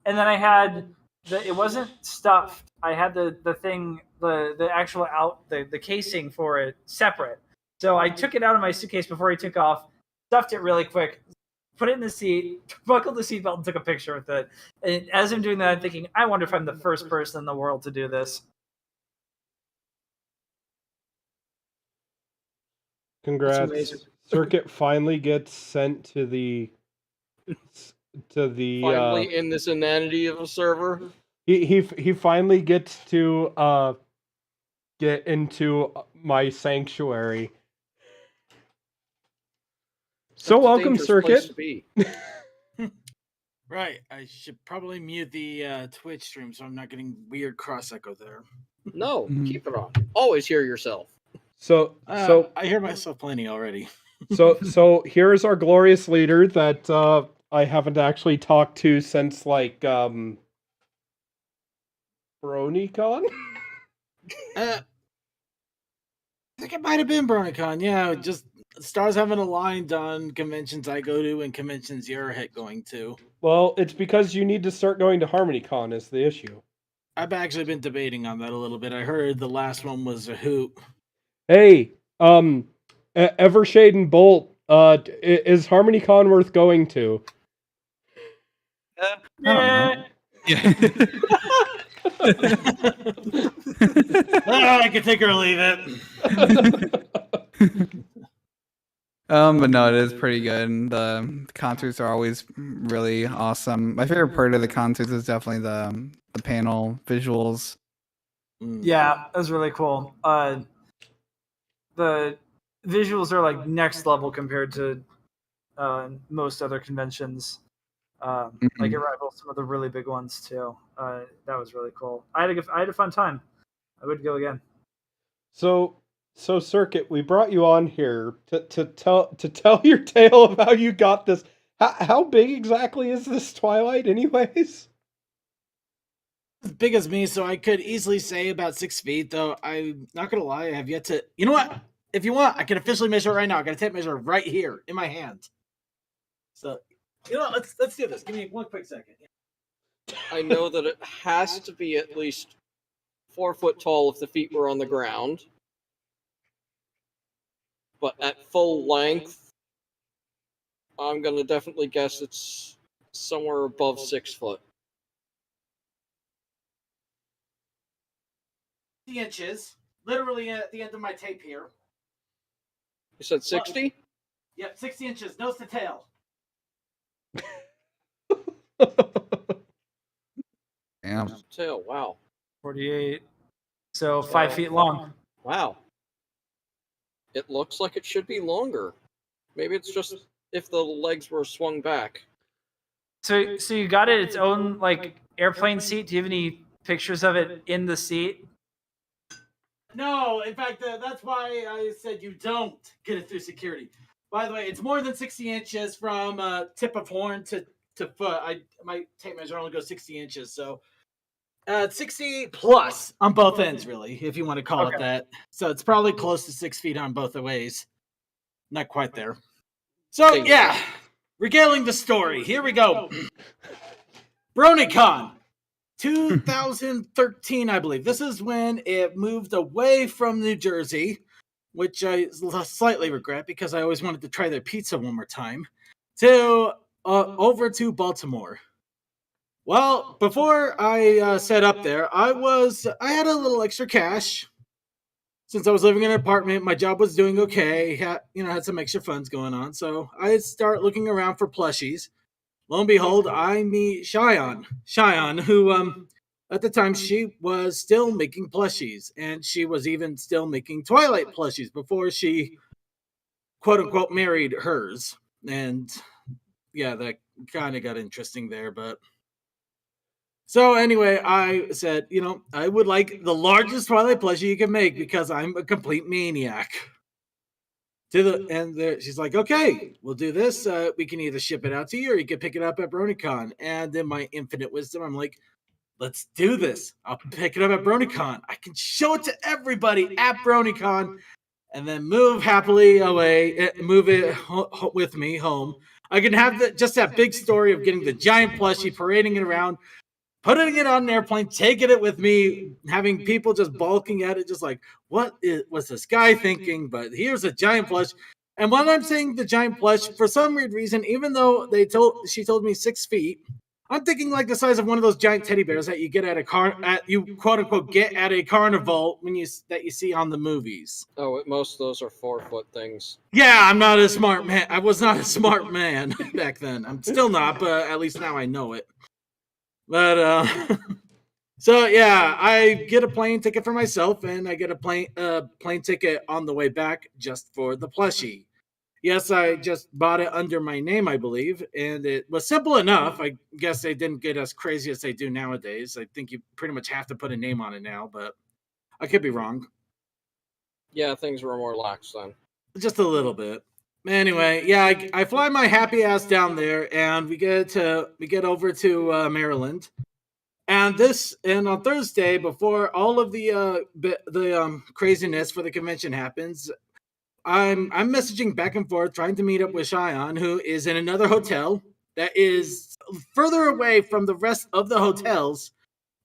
and then I had it wasn't stuffed. I had the thing, the actual the casing for it separate. So I took it out of my suitcase before I took off, stuffed it really quick, put it in the seat, buckled the seatbelt, and took a picture with it. And as I'm doing that, I'm thinking, I wonder if I'm the first person in the world to do this. Congrats. Circuit finally gets sent to the Finally, in this inanity of a server. He finally gets to get into my sanctuary. So welcome, Circuit. Right, I should probably mute the Twitch stream so I'm not getting weird cross echo there. No, keep it on. Always hear yourself. So I hear myself plenty already. so here's our glorious leader that I haven't actually talked to since like BronyCon. I think it might have been BronyCon. Yeah, just stars haven't aligned on conventions I go to and conventions you're going to. Well, it's because you need to start going to HarmonyCon is the issue. I've actually been debating on that a little bit. I heard the last one was a hoot. Hey, Evershade and Bolt, is HarmonyCon worth going to? Yeah. I can take or leave it. But no, it is pretty good. The concerts are always really awesome. My favorite part of the concerts is definitely the panel visuals. Yeah, that was really cool. The visuals are like next level compared to most other conventions. Like it rivals some of the really big ones too. That was really cool. I had a fun time. I would go again. So Circuit, we brought you on here to tell your tale of how you got this. How big exactly is this Twilight, anyways? As big as me, so I could easily say about 6 feet. Though I'm not gonna lie, I have yet to. You know what? If you want, I can officially measure it right now. I got a tape measure right here in my hand. So, you know what? Let's do this. Give me one quick second. I know that it has to be at least 4 foot tall if the feet were on the ground. But at full length, I'm going to definitely guess it's somewhere above 6 foot. 60 inches, literally at the end of my tape here. You said 60? Yep, 60 inches, nose to tail. Damn. Tail, wow. 48. So 5 feet long. Wow. It looks like it should be longer. Maybe it's just if the legs were swung back. So you got it its own like airplane seat. Do you have any pictures of it in the seat? No, in fact, that's why I said you don't get it through security. By the way, it's more than 60 inches from tip of horn to foot. My tape measure only goes 60 inches, so 60 plus on both ends, really, if you want to call it that. So it's probably close to 6 feet on both the ways. Not quite there. So yeah, regaling the story. Here we go. BronyCon 2013, I believe. This is when it moved away from New Jersey, which I slightly regret because I always wanted to try their pizza one more time, to over to Baltimore. Well, before I set up there, I had a little extra cash. Since I was living in an apartment, my job was doing okay. Had some extra funds going on, so I start looking around for plushies. Lo and behold, I meet Cheyenne, who at the time she was still making plushies, and she was even still making Twilight plushies before she quote unquote married hers. And yeah, that kind of got interesting there, but. So anyway, I said, I would like the largest Twilight plushie you can make because I'm a complete maniac. She's like, okay, we'll do this. We can either ship it out to you or you can pick it up at BronyCon. And in my infinite wisdom, I'm like, let's do this. I'll pick it up at BronyCon. I can show it to everybody at BronyCon. and then move happily away, move it with me home. I can have just that big story of getting the giant plushie, parading it around, putting it on an airplane, taking it with me, having people just balking at it, just like, was this guy thinking? But here's a giant plush. And when I'm saying the giant plush, for some weird reason, even though she told me 6 feet, I'm thinking like the size of one of those giant teddy bears that you get you quote unquote get at a carnival that you see on the movies. Oh, most of those are 4-foot things. Yeah, I'm not a smart man. I was not a smart man back then. I'm still not, but at least now I know it. But so yeah, I get a plane ticket for myself, and I get a plane ticket on the way back just for the plushie. Yes, I just bought it under my name, I believe, and it was simple enough. I guess they didn't get as crazy as they do nowadays. I think you pretty much have to put a name on it now, but I could be wrong. Yeah, things were more lax then. Just a little bit. Anyway, yeah, I fly my happy ass down there, and we get over to Maryland. And on Thursday, before all of the craziness for the convention happens, I'm messaging back and forth, trying to meet up with Cheyenne, who is in another hotel that is further away from the rest of the hotels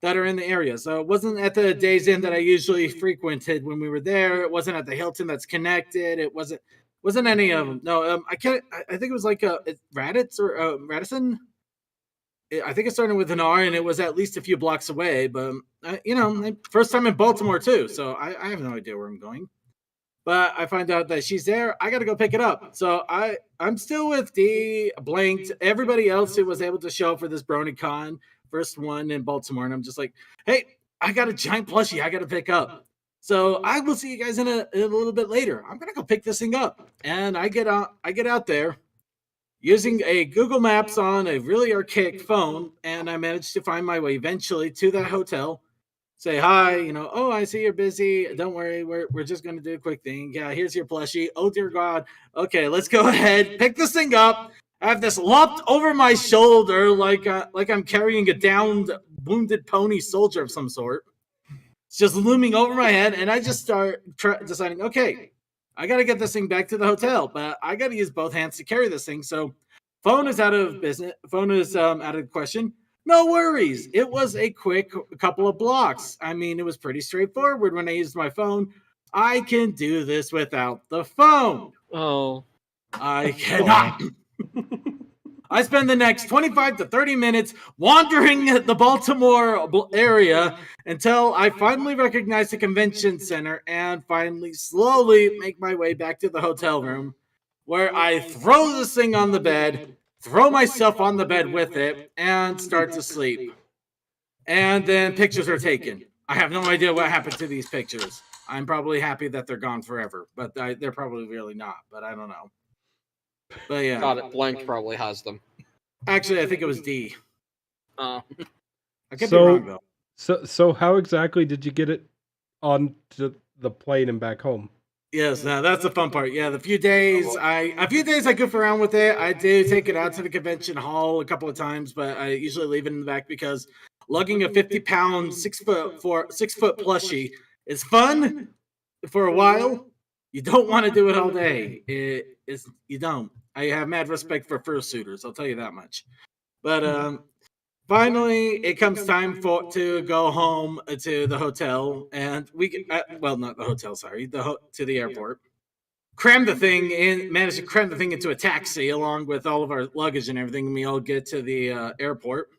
that are in the area. So it wasn't at the Days Inn that I usually frequented when we were there. It wasn't at the Hilton that's connected. It wasn't any of them. No, I can't. I think it was like Raditz or Radisson. I think it started with an R, and it was at least a few blocks away. But first time in Baltimore too, so I have no idea where I'm going. But I find out that she's there. I got to go pick it up. So I'm still with D, blanked, everybody else who was able to show up for this BronyCon, first one in Baltimore. And I'm just like, hey, I got a giant plushie I got to pick up. So I will see you guys in a little bit later. I'm going to go pick this thing up. And I get out there using a Google Maps on a really archaic phone. And I managed to find my way eventually to that hotel. Say hi, oh, I see you're busy. Don't worry, we're just going to do a quick thing. Yeah, here's your plushie. Oh, dear God. Okay, let's go ahead. Pick this thing up. I have this lopped over my shoulder like I'm carrying a downed, wounded pony soldier of some sort. It's just looming over my head, and I just start deciding, okay, I got to get this thing back to the hotel, but I got to use both hands to carry this thing. So phone is out of business. Phone is out of the question. No worries. It was a quick couple of blocks. I mean, it was pretty straightforward when I used my phone. I can do this without the phone. Oh. I cannot. I spend the next 25 to 30 minutes wandering the Baltimore area until I finally recognize the convention center and finally slowly make my way back to the hotel room, where I throw this thing on the bed, throw myself on the bed with it, and start to sleep. And then pictures are taken. I have no idea what happened to these pictures. I'm probably happy that they're gone forever, but they're probably really not, but I don't know. But yeah. Got it. Blank probably has them. Actually, I think it was D. I could be wrong, though. So how exactly did you get it onto the plane and back home? Yes, no, that's the fun part. Yeah, a few days I goof around with it. I do take it out to the convention hall a couple of times, but I usually leave it in the back because lugging a 50-pound, 6-foot plushie is fun for a while. You don't want to do it all day. You don't. I have mad respect for fursuiters, I'll tell you that much. But finally, it comes time to go home to the hotel, and not the hotel, sorry, to the airport. Managed to cram the thing into a taxi along with all of our luggage and everything, and we all get to the airport.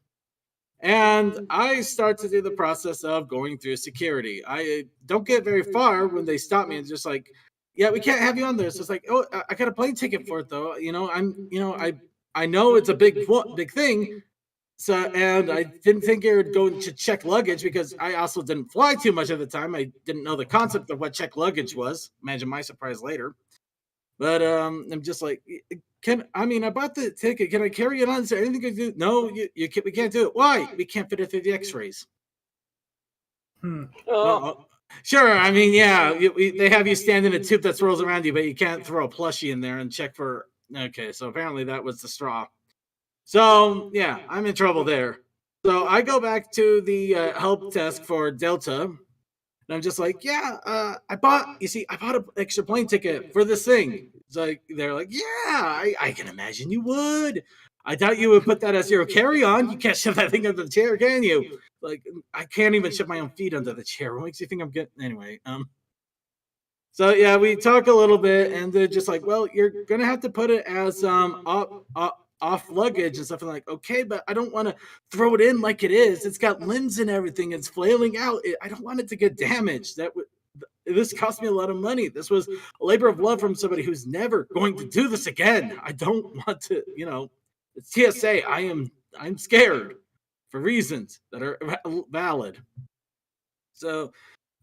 And I start to do the process of going through security. I don't get very far when they stop me and just like, yeah, we can't have you on there. So it's like, oh, I got a plane ticket for it though. I know it's a big thing. So, and I didn't think you would go to check luggage because I also didn't fly too much at the time. I didn't know the concept of what check luggage was. Imagine my surprise later. But I'm just like, I bought the ticket. Can I carry it on? Is there anything I can do? No, we can't do it. Why? We can't fit it through the X-rays. Sure. I mean, yeah, they have you stand in a tube that swirls around you, but you can't throw a plushie in there and check for. Okay, so apparently that was the straw. So yeah, I'm in trouble there. So I go back to the help desk for Delta. And I'm just like, yeah, I bought an extra plane ticket for this thing. It's like, they're like, yeah, I can imagine you would. I doubt you would put that as your carry-on. You can't shove that thing under the chair, can you? Like, I can't even shove my own feet under the chair. What makes you think I'm getting, anyway? So yeah, we talk a little bit, and they're just like, well, you're gonna have to put it as off luggage and stuff. I'm like, okay, but I don't want to throw it in like it is. It's got limbs and everything. It's flailing out. I don't want it to get damaged. This cost me a lot of money. This was a labor of love from somebody who's never going to do this again. I don't want to, it's TSA. I'm scared for reasons that are valid. So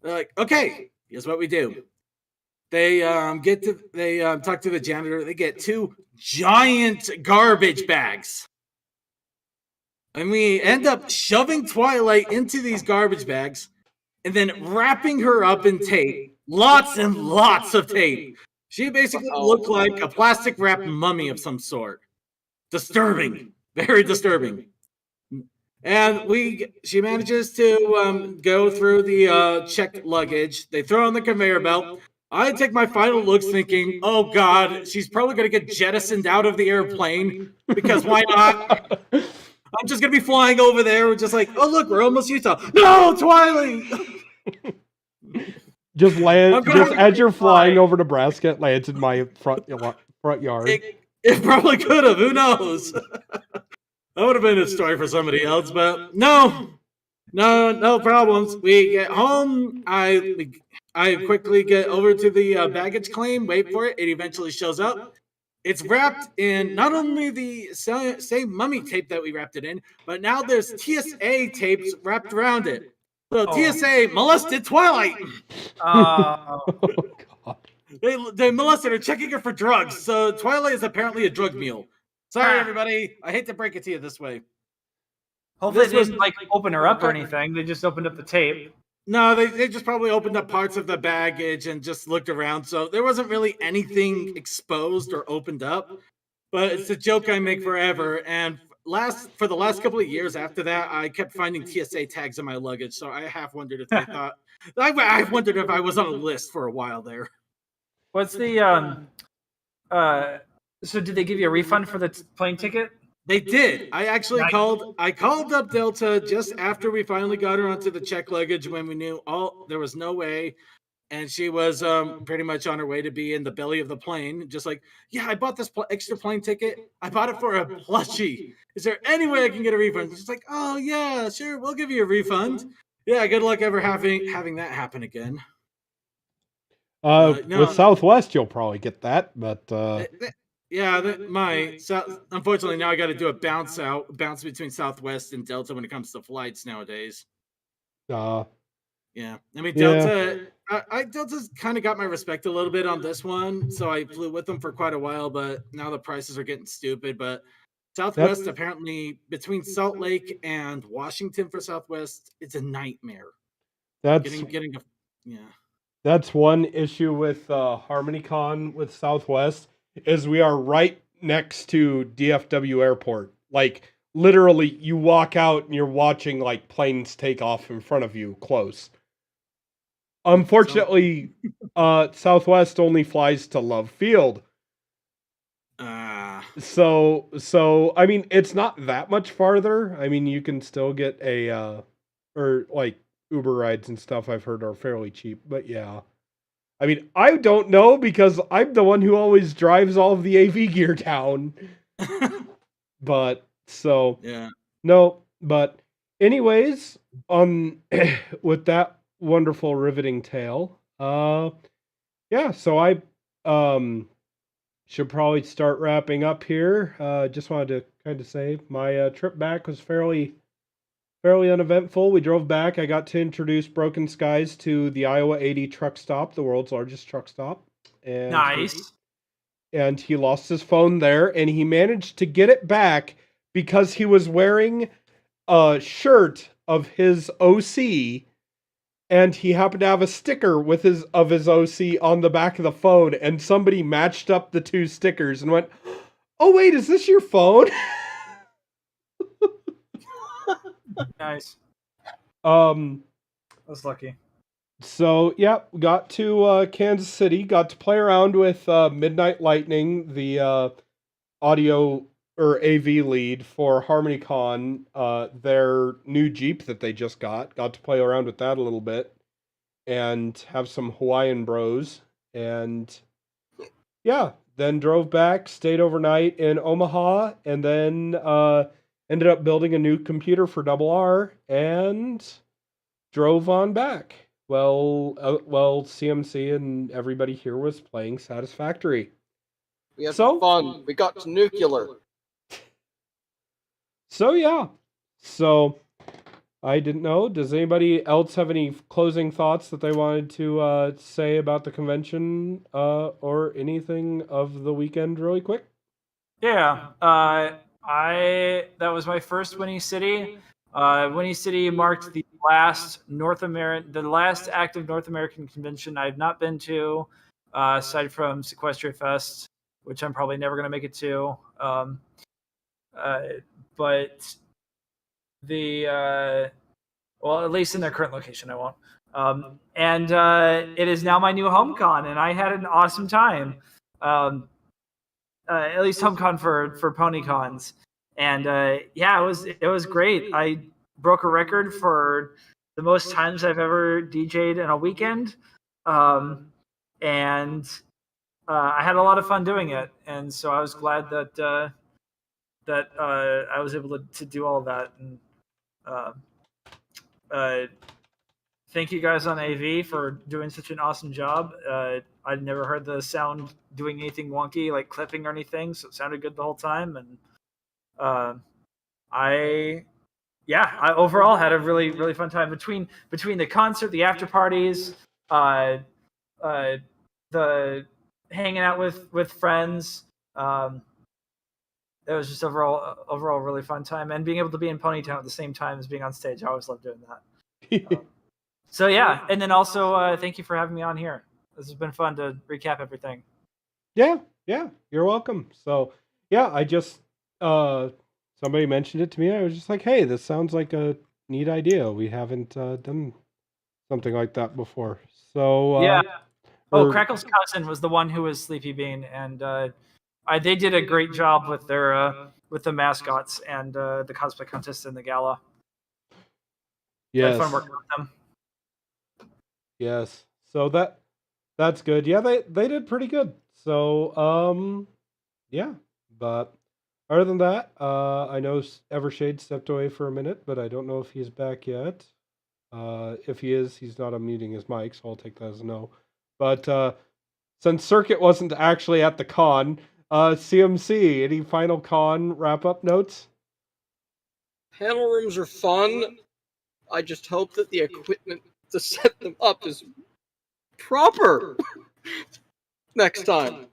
they're like, okay, here's what we do. They talk to the janitor. They get 2 giant garbage bags. And we end up shoving Twilight into these garbage bags and then wrapping her up in tape. Lots and lots of tape. She basically looked like a plastic wrapped mummy of some sort. Disturbing. Very disturbing. And she manages to go through the checked luggage. They throw on the conveyor belt. I take my final looks thinking, oh God, she's probably going to get jettisoned out of the airplane because why not? I'm just going to be flying over there. We're just like, oh, look, we're almost Utah. No, Twilight! Just as you're flying over Nebraska, it lands in my front yard. It probably could have. Who knows? That would have been a story for somebody else, but no problems. We get home. I quickly get over to the baggage claim, wait for it. It eventually shows up. It's wrapped in not only the same mummy tape that we wrapped it in, but now there's TSA tapes wrapped around it. So TSA molested Twilight. Oh, God. They molested her, checking her for drugs. So Twilight is apparently a drug mule. Sorry, everybody. I hate to break it to you this way. Hopefully they didn't open her up or anything. They just opened up the tape. No, they just probably opened up parts of the baggage and just looked around. So there wasn't really anything exposed or opened up. But it's a joke I make forever. And for the last couple of years after that, I kept finding TSA tags in my luggage. So I have wondered if they thought I wondered if I was on a list for a while there. What's the so did they give you a refund for the plane ticket? They did. I actually called up Delta just after we finally got her onto the check luggage when we knew there was no way. And she was pretty much on her way to be in the belly of the plane. Just like, yeah, I bought this extra plane ticket. I bought it for a plushie. Is there any way I can get a refund? She's like, oh, yeah, sure. We'll give you a refund. Yeah, good luck ever having that happen again. With Southwest, you'll probably get that, but unfortunately now I got to do a bounce between Southwest and Delta when it comes to flights nowadays. Yeah, I mean Delta. Delta's kind of got my respect a little bit on this one, so I flew with them for quite a while. But now the prices are getting stupid. But Southwest apparently between Salt Lake and Washington for Southwest, it's a nightmare. That's one issue with HarmonyCon with Southwest is we are right next to DFW Airport. Like literally, you walk out and you're watching like planes take off in front of you, close. Unfortunately, Southwest only flies to Love Field. So I mean, it's not that much farther. I mean, you can still get or like Uber rides and stuff I've heard are fairly cheap, but yeah. I mean, I don't know because I'm the one who always drives all of the AV gear down. But so yeah. No, but anyways, with that wonderful riveting tale, yeah, so I should probably start wrapping up here. Just wanted to kind of say my trip back was fairly uneventful. We drove back. I got to introduce Broken Skies to the Iowa 80 truck stop, the world's largest truck stop. And nice. And he lost his phone there, and he managed to get it back because he was wearing a shirt of his OC, and he happened to have a sticker with his OC on the back of the phone, and somebody matched up the two stickers and went, "Oh wait, is this your phone?" Nice. That's lucky. So, yeah, got to Kansas City, got to play around with Midnight Lightning, the audio or AV lead for HarmonyCon, their new Jeep that they just got. Got to play around with that a little bit and have some Hawaiian bros. And yeah, then drove back, stayed overnight in Omaha, and then ended up building a new computer for Double R and drove on back. Well, CMC and everybody here was playing Satisfactory. We had So- fun. We got to nuclear. So yeah. So I didn't know. Does anybody else have any closing thoughts that they wanted to say about the convention or anything of the weekend really quick? Yeah. That was my first Winnie City. Winnie City marked the last active North American convention I've not been to, aside from Sequestria Fest, which I'm probably never going to make it to. But well, at least in their current location, I won't. And it is now my new HomeCon, and I had an awesome time. At least HomeCon for PonyCons, and yeah, it was great. I broke a record for the most times I've ever DJ'd in a weekend, and I had a lot of fun doing it. And so I was glad that I was able to do all of that. And thank you guys on AV for doing such an awesome job. I'd never heard the sound doing anything wonky, like clipping or anything, so it sounded good the whole time. And I overall had a really, really fun time between the concert, the after parties, the hanging out with friends. It was just overall really fun time, and being able to be in Ponytown at the same time as being on stage. I always love doing that. So yeah, and then also thank you for having me on here. This has been fun to recap everything. Yeah, you're welcome. So yeah, I just somebody mentioned it to me. I was just like, hey, this sounds like a neat idea. We haven't done something like that before. So yeah. Crackle's cousin was the one who was Sleepy Bean, and they did a great job with their with the mascots and the cosplay contest and the gala. Yes. Had fun working with them. Yes. So that's good. Yeah, they did pretty good. So yeah. But other than that, I know Evershade stepped away for a minute, but I don't know if he's back yet. If he is, he's not unmuting his mic, so I'll take that as a no. But since Circuit wasn't actually at the con, CMC, any final con wrap-up notes? Panel rooms are fun. I just hope that the equipment to set them up is proper next time.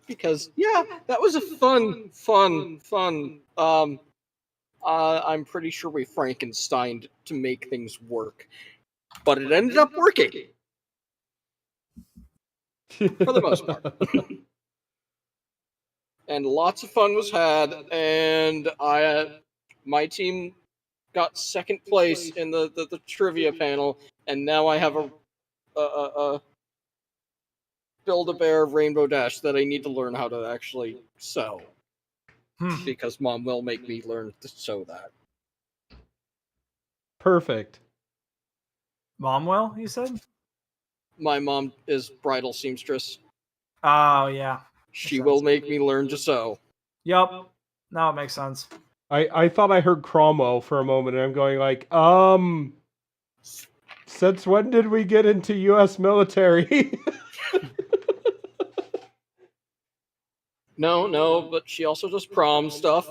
Because, yeah, that was a fun. I'm pretty sure we Frankensteined to make things work. But it ended up working. For the most part. And lots of fun was had, and my team got second place in the trivia panel, and now I have a Build-A-Bear Rainbow Dash that I need to learn how to actually sew. Because Mom will make me learn to sew that. Perfect. Mom will, you said? My mom is bridal seamstress. Oh, yeah. She will make me learn to sew. Yup. No, it makes sense. I thought I heard Cromwell for a moment, and I'm going like, since when did we get into U.S. military? No, but she also does prom stuff.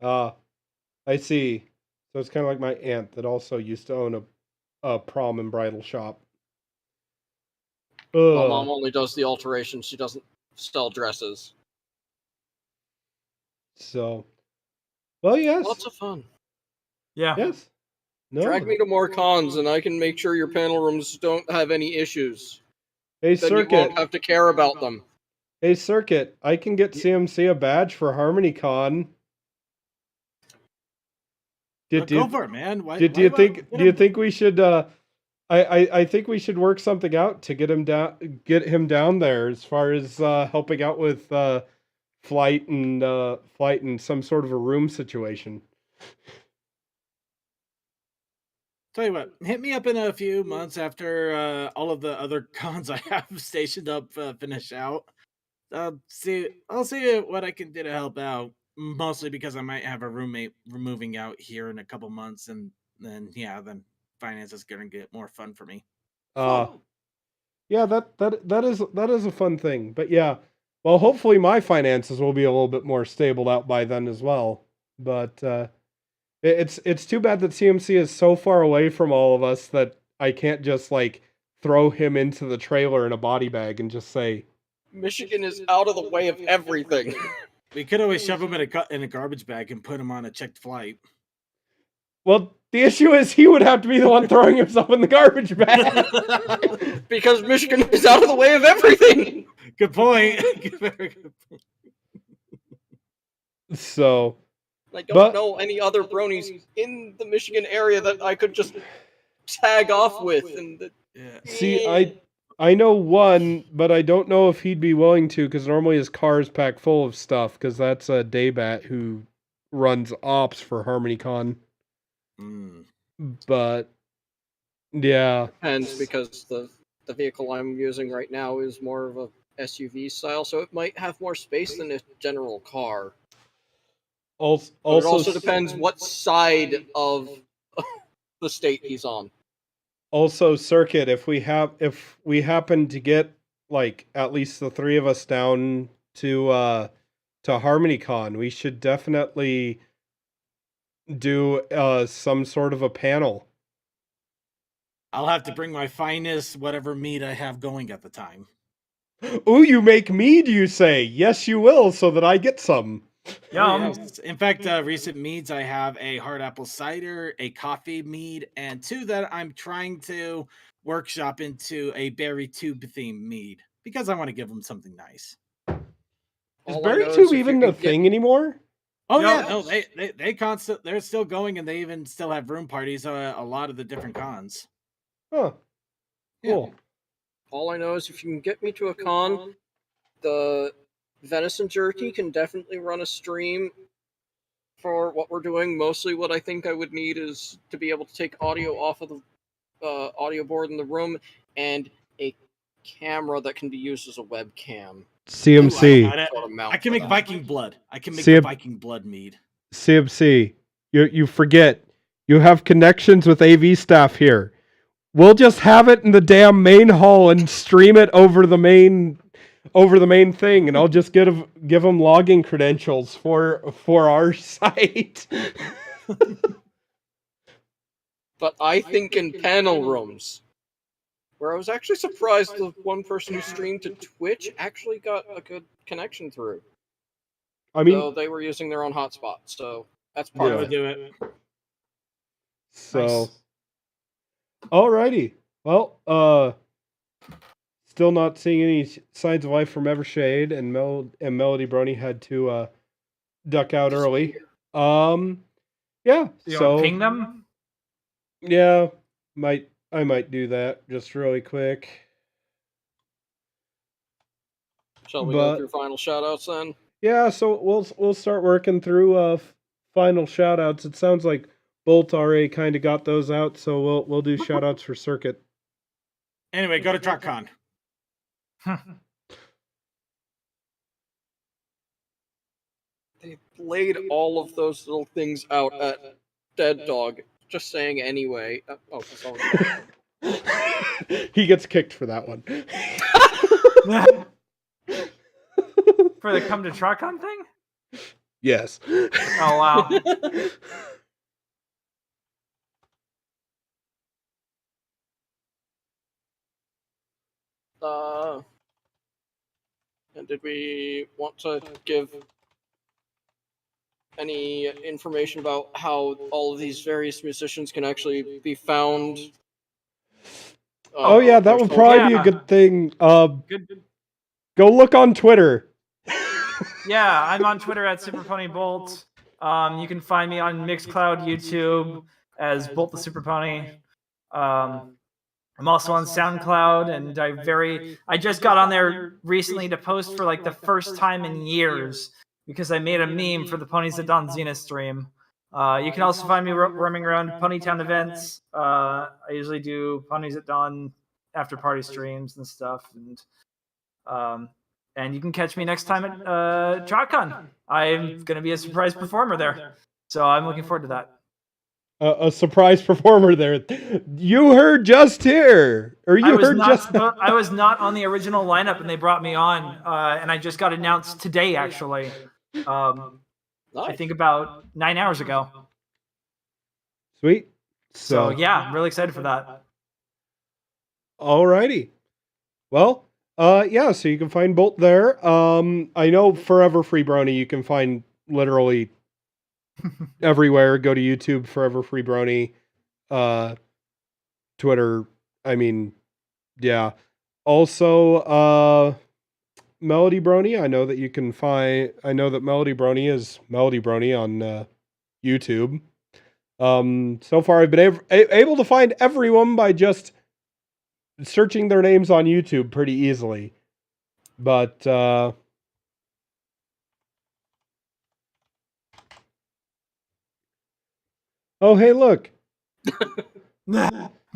I see. So it's kind of like my aunt that also used to own a prom and bridal shop. Well, Mom only does the alterations. She doesn't sell dresses. So, well, yes. Lots of fun. Yeah. Yes. No. Drag me to more cons, and I can make sure your panel rooms don't have any issues. Hey, then Circuit. You won't have to care about them. Hey, Circuit. I can get CMC a badge for HarmonyCon. Go for it, man. Do you think we should? I think we should work something out to get him down there as far as helping out with flight and some sort of a room situation. Tell you what, hit me up in a few months after all of the other cons I have stationed up finish out. I'll see what I can do to help out. Mostly because I might have a roommate moving out here in a couple months, and then finance is gonna get more fun for me. Yeah, that is a fun thing. But yeah, well, hopefully my finances will be a little bit more stable out by then as well. But it's too bad that CMC is so far away from all of us that I can't just like throw him into the trailer in a body bag and just say, Michigan is out of the way of everything. We could always shove him in a garbage bag and put him on a checked flight. well, the issue is he would have to be the one throwing himself in the garbage bag. Because Michigan is out of the way of everything. Good point. So, I don't know any other bronies in the Michigan area that I could just tag off with. see, I know one, but I don't know if he'd be willing to because normally his car is packed full of stuff because that's a Daybat who runs ops for HarmonyCon. But yeah, Depends because the vehicle I'm using right now is more of a SUV style, so it might have more space than a general car. Also, it also depends what side of the state he's on. Also, Circuit, if we happen to get like at least the three of us down to HarmonyCon, we should definitely do some sort of a panel. I'll have to bring my finest whatever meat I have going at the time. Ooh, you make mead, you say? Yes, you will, so that I get some. Yes. In fact, recent meads I have a hard apple cider, a coffee mead, and two that I'm trying to workshop into a berry tube themed mead because I want to give them something nice. Is berry tube even a thing anymore? Oh yeah, no, they're still going, and they even still have room parties. A lot of the different cons. Huh. Cool. All I know is if you can get me to a con, the Venison Jerky can definitely run a stream for what we're doing. Mostly what I think I would need is to be able to take audio off of the audio board in the room and a camera that can be used as a webcam. CMC. I can make Viking blood. I can make the Viking blood mead. CMC. You forget. You have connections with AV staff here. We'll just have it in the damn main hall and stream it over the main thing, and I'll just give them logging credentials for our site. But I think in panel rooms, where I was actually surprised the one person who streamed to Twitch actually got a good connection through. I mean, though they were using their own hotspot, so that's part of it. Do it. So, Nice. alrighty. Well, still not seeing any signs of life from Evershade, and Melody Brony had to duck out early. Yeah. You So want to ping them? yeah, I might do that just really quick. Shall we But- go through final shoutouts then? Yeah, so we'll start working through final shoutouts. It sounds like Bolt already kind of got those out, so we'll do shoutouts for Circuit. Anyway, go to TruckCon. They laid all of those little things out at Dead Dog. Just saying anyway. That's all. He gets kicked for that one. For the come to TruckCon thing? Yes. Oh wow. And did we want to give any information about how all of these various musicians can actually be found? Oh yeah, that would probably be a good thing. Good. Go look on Twitter. Yeah, I'm on Twitter at SuperPonyBolt. You can find me on Mixcloud, YouTube as Bolt the Super Pony. I'm also on SoundCloud, and I just got on there recently to post for like the first time in years because I made a meme for the Ponies at Dawn Zenith stream. You can also find me roaming around Ponytown events. I usually do Ponies at Dawn after party streams and stuff, and you can catch me next time at TrotCon. I'm going to be a surprise performer there, so I'm looking forward to that. A surprise performer there. You heard just here, or you heard just. I was not on the original lineup, and they brought me on, and I just got announced today, actually. I think about 9 hours ago. Sweet. So yeah, I'm really excited for that. Alrighty. Well, yeah. So you can find Bolt there. I know Forever Free Brony. You can find literally everywhere. Go to YouTube, Forever Free Brony, Twitter. I mean, yeah. Also, Melody Brony. I know that you can find. I know that Melody Brony is Melody Brony on YouTube. So far I've been able to find everyone by just searching their names on YouTube pretty easily. But oh, hey, look.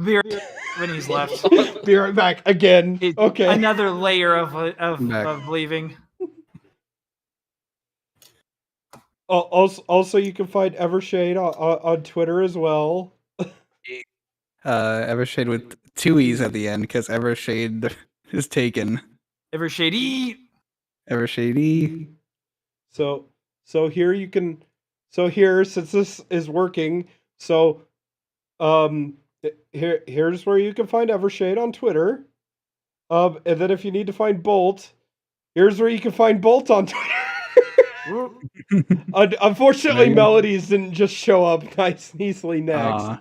Be right when he's left. Be right back again. Okay. Another layer of leaving. Also, you can find Evershade on Twitter as well. Evershade with 2 E's at the end because Evershade is taken. Evershade. Evershade. So here you can. So here, since this is working, so here's where you can find Evershade on Twitter. And then if you need to find Bolt, here's where you can find Bolt on Twitter. Unfortunately, Melodies didn't just show up nice and easily next.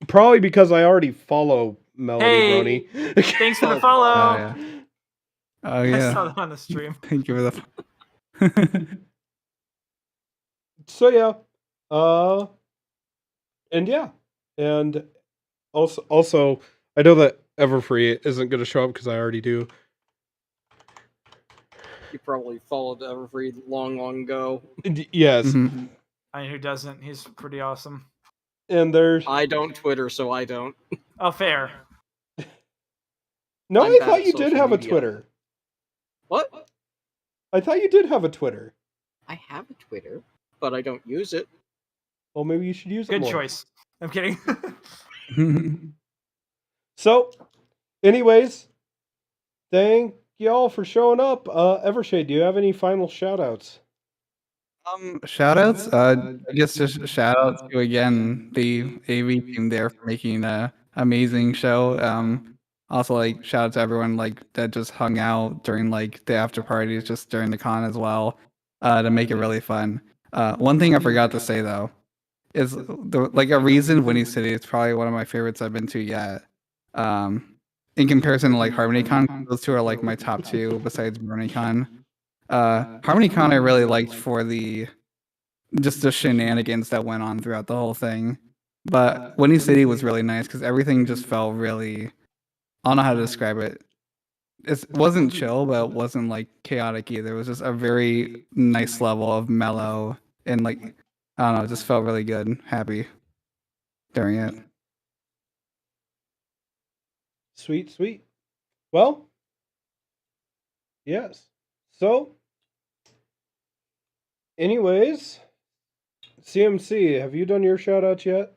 Probably because I already follow Melody Brony. Thanks for the follow. Oh yeah. I saw that on the stream. Thank you for the. So yeah, and yeah, and also I know that Everfree isn't going to show up because I already do. You probably followed Everfree long ago. Yes. Mm-hmm. I mean, who doesn't? He's pretty awesome. And there's. I don't Twitter, so I don't. Oh, fair. No, I'm I bad thought at you did social have a media. Twitter. What? I thought you did have a Twitter. I have a Twitter, but I don't use it. Well, maybe you should use it Good more. choice. I'm kidding. So, anyways, thank y'all for showing up. Evershade, do you have any final shout-outs? Shout outs? I guess just shout out to again the AV team there for making an amazing show. Also like shout out to everyone like that just hung out during like the after parties just during the con as well, to make it really fun. One thing I forgot to say though is a reason Winnie City is probably one of my favorites I've been to yet. In comparison to like HarmonyCon, those two are like my top two besides BronyCon. HarmonyCon I really liked for the shenanigans that went on throughout the whole thing. But Winnie City was really nice because everything just felt really, I don't know how to describe it. It wasn't chill, but it wasn't like chaotic either. It was just a very nice level of mellow and like, I don't know, it just felt really good, happy during it. Sweet. Well, yes. So, anyways, CMC, have you done your shout-outs yet?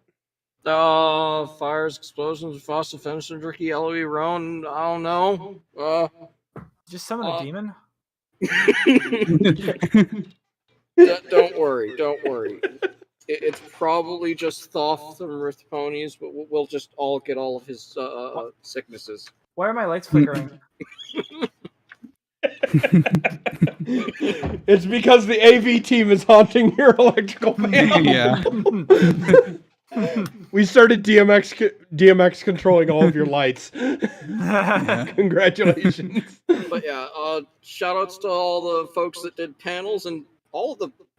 Fires, explosions, Foster Fencer, Ricky, Eloy, Roan, I don't know. Just summon a demon? Don't worry. It's probably just Thoth from Rift Ponies, but we'll just all get all of his sicknesses. Why are my lights flickering? It's because the AV team is haunting your electrical panel. Yeah. We started DMX controlling all of your lights. Yeah. Congratulations. But yeah, shout outs to all the folks that did panels and all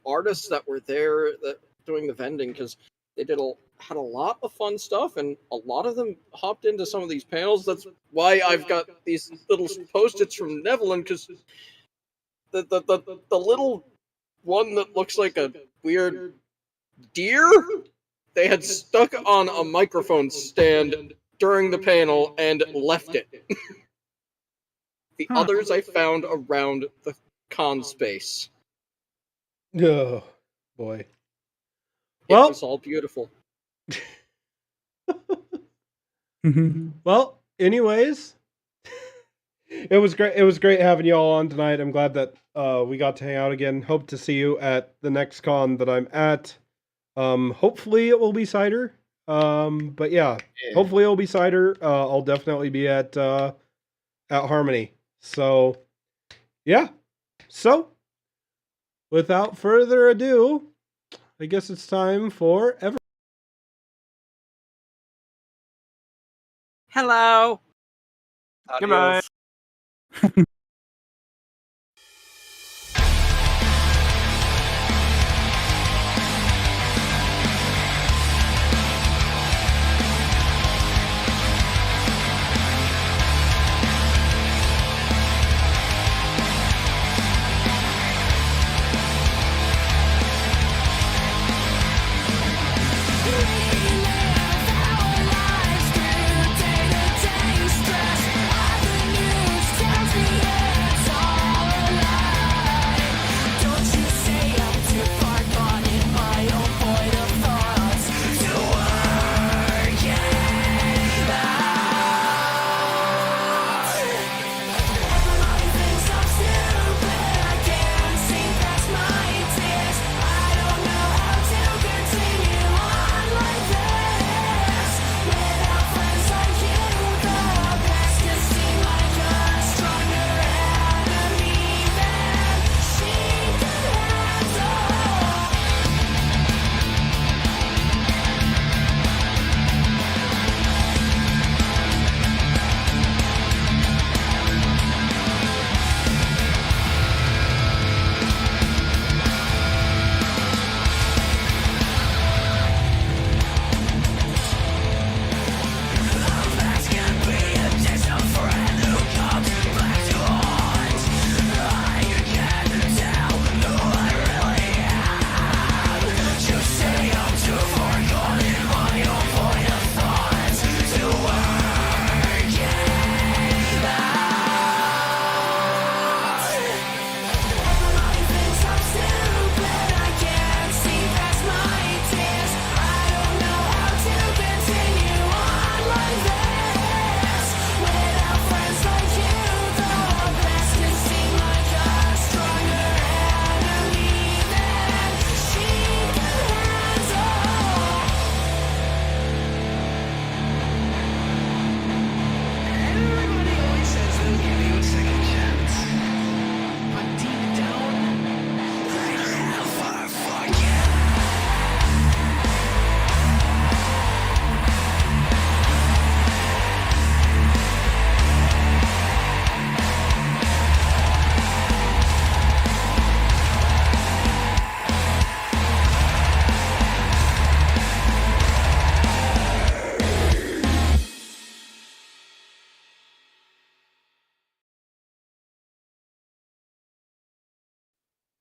artists that were there that doing the vending, because they had a lot of fun stuff, and a lot of them hopped into some of these panels. That's why I've got these little post-its from Neverland, because the little one that looks like a weird deer, they had stuck on a microphone stand during the panel and left it. The others I found around the con space. Oh, boy. It Well, was all beautiful. Well, anyways, it was great. It was great having you all on tonight. I'm glad that we got to hang out again. Hope to see you at the next con that I'm at. Hopefully it will be Cider. But yeah, hopefully it'll be Cider. I'll definitely be at Harmony. So yeah. So without further ado, I guess it's time for Hello. Goodbye.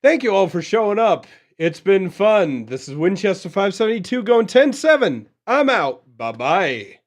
Thank you all for showing up. It's been fun. This is Winchester 572 going 10-7. I'm out. Bye-bye.